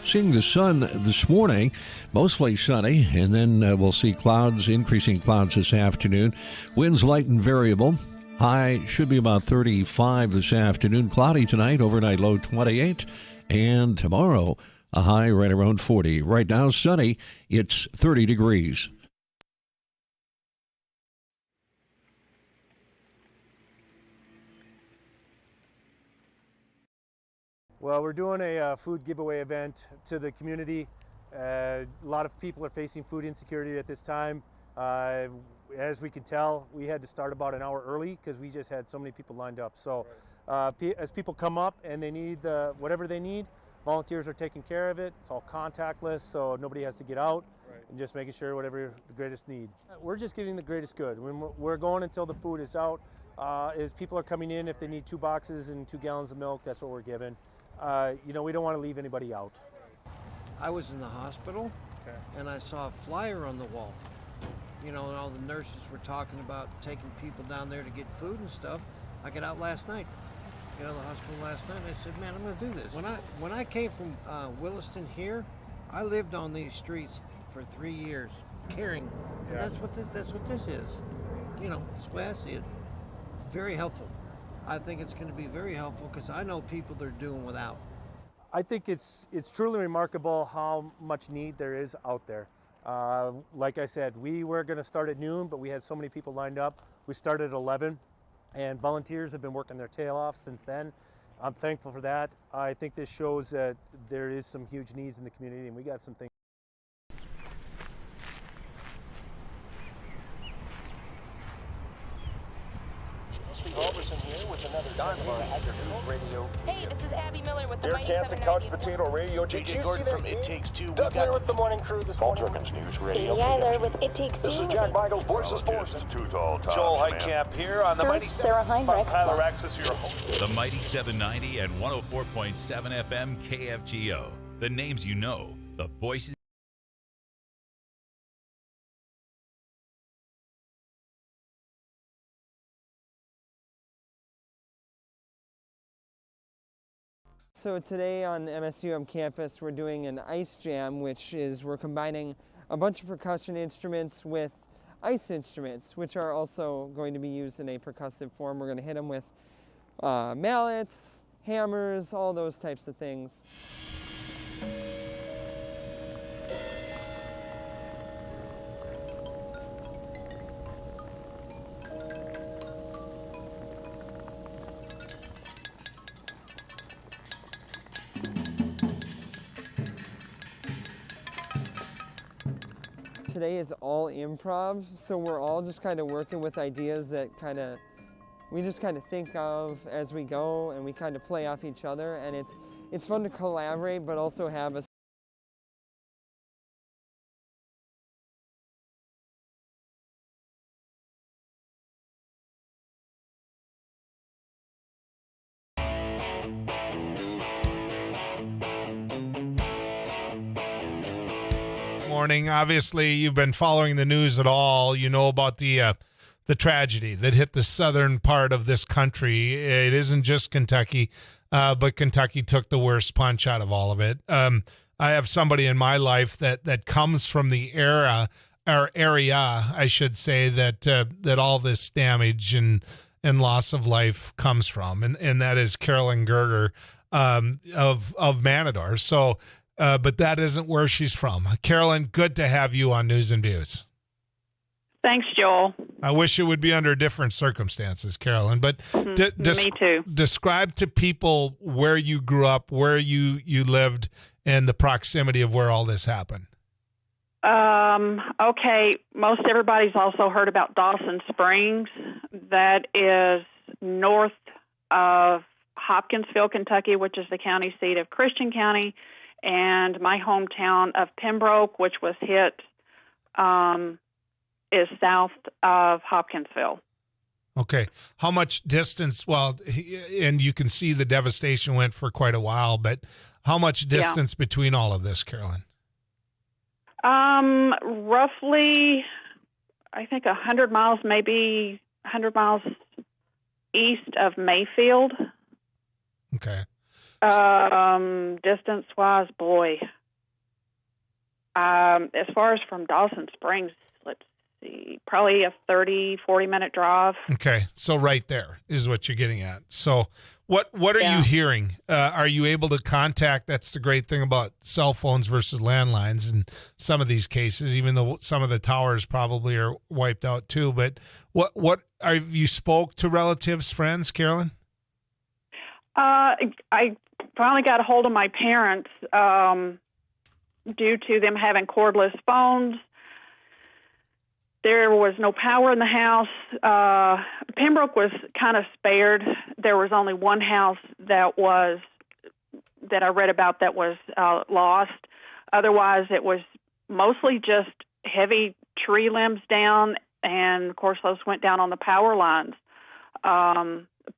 S13: seeing the sun this morning, mostly sunny, and then we'll see clouds, increasing clouds this afternoon. Winds light and variable. High should be about 35 this afternoon. Cloudy tonight, overnight low 28, and tomorrow a high right around 40. Right now sunny, it's 30 degrees.
S5: Well, we're doing a food giveaway event to the community. A lot of people are facing food insecurity at this time. As we can tell, we had to start about an hour early because we just had so many people lined up. So as people come up and they need whatever they need, volunteers are taking care of it. It's all contactless, so nobody has to get out. Right. And just making sure whatever the greatest need. We're just giving the greatest good. We're going until the food is out. As people are coming in, if they need 2 boxes and 2 gallons of milk, that's what we're giving. We don't want to leave anybody out.
S6: I was in the hospital, and I saw a flyer on the wall. And all the nurses were talking about taking people down there to get food and stuff. I got out last night, the hospital last night, and I said, man, I'm going to do this. When I came from Williston here, I lived on these streets for 3 years, caring. And that's what this is. That's the way I see it. Very helpful. I think it's going to be very helpful because I know people that are doing without.
S5: I think it's truly remarkable how much need there is out there. Like I said, we were going to start at noon, but we had so many people lined up. We started at 11, and volunteers have been working their tail off since then. I'm thankful for that. I think this shows that there is some huge needs in the community, and we got some things.
S15: Harvest Anderson here with another Don News Radio.
S14: Hey, this is Abby Miller with the
S15: Derek
S14: Mighty
S15: Hansen,
S14: 790.
S15: Couch Potato Radio. Did you see that? From It Takes Two. Doug Miller with the morning crew this morning. Perkins News Radio.
S14: Katie Eiler with It Takes Two.
S15: This is Jack Michaels, Voices Forces.
S21: Joel
S15: Heitkamp here on the Mighty
S14: Sarah Heinrich.
S15: Tyler Axis, your host.
S16: The Mighty 790 and 104.7 FM KFGO. The names you know, the voices.
S12: So today on MSUM campus, we're doing an ice jam, which is we're combining a bunch of percussion instruments with ice instruments, which are also going to be used in a percussive form. We're going to hit them with mallets, hammers, all those types of things. Today is all improv, so we're all just kind of working with ideas that we just kind of think of as we go, and we kind of play off each other, and it's fun to collaborate, but also have a
S2: Morning. Obviously, you've been following the news at all. You know about the tragedy that hit the southern part of this country. It isn't just Kentucky, but Kentucky took the worst punch out of all of it. I have somebody in my life that comes from the area, I should say, that all this damage and loss of life comes from, and that is Carolyn Gerger of Matador. So. But that isn't where she's from. Carolyn, good to have you on News and Views.
S4: Thanks, Joel.
S2: I wish it would be under different circumstances, Carolyn. But
S4: me too.
S2: Describe to people where you grew up, where you lived, and the proximity of where all this happened.
S4: Okay, most everybody's also heard about Dawson Springs. That is north of Hopkinsville, Kentucky, which is the county seat of Christian County. And my hometown of Pembroke, which was hit, is south of Hopkinsville.
S2: Okay. How much distance? Well, and you can see the devastation went for quite a while, but how much distance between all of this, Carolyn?
S4: Roughly, I think 100 miles, maybe 100 miles east of Mayfield.
S2: Okay.
S4: Distance-wise, boy. As far as from Dawson Springs, let's see, probably a 30, 40-minute drive.
S2: Okay, so right there is what you're getting at. So what are you hearing? Are you able to contact? That's the great thing about cell phones versus landlines in some of these cases, even though some of the towers probably are wiped out too. But what have you spoke to relatives, friends, Carolyn?
S4: I finally got a hold of my parents due to them having cordless phones. There was no power in the house. Pembroke was kind of spared. There was only one house that I read about that was lost. Otherwise, it was mostly just heavy tree limbs down, and of course, those went down on the power lines.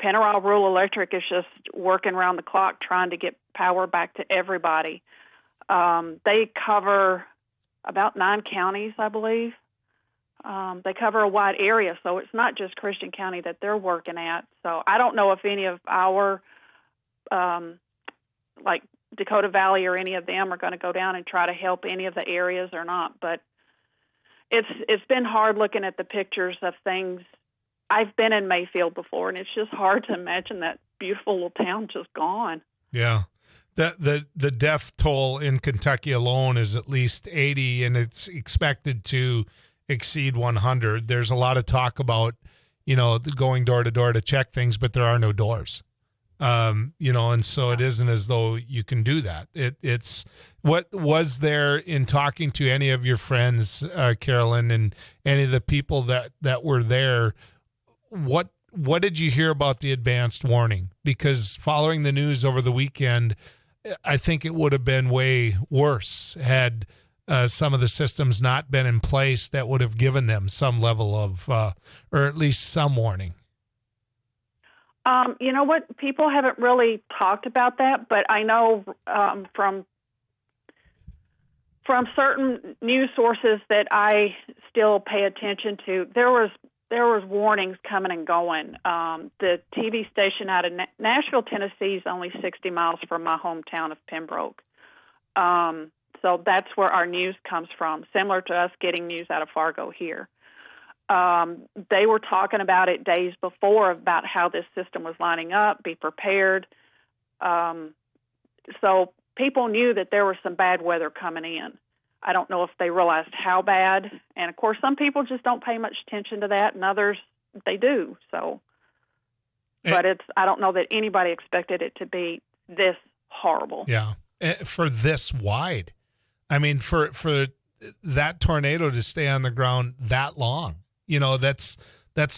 S4: Pennyroyal Rural Electric is just working around the clock trying to get power back to everybody. They cover about 9 counties, I believe. They cover a wide area, so it's not just Christian County that they're working at. So I don't know if any of our, like Dakota Valley or any of them are going to go down and try to help any of the areas or not. But it's been hard looking at the pictures of things. I've been in Mayfield before, and it's just hard to imagine that beautiful little town just gone.
S2: Yeah. The death toll in Kentucky alone is at least 80, and it's expected to exceed 100. There's a lot of talk about, going door to door to check things, but there are no doors. And so it isn't as though you can do that. It's what was there in talking to any of your friends, Carolyn, and any of the people that were there. What what did you hear about the advanced warning? Because following the news over the weekend, I think it would have been way worse had some of the systems not been in place that would have given them some level of, or at least some warning.
S4: You know what? People haven't really talked about that, but I know from certain news sources that I still pay attention to, there was warnings coming and going. The TV station out of Nashville, Tennessee is only 60 miles from my hometown of Pembroke. So that's where our news comes from, similar to us getting news out of Fargo here. They were talking about it days before about how this system was lining up, be prepared. So people knew that there was some bad weather coming in. I don't know if they realized how bad. And, of course, some people just don't pay much attention to that, and others, they do. So, but I don't know that anybody expected it to be this horrible.
S2: Yeah, for this wide. I mean, for that tornado to stay on the ground that long, that's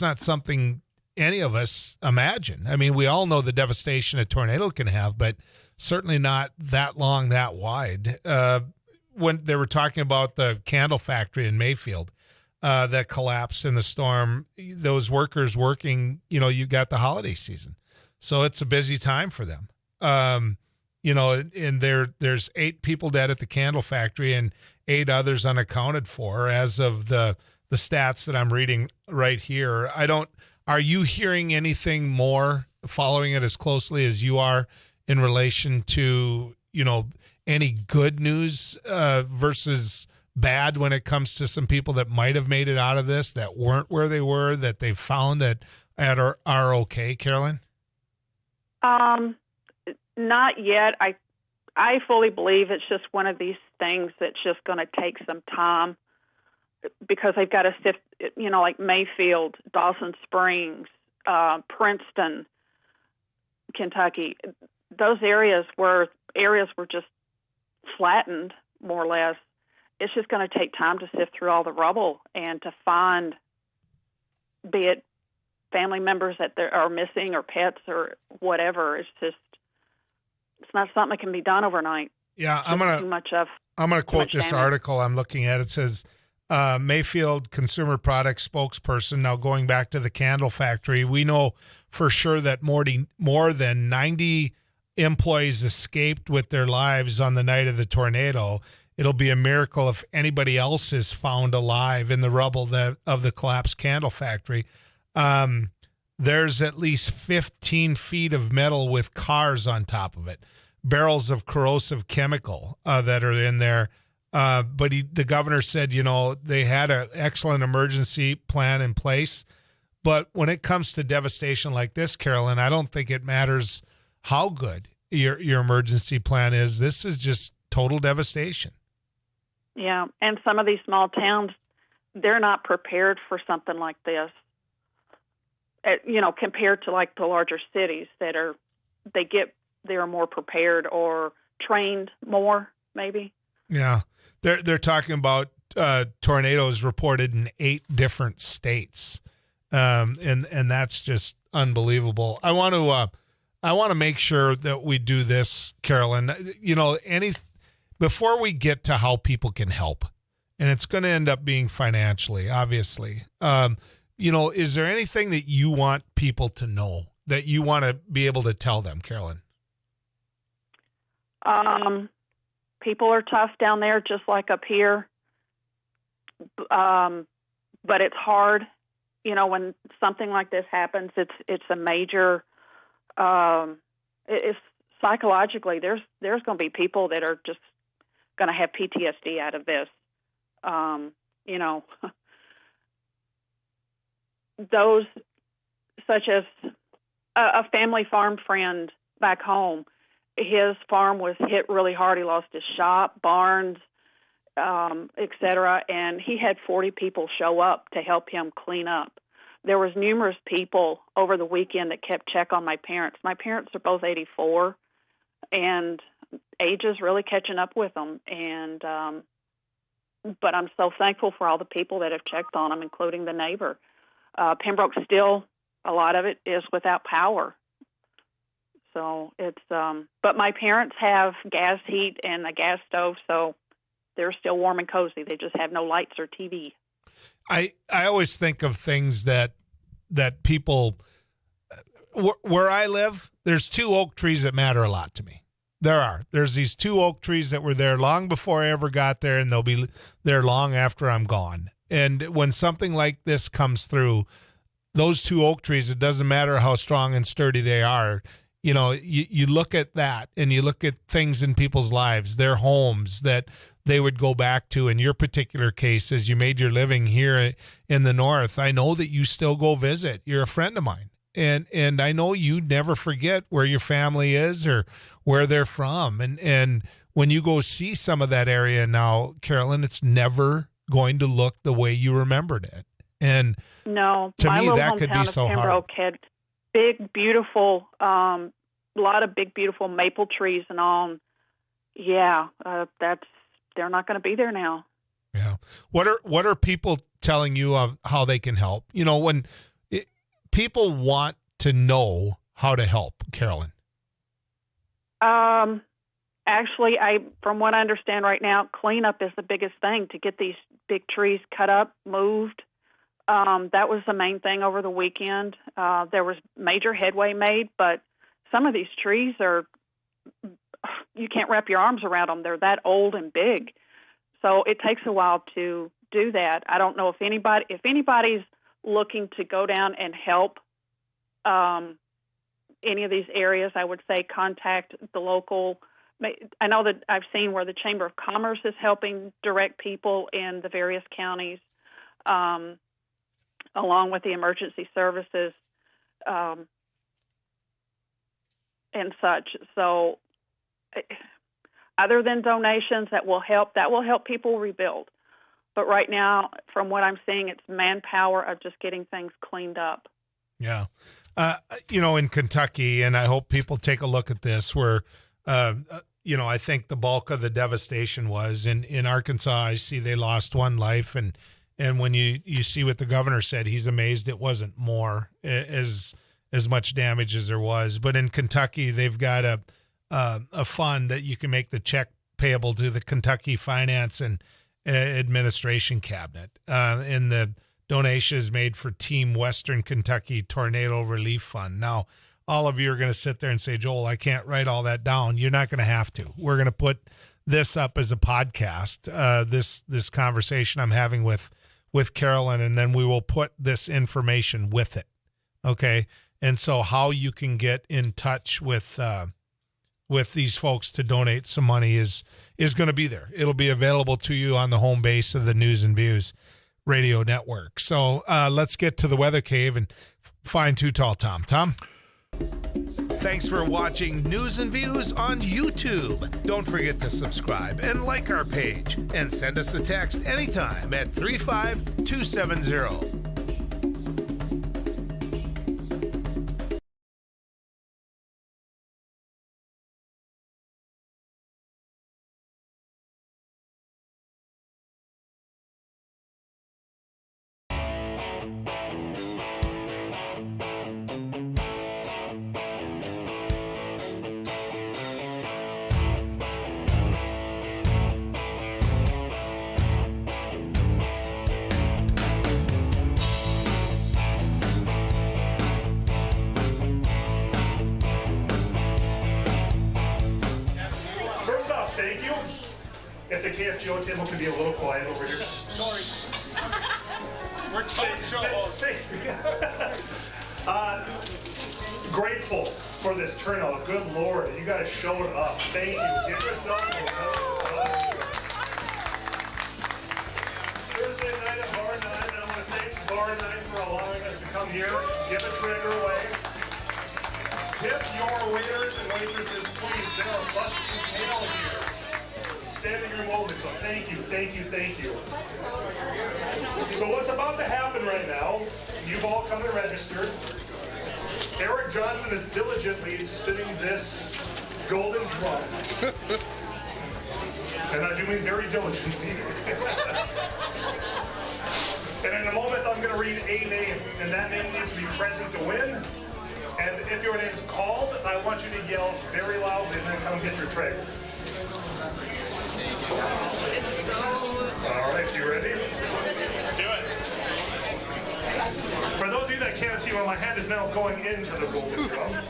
S2: not something any of us imagine. I mean, we all know the devastation a tornado can have, but certainly not that long, that wide. When they were talking about the candle factory in Mayfield that collapsed in the storm, those workers working, you got the holiday season. So it's a busy time for them. And there's 8 people dead at the candle factory and 8 others unaccounted for as of the stats that I'm reading right here. Are you hearing anything more, following it as closely as you are in relation to, any good news versus bad when it comes to some people that might have made it out of this, that weren't where they were, that they found that are okay, Carolyn?
S4: Not yet. I fully believe it's just one of these things that's just going to take some time because they've got to sift, like Mayfield, Dawson Springs, Princeton, Kentucky. Those areas were just flattened, more or less. It's just going to take time to sift through all the rubble and to find, be it family members that are missing or pets or whatever. It's not something that can be done overnight.
S2: Yeah, I'm gonna quote this article I'm looking at. It says Mayfield Consumer Products spokesperson. Now going back to the candle factory, we know for sure that more than 90 employees escaped with their lives on the night of the tornado. It'll be a miracle if anybody else is found alive in the rubble of the collapsed candle factory. There's at least 15 feet of metal with cars on top of it, barrels of corrosive chemical that are in there. But the governor said, they had an excellent emergency plan in place. But when it comes to devastation like this, Carolyn, I don't think it matters how good your emergency plan is. This is just total devastation.
S4: Yeah, and some of these small towns, they're not prepared for something like this. Compared to like the larger cities that they're more prepared or trained more, maybe.
S2: Yeah, they're talking about tornadoes reported in 8 different states, and that's just unbelievable. I want to make sure that we do this, Carolyn. Before we get to how people can help, and it's going to end up being financially, obviously. Is there anything that you want people to know, that you want to be able to tell them, Carolyn?
S4: People are tough down there, just like up here. But it's hard, when something like this happens. It's a major. It's psychologically. There's going to be people that are just going to have PTSD out of this. Those such as a family farm friend back home, his farm was hit really hard. He lost his shop, barns, etc., and he had 40 people show up to help him clean up. There was numerous people over the weekend that kept check on my parents. My parents are both 84, and age is really catching up with them. But I'm so thankful for all the people that have checked on them, including the neighbor. Pembroke's still a lot of it is without power. So it's, but my parents have gas heat and a gas stove, so they're still warm and cozy. They just have no lights or TV.
S2: I always think of things that people, where I live, there's 2 oak trees that matter a lot to me. There's these 2 oak trees that were there long before I ever got there, and they'll be there long after I'm gone. And when something like this comes through, those 2 oak trees, it doesn't matter how strong and sturdy they are. You know, you look at that and you look at things in people's lives, their homes that they would go back to. In your particular case, as you made your living here in the North, I know that you still go visit. You're a friend of mine. And I know you never forget where your family is or where they're from. And when you go see some of that area now, Carolyn, it's never going to look the way you remembered it. And
S4: no,
S2: to
S4: my
S2: me,
S4: little
S2: that could be so hard.
S4: Pembroke had big, beautiful, a lot of big, beautiful maple trees and all. Yeah, they're not going to be there now.
S2: Yeah. What are people telling you of how they can help? You know, when people want to know how to help, Carolyn.
S4: Actually, from what I understand right now, cleanup is the biggest thing to get these big trees cut up, moved. That was the main thing over the weekend. There was major headway made, but some of these trees you can't wrap your arms around them. They're that old and big. So it takes a while to do that. I don't know if anybody's looking to go down and help any of these areas. I would say contact the local. I know that I've seen where the Chamber of Commerce is helping direct people in the various counties, along with the emergency services and such. So other than donations that will help people rebuild. But right now, from what I'm seeing, it's manpower of just getting things cleaned up.
S2: Yeah. In Kentucky, and I hope people take a look at this, where, I think the bulk of the devastation was in Arkansas. I see they lost 1 life. And when you see what the governor said, he's amazed it wasn't more as much damage as there was. But in Kentucky, they've got a fund that you can make the check payable to the Kentucky Finance and Administration Cabinet. And the donation is made for Team Western Kentucky Tornado Relief Fund. Now, all of you are going to sit there and say, Joel, I can't write all that down. You're not going to have to. We're going to put this up as a podcast, this conversation I'm having with Carolyn, and then we will put this information with it. Okay? And so how you can get in touch with these folks to donate some money is going to be there. It'll be available to you on the home base of the News and Views radio network. So let's get to the weather cave and find Too Tall Tom. Tom?
S8: Thanks for watching News and Views on YouTube. Don't forget to subscribe and like our page, and send us a text anytime at 35270.
S11: Thank you. If the KFGO table could be a little quiet over here.
S9: Sorry. We're talk show.
S11: Grateful for this turnout. Good Lord, you guys showed up. Thank you. Give yourself a Thursday night at Bar 9. I want to thank Bar 9 for allowing us to come here, give a trigger away. Tip your waiters and waitresses, please. They are busting tail here. Standing room only, so thank you. So what's about to happen right now, you've all come and registered. Eric Johnson is diligently spinning this golden drum. And I do mean very diligently. And in a moment, I'm going to read 8 a name, and that name needs to be present to win. And if your name's called, I want you to yell very loudly and then come get your tray. All right, you ready? Do it. For those of you that can't see, well, my hand is now going into the golden drum.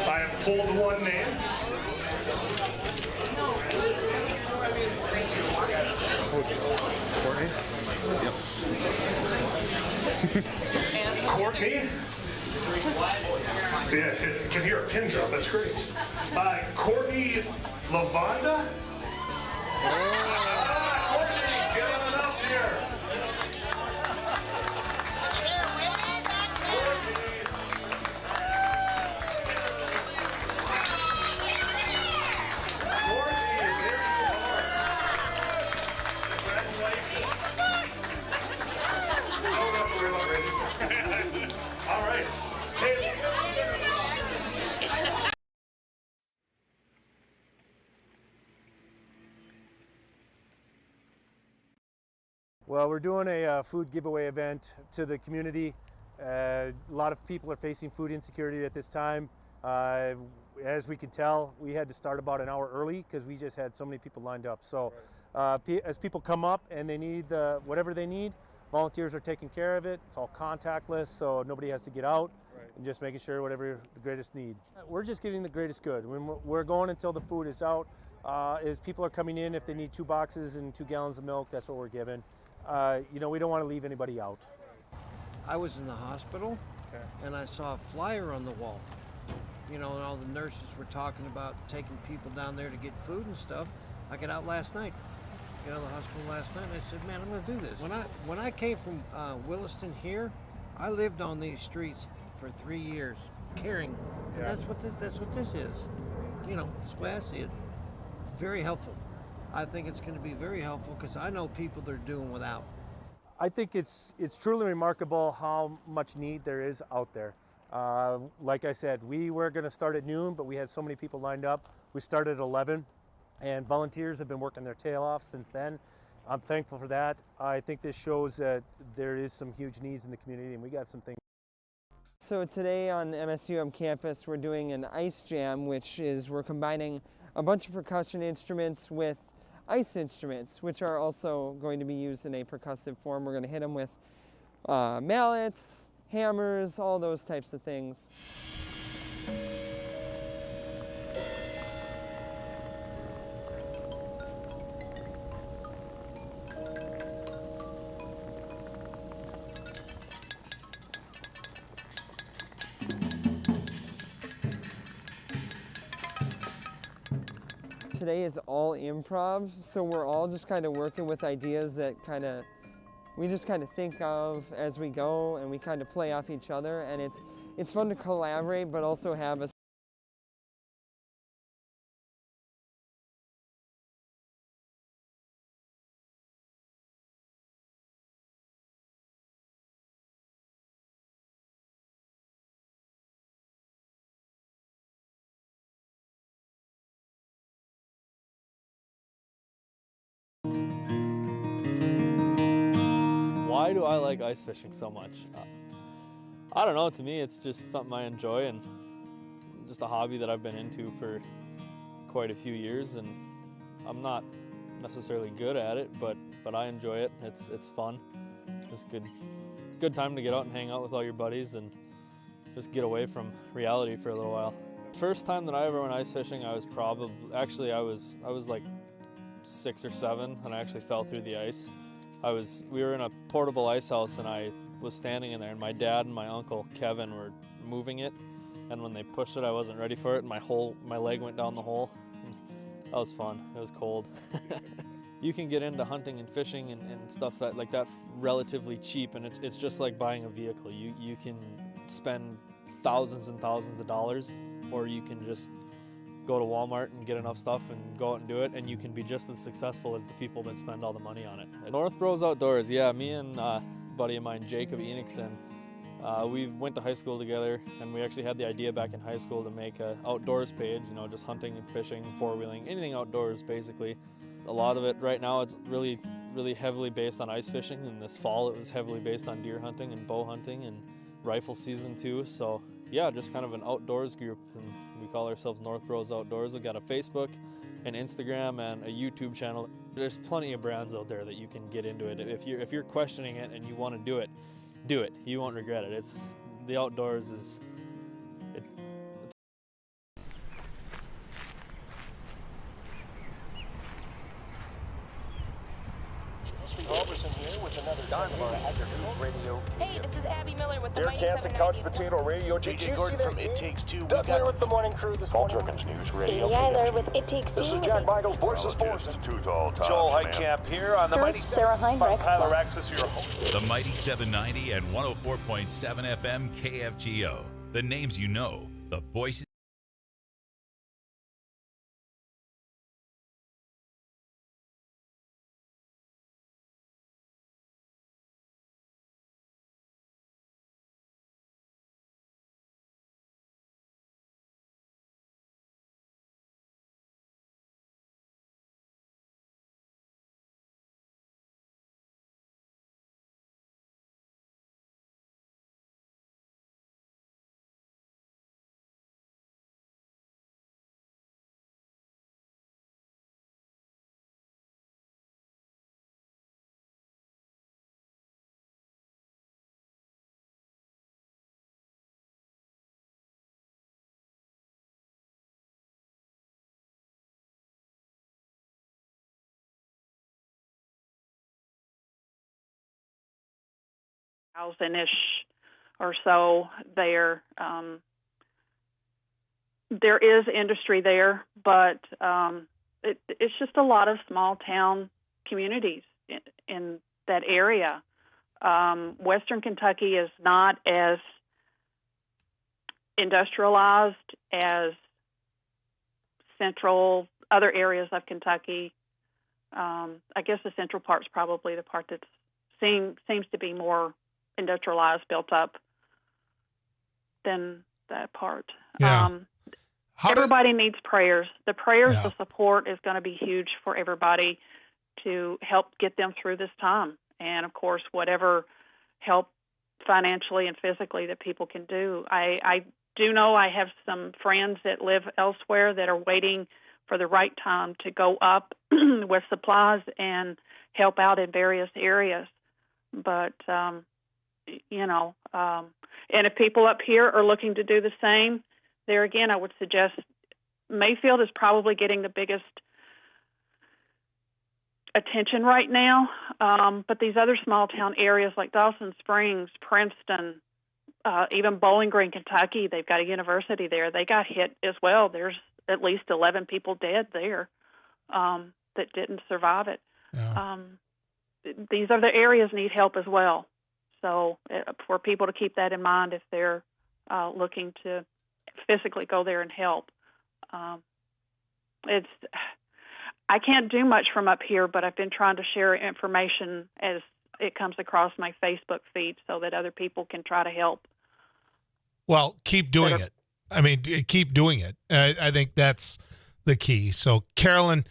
S11: I have pulled one name.
S5: Courtney? Yep.
S11: Courtney? Yeah, you can hear a pin drop. That's great. Courtney Lavonda? Courtney, get on up here. All right. Hey.
S5: Well, we're doing a food giveaway event to the community. A lot of people are facing food insecurity at this time. As we can tell, we had to start about an hour early because we just had so many people lined up. So as people come up and they need whatever they need, volunteers are taking care of it. It's all contactless, so nobody has to get out. And just making sure whatever the greatest need. We're just giving the greatest good. We're going until the food is out. As people are coming in, if they need 2 boxes and 2 gallons of milk, that's what we're giving. You know, we don't want to leave anybody out.
S6: I was in the hospital, and I saw a flyer on the wall. You know, and all the nurses were talking about taking people down there to get food and stuff. I got out last night. Got out of the hospital last night, and I said, man, I'm going to do this. When I came from Williston here, I lived on these streets for 3 years, caring. And that's what this is. You know, that's the way I see it. Very helpful. I think it's going to be very helpful because I know people that are doing without.
S5: I think it's truly remarkable how much need there is out there. Like I said, we were going to start at noon, but we had so many people lined up. We started at 11, and volunteers have been working their tail off since then. I'm thankful for that. I think this shows that there is some huge needs in the community, and we got some things.
S12: So today on MSUM campus, we're doing an ice jam, which is we're combining a bunch of percussion instruments with ice instruments, which are also going to be used in a percussive form. We're going to hit them with mallets, hammers, all those types of things. Today is all improv, so we're all just kind of working with ideas that we just kind of think of as we go, and we kind of play off each other, and it's fun to collaborate, but also have a
S7: Why do I like ice fishing so much? I don't know, to me it's just something I enjoy and just a hobby that I've been into for quite a few years, and I'm not necessarily good at it, but I enjoy it. It's fun. It's good time to get out and hang out with all your buddies and just get away from reality for a little while. First time that I ever went ice fishing, I was like 6 or 7, and I actually fell through the ice. We were in a portable ice house, and I was standing in there, and my dad and my uncle Kevin were moving it, and when they pushed it, I wasn't ready for it, and my leg went down the hole. That was fun. It was cold. You can get into hunting and fishing and stuff like that relatively cheap, and it's just like buying a vehicle. You can spend thousands and thousands of dollars, or you can just go to Walmart and get enough stuff and go out and do it, and you can be just as successful as the people that spend all the money on it. North Bros Outdoors, yeah, me and a buddy of mine, Jacob Enixon, we went to high school together, and we actually had the idea back in high school to make an outdoors page, you know, just hunting and fishing, four-wheeling, anything outdoors basically. A lot of it right now, it's really really heavily based on ice fishing, and this fall it was heavily based on deer hunting and bow hunting and rifle season too. So yeah, just kind of an outdoors group, and we call ourselves North Bros Outdoors. We got a Facebook, an Instagram, and a YouTube channel. There's plenty of brands out there that you can get into it. If you're questioning it and you want to do it, do it. You won't regret it. It's the outdoors is.
S15: Here with another News Radio.
S14: Hey, this is Abby Miller with the
S15: Derek
S14: Mighty
S15: Hansen,
S14: 790.
S15: Couch Potato Radio. Did you see from It Takes Two? Doug Miller with the morning crew this morning. News Radio.
S14: Amy Eiler with It Takes Two.
S15: This is Jack Michaels, Voices Forces.
S21: Too tall,
S15: Joel Heitkamp here on the Mighty
S14: Sarah Heinrich.
S15: Tyler Access, your home.
S16: The Mighty 790 and 104.7 FM KFGO. The names you know, the voices.
S4: Thousand-ish or so there. There is industry there, but it's just a lot of small town communities in that area. Western Kentucky is not as industrialized as central other areas of Kentucky. I guess the central part's probably the part that seems to be more industrialized, built up than that part.
S2: Yeah.
S4: Everybody needs prayers. The prayers, the support is going to be huge for everybody to help get them through this time. And, of course, whatever help financially and physically that people can do. I do know I have some friends that live elsewhere that are waiting for the right time to go up with supplies and help out in various areas. But, and if people up here are looking to do the same, there again, I would suggest Mayfield is probably getting the biggest attention right now. But these other small town areas like Dawson Springs, Princeton, even Bowling Green, Kentucky, they've got a university there. They got hit as well. There's at least 11 people dead there that didn't survive it.
S2: Yeah.
S4: These other areas need help as well. So for people to keep that in mind if they're looking to physically go there and help. I can't do much from up here, but I've been trying to share information as it comes across my Facebook feed so that other people can try to help.
S2: Well, keep doing it. I mean, keep doing it. I think that's the key. So, Carolyn,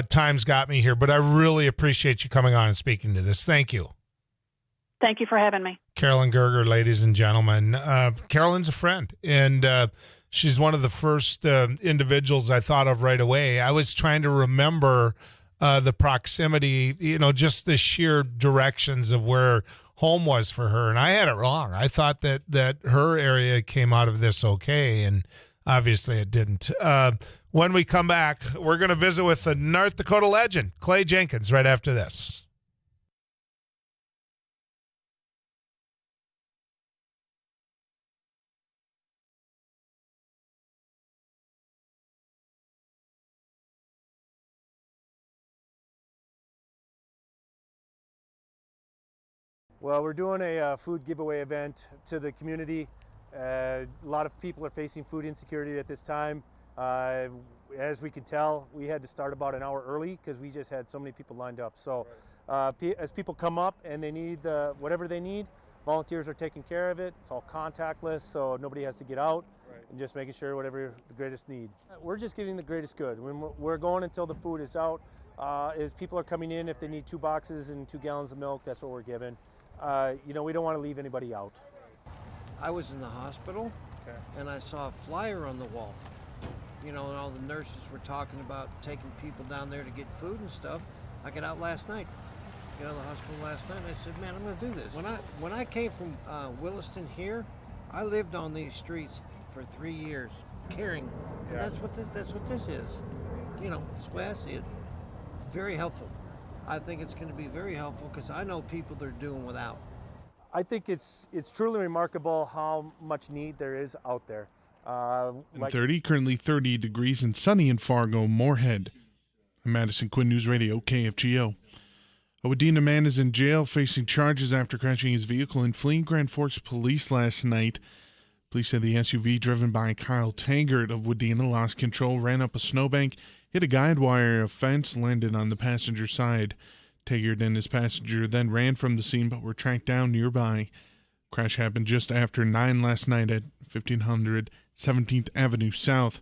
S2: time's got me here, but I really appreciate you coming on and speaking to this. Thank you.
S4: Thank you for having me.
S2: Carolyn Gerger, ladies and gentlemen. Carolyn's a friend, and she's one of the first individuals I thought of right away. I was trying to remember the proximity, just the sheer directions of where home was for her, and I had it wrong. I thought that her area came out of this okay, and obviously it didn't. When we come back, we're going to visit with the North Dakota legend, Clay Jenkins, right after this.
S5: Well, we're doing a food giveaway event to the community. A lot of people are facing food insecurity at this time. As we can tell, we had to start about an hour early because we just had so many people lined up. So as people come up and they need whatever they need, volunteers are taking care of it. It's all contactless, so nobody has to get out, and just making sure whatever the greatest need. We're just getting the greatest good. We're going until the food is out. is people are coming in. If they need 2 boxes and 2 gallons of milk, that's what we're giving. We don't want to leave anybody out.
S6: I was in the hospital, and I saw a flyer on the wall. And all the nurses were talking about taking people down there to get food and stuff. I got out last night. Got out of the hospital last night, and I said, man, I'm going to do this. When I came from Williston here, I lived on these streets for 3 years, caring. And that's what this is. That's the way I see it. Very helpful. I think it's going to be very helpful because I know people that are doing without.
S5: I think it's truly remarkable how much need there is out there.
S1: 30, currently 30 degrees and sunny in Fargo-Moorhead. I'm Madison Quinn, News Radio, KFGO. A Wadena man is in jail facing charges after crashing his vehicle and fleeing Grand Forks police last night. Police said the SUV driven by Kyle Taggart of Wadena lost control, ran up a snowbank, hit a guide wire, fence, landed on the passenger side. Taggart and his passenger then ran from the scene but were tracked down nearby. Crash happened just after 9 last night at 1500 17th Avenue South.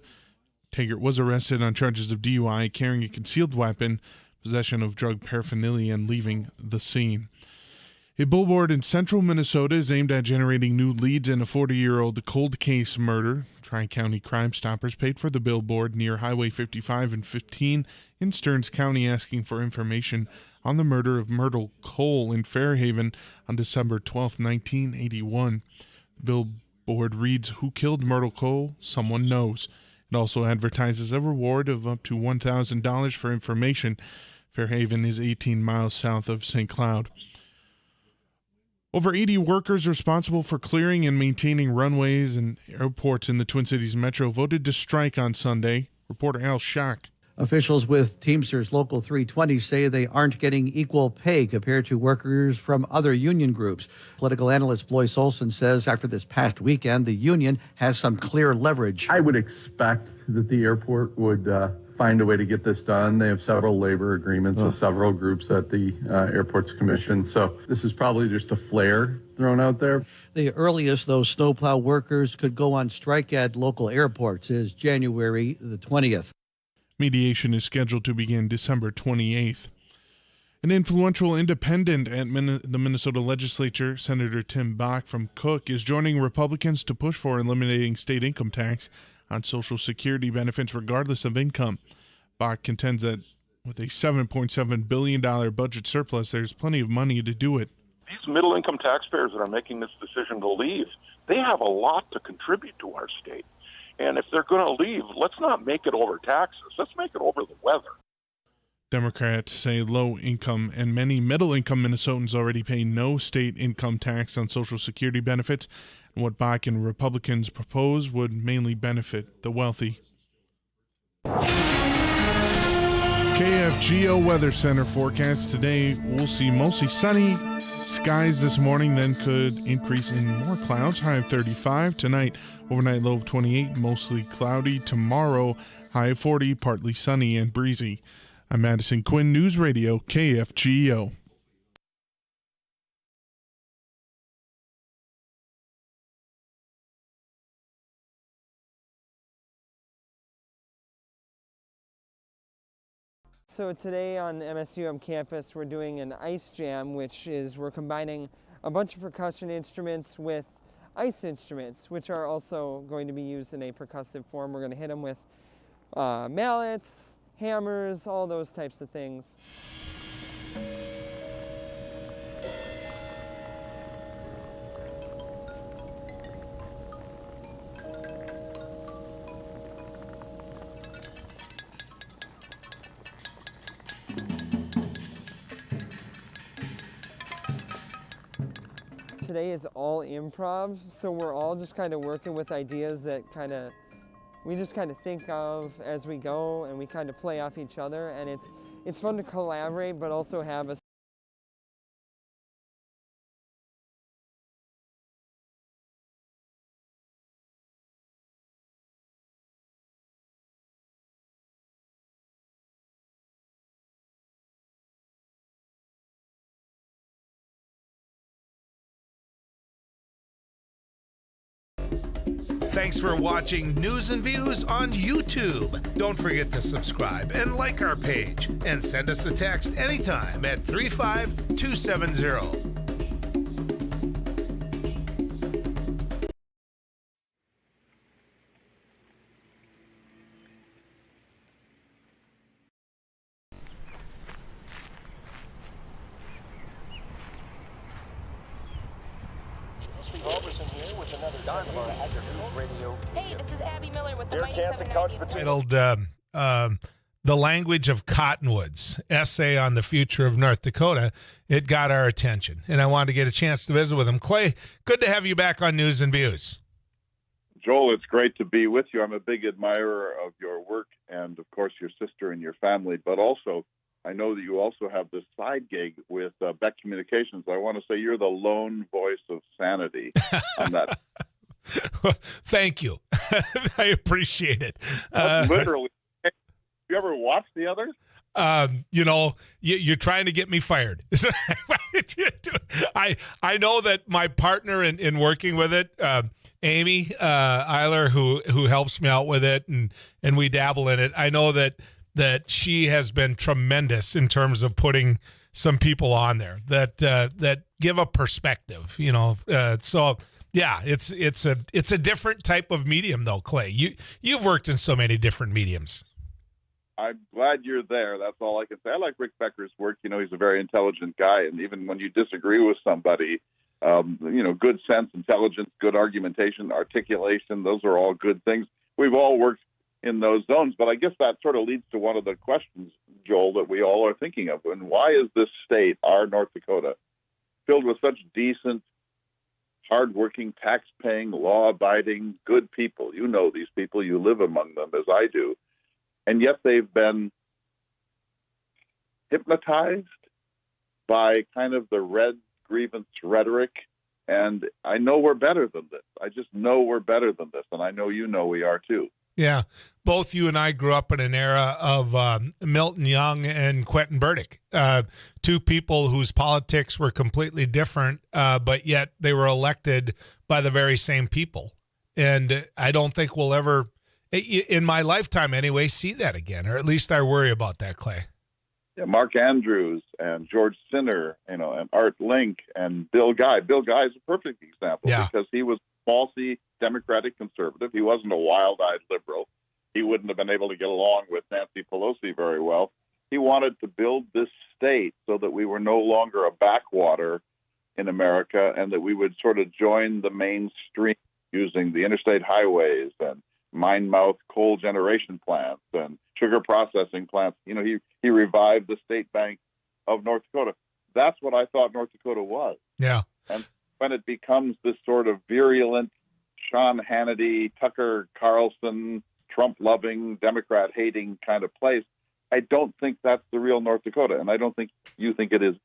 S1: Taggart was arrested on charges of DUI, carrying a concealed weapon, possession of drug paraphernalia, and leaving the scene. A billboard in central Minnesota is aimed at generating new leads in a 40-year-old cold case murder. Tri-County Crime Stoppers paid for the billboard near Highway 55 and 15 in Stearns County, asking for information on the murder of Myrtle Cole in Fairhaven on December 12, 1981. The billboard reads, "Who killed Myrtle Cole? Someone knows." It also advertises a reward of up to $1,000 for information. Fairhaven is 18 miles south of St. Cloud. Over 80 workers responsible for clearing and maintaining runways and airports in the Twin Cities Metro voted to strike on Sunday. Reporter Al Schock.
S22: Officials with Teamsters Local 320 say they aren't getting equal pay compared to workers from other union groups. Political analyst Blois Olson says after this past weekend, the union has some clear leverage.
S23: I would expect that the airport would find a way to get this done. They have several labor agreements with several groups at the Airports Commission. So this is probably just a flare thrown out there.
S22: The earliest those snowplow workers could go on strike at local airports is January the 20th.
S1: Mediation is scheduled to begin December 28th. An influential independent at the Minnesota legislature, Senator Tim Bach from Cook, is joining Republicans to push for eliminating state income tax on Social Security benefits regardless of income. Bach contends that with a $7.7 billion budget surplus, there's plenty of money to do it.
S24: These middle-income taxpayers that are making this decision to leave, they have a lot to contribute to our state. And if they're going to leave, let's not make it over taxes. Let's make it over the weather.
S1: Democrats say low-income and many middle-income Minnesotans already pay no state income tax on Social Security benefits, and what Bach and Republicans propose would mainly benefit the wealthy. KFGO Weather Center forecast today, we'll see mostly sunny skies this morning, then could increase in more clouds, high of 35. Tonight, overnight low of 28, mostly cloudy. Tomorrow, high of 40, partly sunny and breezy. I'm Madison Quinn, News Radio, KFGO.
S12: So today on MSUM campus, we're doing an ice jam, we're combining a bunch of percussion instruments with ice instruments, which are also going to be used in a percussive form. We're going to hit them with mallets, hammers, all those types of things. Today is all improv, so we're all just kind of working with ideas that we just kind of think of as we go, and we kind of play off each other, and it's fun to collaborate, but also have a
S8: Thanks for watching News and Views on YouTube. Don't forget to subscribe and like our page, and send us a text anytime at 35270.
S14: Hey, this is Abby Miller with the
S15: Dear
S14: Mighty
S15: Kansas
S14: 790.
S15: Couch Potato.
S2: Titled The Language of Cottonwoods, essay on the future of North Dakota. It got our attention, and I wanted to get a chance to visit with him. Clay, good to have you back on News and Views.
S10: Joel, it's great to be with you. I'm a big admirer of your work and, of course, your sister and your family, but also I know that you also have this side gig with Beck Communications. I want to say you're the lone voice of sanity on that.
S2: Thank you. I appreciate it.
S10: Literally. Have you ever watched the others?
S2: You're trying to get me fired. I know that my partner in working with it, Amy Eiler, who helps me out with it, and we dabble in it. I know that she has been tremendous in terms of putting some people on there that give a perspective. So yeah, it's a different type of medium though, Clay. You've worked in so many different mediums.
S10: I'm glad you're there. That's all I can say. I like Rick Becker's work. He's a very intelligent guy, and even when you disagree with somebody, good sense, intelligence, good argumentation, articulation, those are all good things. We've all worked in those zones, but I guess that sort of leads to one of the questions, Joel, that we all are thinking of. And why is this state, our North Dakota, filled with such decent, hardworking, tax-paying, law-abiding, good people? You know these people. You live among them, as I do. And yet they've been hypnotized by kind of the red grievance rhetoric. And I know we're better than this. I just know we're better than this. And I know you know we are too.
S2: Yeah. Both you and I grew up in an era of Milton Young and Quentin Burdick, two people whose politics were completely different, but yet they were elected by the very same people. And I don't think we'll ever, in my lifetime anyway, see that again, or at least I worry about that, Clay.
S10: Yeah, Mark Andrews and George Sinner, and Art Link and Bill Guy. Bill Guy is a perfect example because he was falsy Democratic conservative. He wasn't a wild-eyed liberal. He wouldn't have been able to get along with Nancy Pelosi very well. He wanted to build this state so that we were no longer a backwater in America and that we would sort of join the mainstream using the interstate highways and mine-mouth coal generation plants and sugar processing plants. He revived the State Bank of North Dakota. That's what I thought North Dakota was.
S2: Yeah.
S10: And when it becomes this sort of virulent, Sean Hannity, Tucker Carlson, Trump-loving, Democrat-hating kind of place, I don't think that's the real North Dakota, and I don't think you think it is.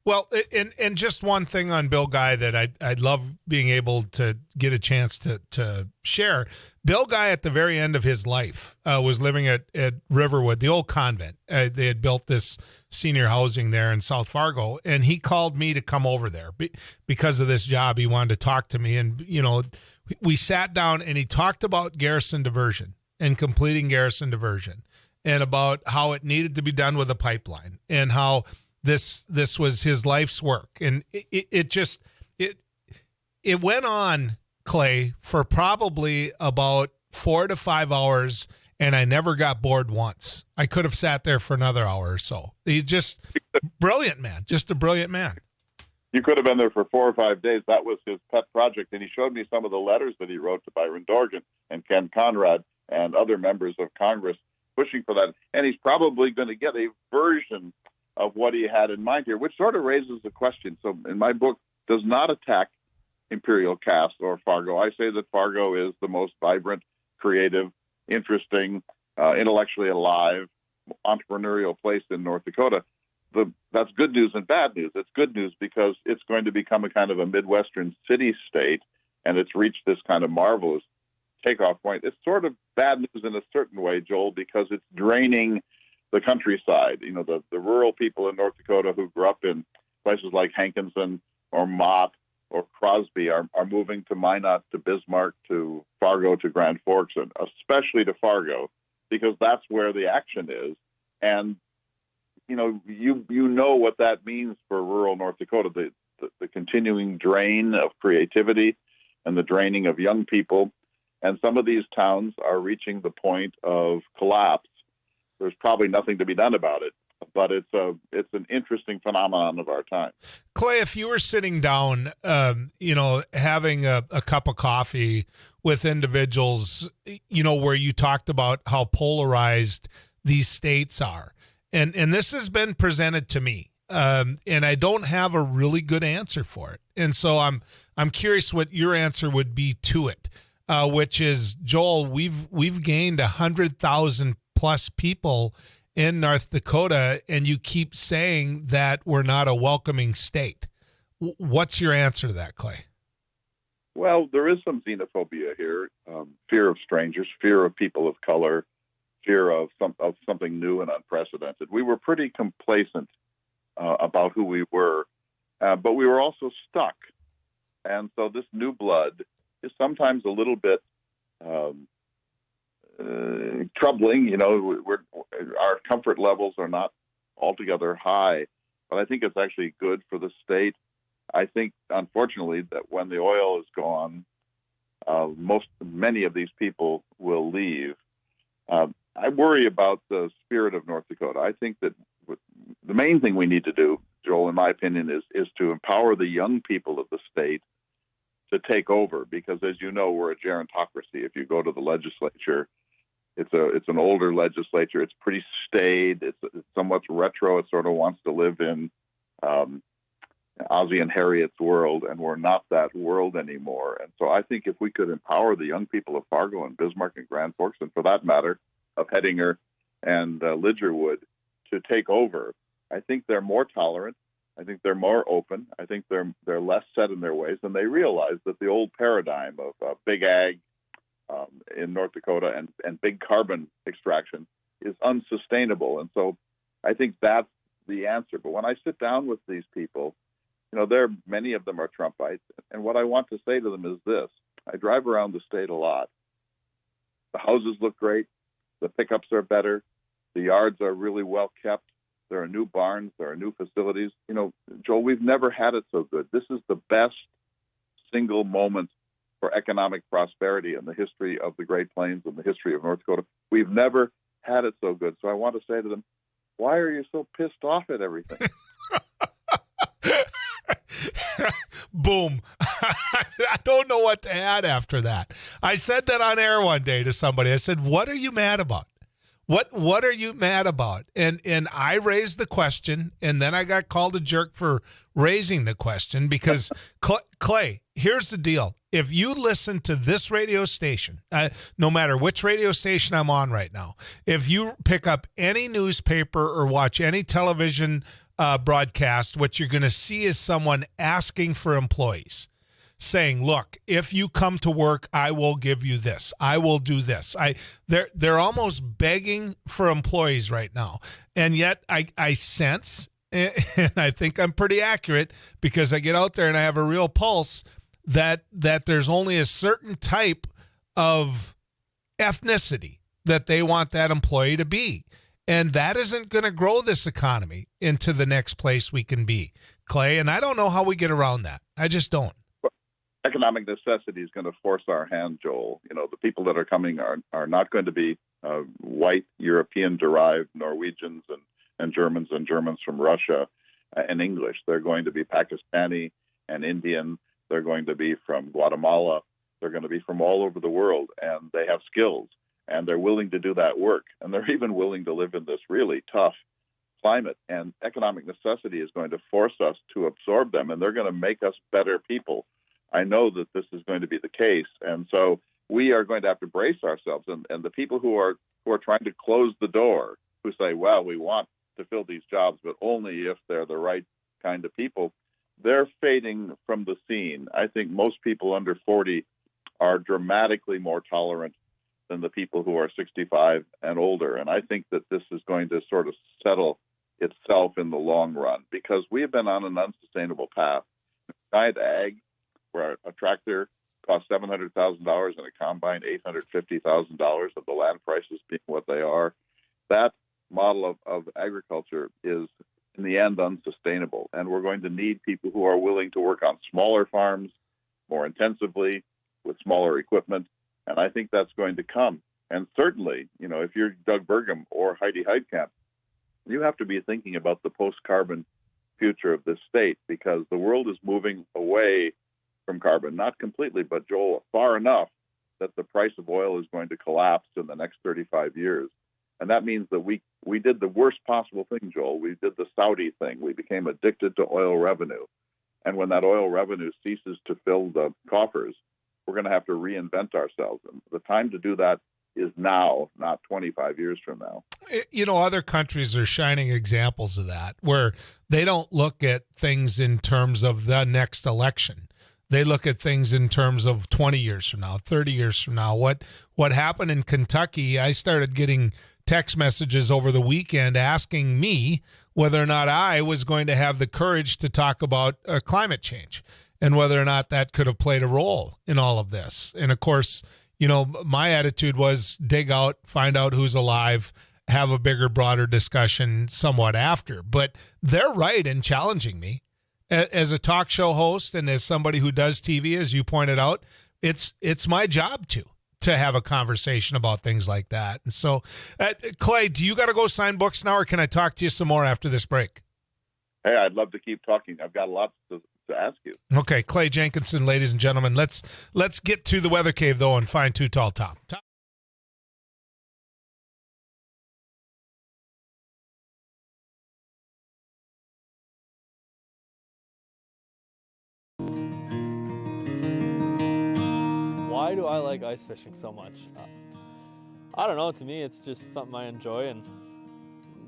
S2: Well, and just one thing on Bill Guy that I'd love being able to get a chance to share. Bill Guy, at the very end of his life, was living at Riverwood, the old convent. They had built this senior housing there in South Fargo, and he called me to come over there because of this job. He wanted to talk to me, and we sat down, and he talked about garrison diversion and completing garrison diversion, and about how it needed to be done with a pipeline, and how this was his life's work. And it went on, Clay, for probably about 4 to 5 hours, and I never got bored once. I could have sat there for another hour or so. He just brilliant man, just a brilliant man.
S10: You could have been there for 4 or 5 days. That was his pet project, and he showed me some of the letters that he wrote to Byron Dorgan and Ken Conrad and other members of Congress pushing for that. And he's probably going to get a version of what he had in mind here, which sort of raises the question. So in my book, does not attack Imperial Cast or Fargo. I say that Fargo is the most vibrant, creative, interesting, intellectually alive, entrepreneurial place in North Dakota. That's good news and bad news. It's good news because it's going to become a kind of a Midwestern city-state, and it's reached this kind of marvelous takeoff point. It's sort of bad news in a certain way, Joel, because it's draining the countryside, the rural people in North Dakota who grew up in places like Hankinson or Mott or Crosby are moving to Minot, to Bismarck, to Fargo, to Grand Forks, and especially to Fargo, because that's where the action is. And you know what that means for rural North Dakota, the continuing drain of creativity and the draining of young people. And some of these towns are reaching the point of collapse. There's probably nothing to be done about it, but it's an interesting phenomenon of our time.
S2: Clay, if you were sitting down, having a cup of coffee with individuals, where you talked about how polarized these states are, and this has been presented to me, and I don't have a really good answer for it, and so I'm curious what your answer would be to it, which is, Joel, we've gained 100,000 plus people in North Dakota, and you keep saying that we're not a welcoming state. What's your answer to that, Clay?
S10: Well, there is some xenophobia here, fear of strangers, fear of people of color, fear of something new and unprecedented. We were pretty complacent about who we were, but we were also stuck. And so this new blood is sometimes a little bit troubling. Our comfort levels are not altogether high, but I think it's actually good for the state. I think, unfortunately, that when the oil is gone, many of these people will leave. I worry about the spirit of North Dakota. I think that the main thing we need to do, Joel, in my opinion, is to empower the young people of the state to take over, because, as you know, we're a gerontocracy. If you go to the legislature, it's an older legislature. It's pretty staid. It's somewhat retro. It sort of wants to live in Ozzie and Harriet's world, and we're not that world anymore. And so I think if we could empower the young people of Fargo and Bismarck and Grand Forks, and for that matter, of Hettinger and Lidgerwood, to take over, I think they're more tolerant. I think they're more open. I think they're less set in their ways, and they realize that the old paradigm of big ag in North Dakota and big carbon extraction is unsustainable. And so I think that's the answer. But when I sit down with these people, many of them are Trumpites, and what I want to say to them is this: I drive around the state a lot. The houses look great. The pickups are better. The yards are really well kept. There are new barns. There are new facilities. Joel, we've never had it so good. This is the best single moment for economic prosperity in the history of the Great Plains and the history of North Dakota. We've never had it so good. So I want to say to them, why are you so pissed off at everything?
S2: Boom. I don't know what to add after that. I said that on air one day to somebody. I said, what are you mad about? What are you mad about? And I raised the question, and then I got called a jerk for raising the question because, Clay, here's the deal. If you listen to this radio station, no matter which radio station I'm on right now, if you pick up any newspaper or watch any television broadcast, what you're going to see is someone asking for employees, saying, look, if you come to work, I will give you this. I will do this. They're almost begging for employees right now. And yet I sense, and I think I'm pretty accurate because I get out there and I have a real pulse, that there's only a certain type of ethnicity that they want that employee to be. And that isn't going to grow this economy into the next place we can be, Clay. And I don't know how we get around that. I just don't.
S10: Economic necessity is going to force our hand, Joel. The people that are coming are not going to be white, European-derived Norwegians and Germans from Russia and English. They're going to be Pakistani and Indian. They're going to be from Guatemala. They're going to be from all over the world, and they have skills, and they're willing to do that work, and they're even willing to live in this really tough climate. And economic necessity is going to force us to absorb them, and they're going to make us better people. I know that this is going to be the case, and so we are going to have to brace ourselves. And the people who are trying to close the door, who say, well, we want to fill these jobs, but only if they're the right kind of people, they're fading from the scene. I think most people under 40 are dramatically more tolerant than the people who are 65 and older. And I think that this is going to sort of settle itself in the long run, because we have been on an unsustainable path. Giant ag where a tractor costs $700,000 and a combine $850,000, of the land prices being what they are. That model of agriculture is, in the end, unsustainable. And we're going to need people who are willing to work on smaller farms more intensively with smaller equipment. And I think that's going to come. And certainly, if you're Doug Burgum or Heidi Heitkamp, you have to be thinking about the post-carbon future of this state, because the world is moving away from carbon, not completely, but Joel, far enough that the price of oil is going to collapse in the next 35 years. And that means that we did the worst possible thing, Joel. We did the Saudi thing. We became addicted to oil revenue. And when that oil revenue ceases to fill the coffers, we're going to have to reinvent ourselves. And the time to do that is now, not 25 years from now.
S2: Other countries are shining examples of that, where they don't look at things in terms of the next election. They look at things in terms of 20 years from now, 30 years from now. What happened in Kentucky, I started getting text messages over the weekend asking me whether or not I was going to have the courage to talk about climate change and whether or not that could have played a role in all of this. And of course, my attitude was dig out, find out who's alive, have a bigger, broader discussion somewhat after. But they're right in challenging me. As a talk show host and as somebody who does TV, as you pointed out, it's my job to have a conversation about things like that. And so, Clay, do you got to go sign books now, or can I talk to you some more after this break?
S10: Hey, I'd love to keep talking. I've got lots to ask you.
S2: Okay, Clay Jenkinson, ladies and gentlemen. Let's get to the weather cave, though, and find Too Tall Tom.
S7: Why do I like ice fishing so much? I don't know. To me, it's just something I enjoy and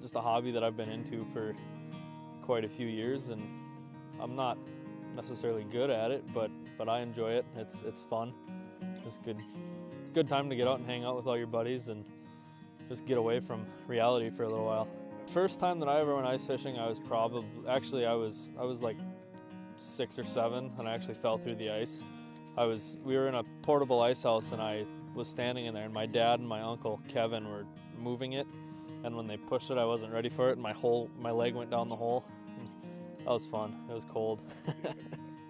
S7: just a hobby that I've been into for quite a few years. And I'm not necessarily good at it, but I enjoy it. It's fun. It's good time to get out and hang out with all your buddies and just get away from reality for a little while. First time that I ever went ice fishing, I was like 6 or 7, and I actually fell through the ice. We were in a portable ice house, and I was standing in there, and my dad and my uncle Kevin were moving it, and when they pushed it, I wasn't ready for it, and my leg went down the hole. That was fun. It was cold.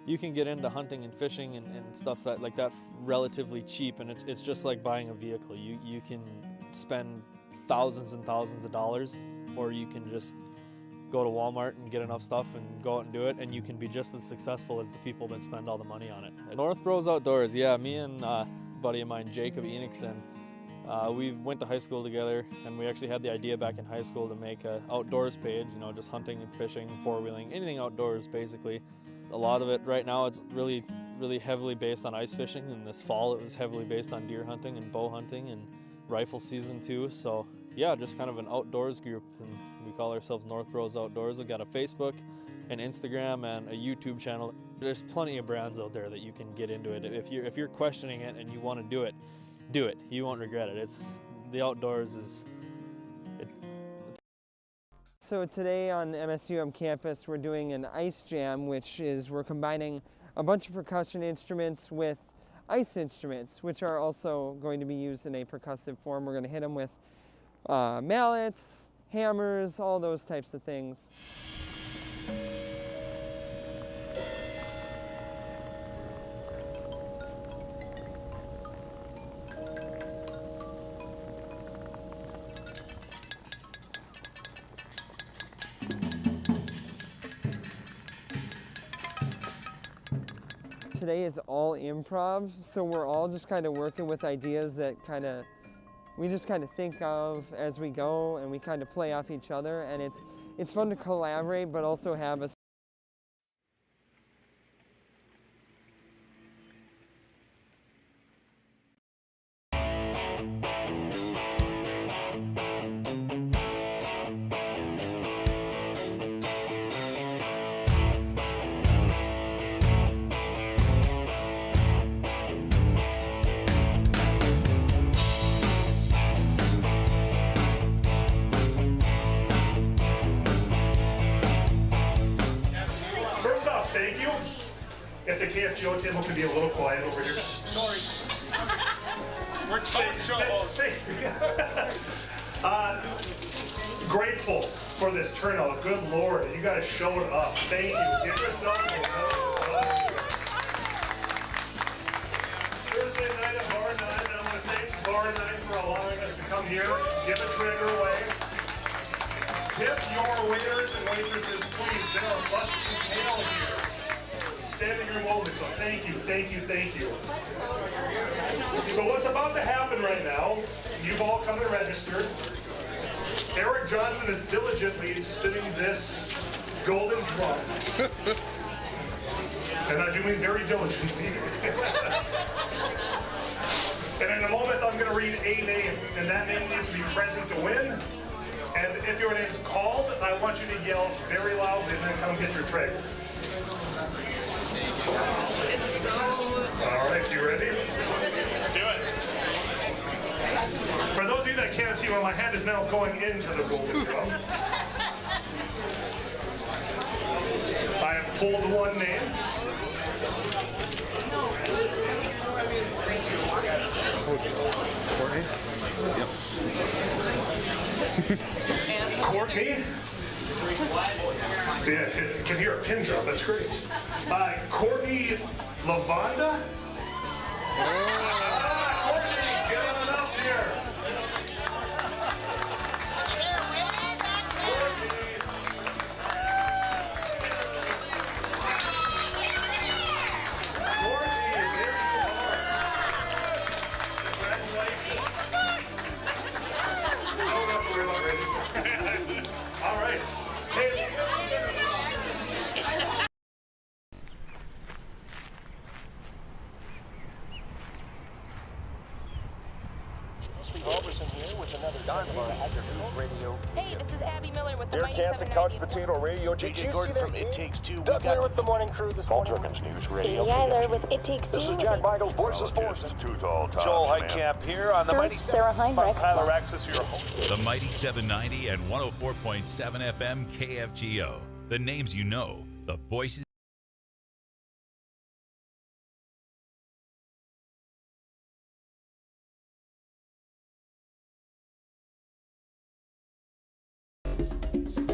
S7: You can get into hunting and fishing and stuff like that relatively cheap, and it's just like buying a vehicle. You can spend thousands and thousands of dollars, or you can just go to Walmart and get enough stuff and go out and do it, and you can be just as successful as the people that spend all the money on it. North Bros Outdoors, yeah, me and a buddy of mine, Jacob Enixon, we went to high school together, and we actually had the idea back in high school to make an outdoors page, just hunting and fishing, four-wheeling, anything outdoors basically. A lot of it right now, it's really, really heavily based on ice fishing, and this fall it was heavily based on deer hunting and bow hunting and rifle season too. So yeah, just kind of an outdoors group, and we call ourselves North Bros Outdoors. We've got a Facebook, an Instagram, and a YouTube channel. There's plenty of brands out there that you can get into it. If you're questioning it and you want to do it, do it. You won't regret it. The outdoors is.
S12: So today on MSUM campus, we're doing an ice jam, which is we're combining a bunch of percussion instruments with ice instruments, which are also going to be used in a percussive form. We're going to hit them with mallets, hammers, all those types of things. Today is all improv, so we're all just kind of working with ideas that we just kind of think of as we go, and we kind of play off each other, and it's fun to collaborate, but also have a
S11: If the KFGO table can be a little quiet over here.
S9: Sorry. We're kidding. Show host.
S11: Grateful for this turnout. Good Lord, you guys showed up. Thank you. Give yourself a Thursday night at Bar 9. I want to thank Bar 9 for allowing us to come here, give a trigger away. Tip your waiters and waitresses, please. They are busting tail here. Standing room only, so thank you, thank you, thank you. So what's about to happen right now, you've all come and registered. Eric Johnson is diligently spinning this golden drum. And I do mean very diligently. And in a moment, I'm going to read a name, and that name needs to be present to win. And if your name's called, I want you to yell very loudly and then come get your tray. All right, you ready? Let's do it. For those of you that can't see where my hand is now going into the golden drum, I have pulled one name. Courtney? Yep. Courtney? Yeah, you can hear a pin drop. That's great. Courtney Lavonda? Courtney, get on up here. Courtney, there you are. Congratulations. Don't have to worry about ready. All right. Hey.
S14: Hey, this is Abby Miller with the
S15: Derek
S14: Mighty
S15: Hansen,
S14: 790.
S15: Couch Potato Radio.
S9: JJ Gordon from It Takes Two.
S15: Doug Miller with the morning crew this morning. Jerkins News Radio.
S14: Katie Eiler with It Takes Two.
S15: This is Jack Michaels, Voices Forces.
S9: Too tall, Tom.
S15: Joel Heitkamp here on the Mighty
S14: Sarah Heinrich.
S15: Tyler Axis, your host.
S16: The Mighty 790 and 104.7 FM KFGO. The names you know, the voices.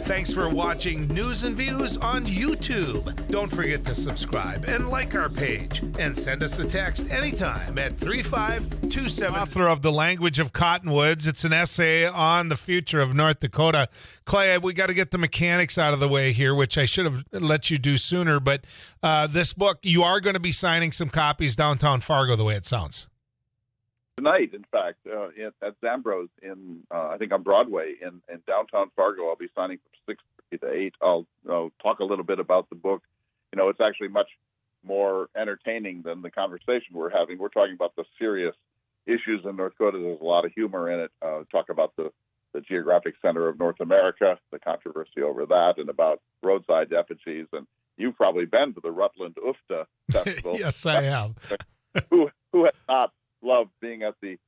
S16: Thanks for watching News and Views on YouTube. Don't forget to subscribe and like our page. And send us a text anytime at 35270.
S2: Author of The Language of Cottonwoods. It's an essay on the future of North Dakota. Clay, we got to get the mechanics out of the way here, which I should have let you do sooner. But this book, you are going to be signing some copies downtown Fargo, the way it sounds.
S10: Tonight, in fact, at Zambro's I think on Broadway in downtown Fargo, I'll be signing from 6:30 to 8. I'll talk a little bit about the book. You know, it's actually much more entertaining than the conversation we're having. We're talking about the serious issues in North Dakota. There's a lot of humor in it. Talk about the geographic center of North America, the controversy over that, and about roadside effigies. And you've probably been to the Rutland UFTA Festival.
S2: Yes, I have.
S10: Who has not loved being at the?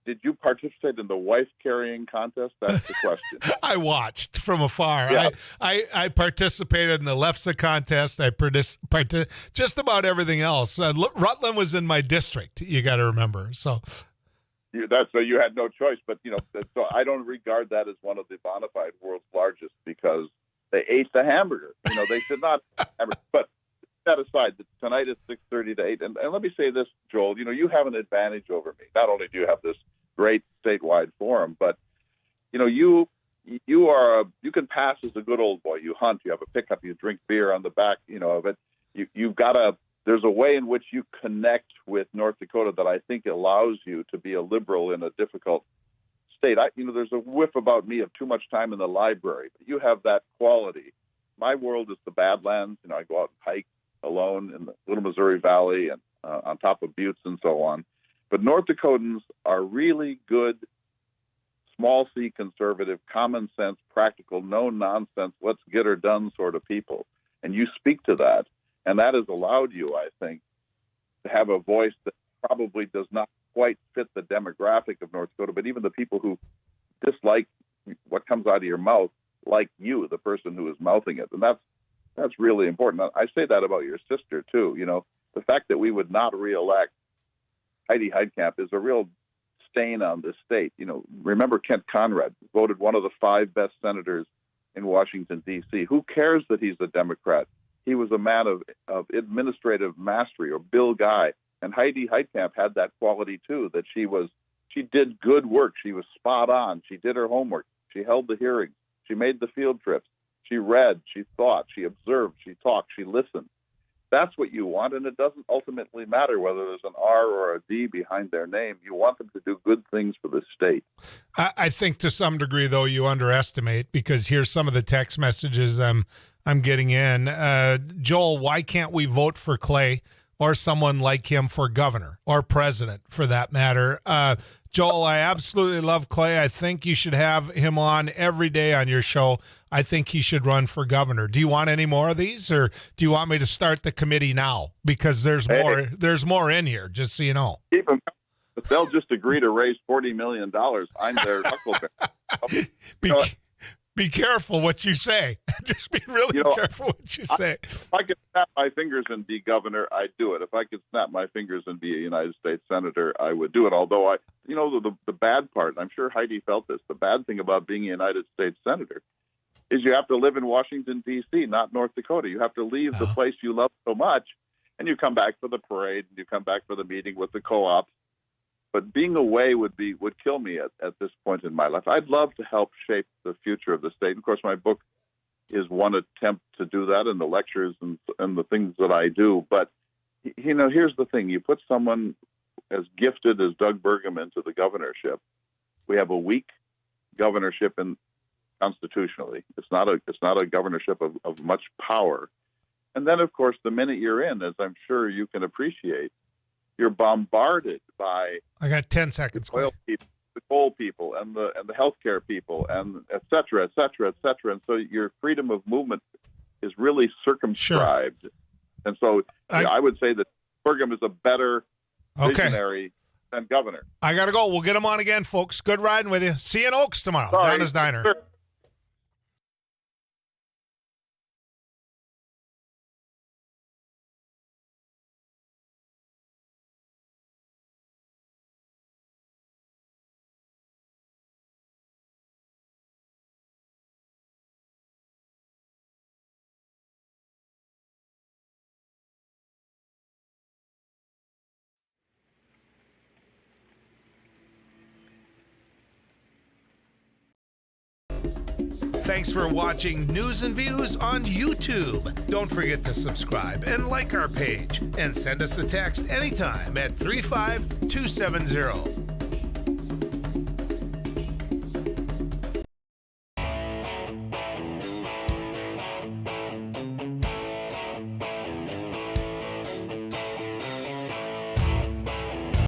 S10: Did you participate in the wife carrying contest? That's the question.
S2: I watched from afar.
S10: Yeah.
S2: I participated in the Lefse contest. I just about everything else. Rutland was in my district. You got to remember. So
S10: you had no choice. But so I don't regard that as one of the bona fide world's largest because they ate the hamburger. They should not. But that aside, tonight is 6:30 to 8. And let me say this, Joel, you have an advantage over me. Not only do you have this great statewide forum, but, you can pass as a good old boy. You hunt, you have a pickup, you drink beer on the back, of it. There's a way in which you connect with North Dakota that I think allows you to be a liberal in a difficult state. There's a whiff about me of too much time in the library, but you have that quality. My world is the Badlands. I go out and hike alone in the Little Missouri Valley and on top of buttes and so on. But North Dakotans are really good, small C conservative, common sense, practical, no nonsense, let's get her done sort of people. And you speak to that. And that has allowed you, I think, to have a voice that probably does not quite fit the demographic of North Dakota, but even the people who dislike what comes out of your mouth, like you, the person who is mouthing it. And That's really important. I say that about your sister, too. You know, the fact that we would not reelect Heidi Heitkamp is a real stain on this state. You know, remember Kent Conrad, voted one of the 5 best senators in Washington, D.C. Who cares that he's a Democrat? He was a man of administrative mastery, or Bill Guy. And Heidi Heitkamp had that quality, too, that she did good work. She was spot on. She did her homework. She held the hearings. She made the field trips. She read. She thought. She observed. She talked. She listened. That's what you want, and it doesn't ultimately matter whether there's an R or a D behind their name. You want them to do good things for the state.
S2: I think to some degree, though, you underestimate, because here's some of the text messages I'm getting in. Joel, why can't we vote for Clay or someone like him for governor or president, for that matter? Joel, I absolutely love Clay. I think you should have him on every day on your show. I think he should run for governor. Do you want any more of these, or do you want me to start the committee now? Because there's more in here, just so you know.
S10: Keep them. If they'll just agree to raise $40 million, I'm their huckleberry.
S2: Be careful what you say. Just be really careful what you say.
S10: If I could snap my fingers and be governor, I'd do it. If I could snap my fingers and be a United States senator, I would do it. Although the bad part, I'm sure Heidi felt this, the bad thing about being a United States senator is you have to live in Washington, D.C., not North Dakota. You have to leave the place you love so much, and you come back for the parade, and you come back for the meeting with the co-ops. But being away would kill me at this point in my life. I'd love to help shape the future of the state. Of course, my book is one attempt to do that, and the lectures and the things that I do. But, here's the thing. You put someone as gifted as Doug Burgum into the governorship. We have a weak governorship constitutionally. It's not a governorship of much power. And then, of course, the minute you're in, as I'm sure you can appreciate, you're bombarded by
S2: I got 10 seconds.
S10: The oil people, the coal people, and the healthcare people, and et cetera, et cetera, et cetera. And so your freedom of movement is really circumscribed. Sure. And so I would say that Burgum is a better visionary than governor.
S2: I got to go. We'll get him on again, folks. Good riding with you. See you in Oaks tomorrow. Donna's Diner.
S10: Sure.
S8: Thanks for watching News and Views on YouTube. Don't forget to subscribe and like our page, and send us a text anytime at 35270.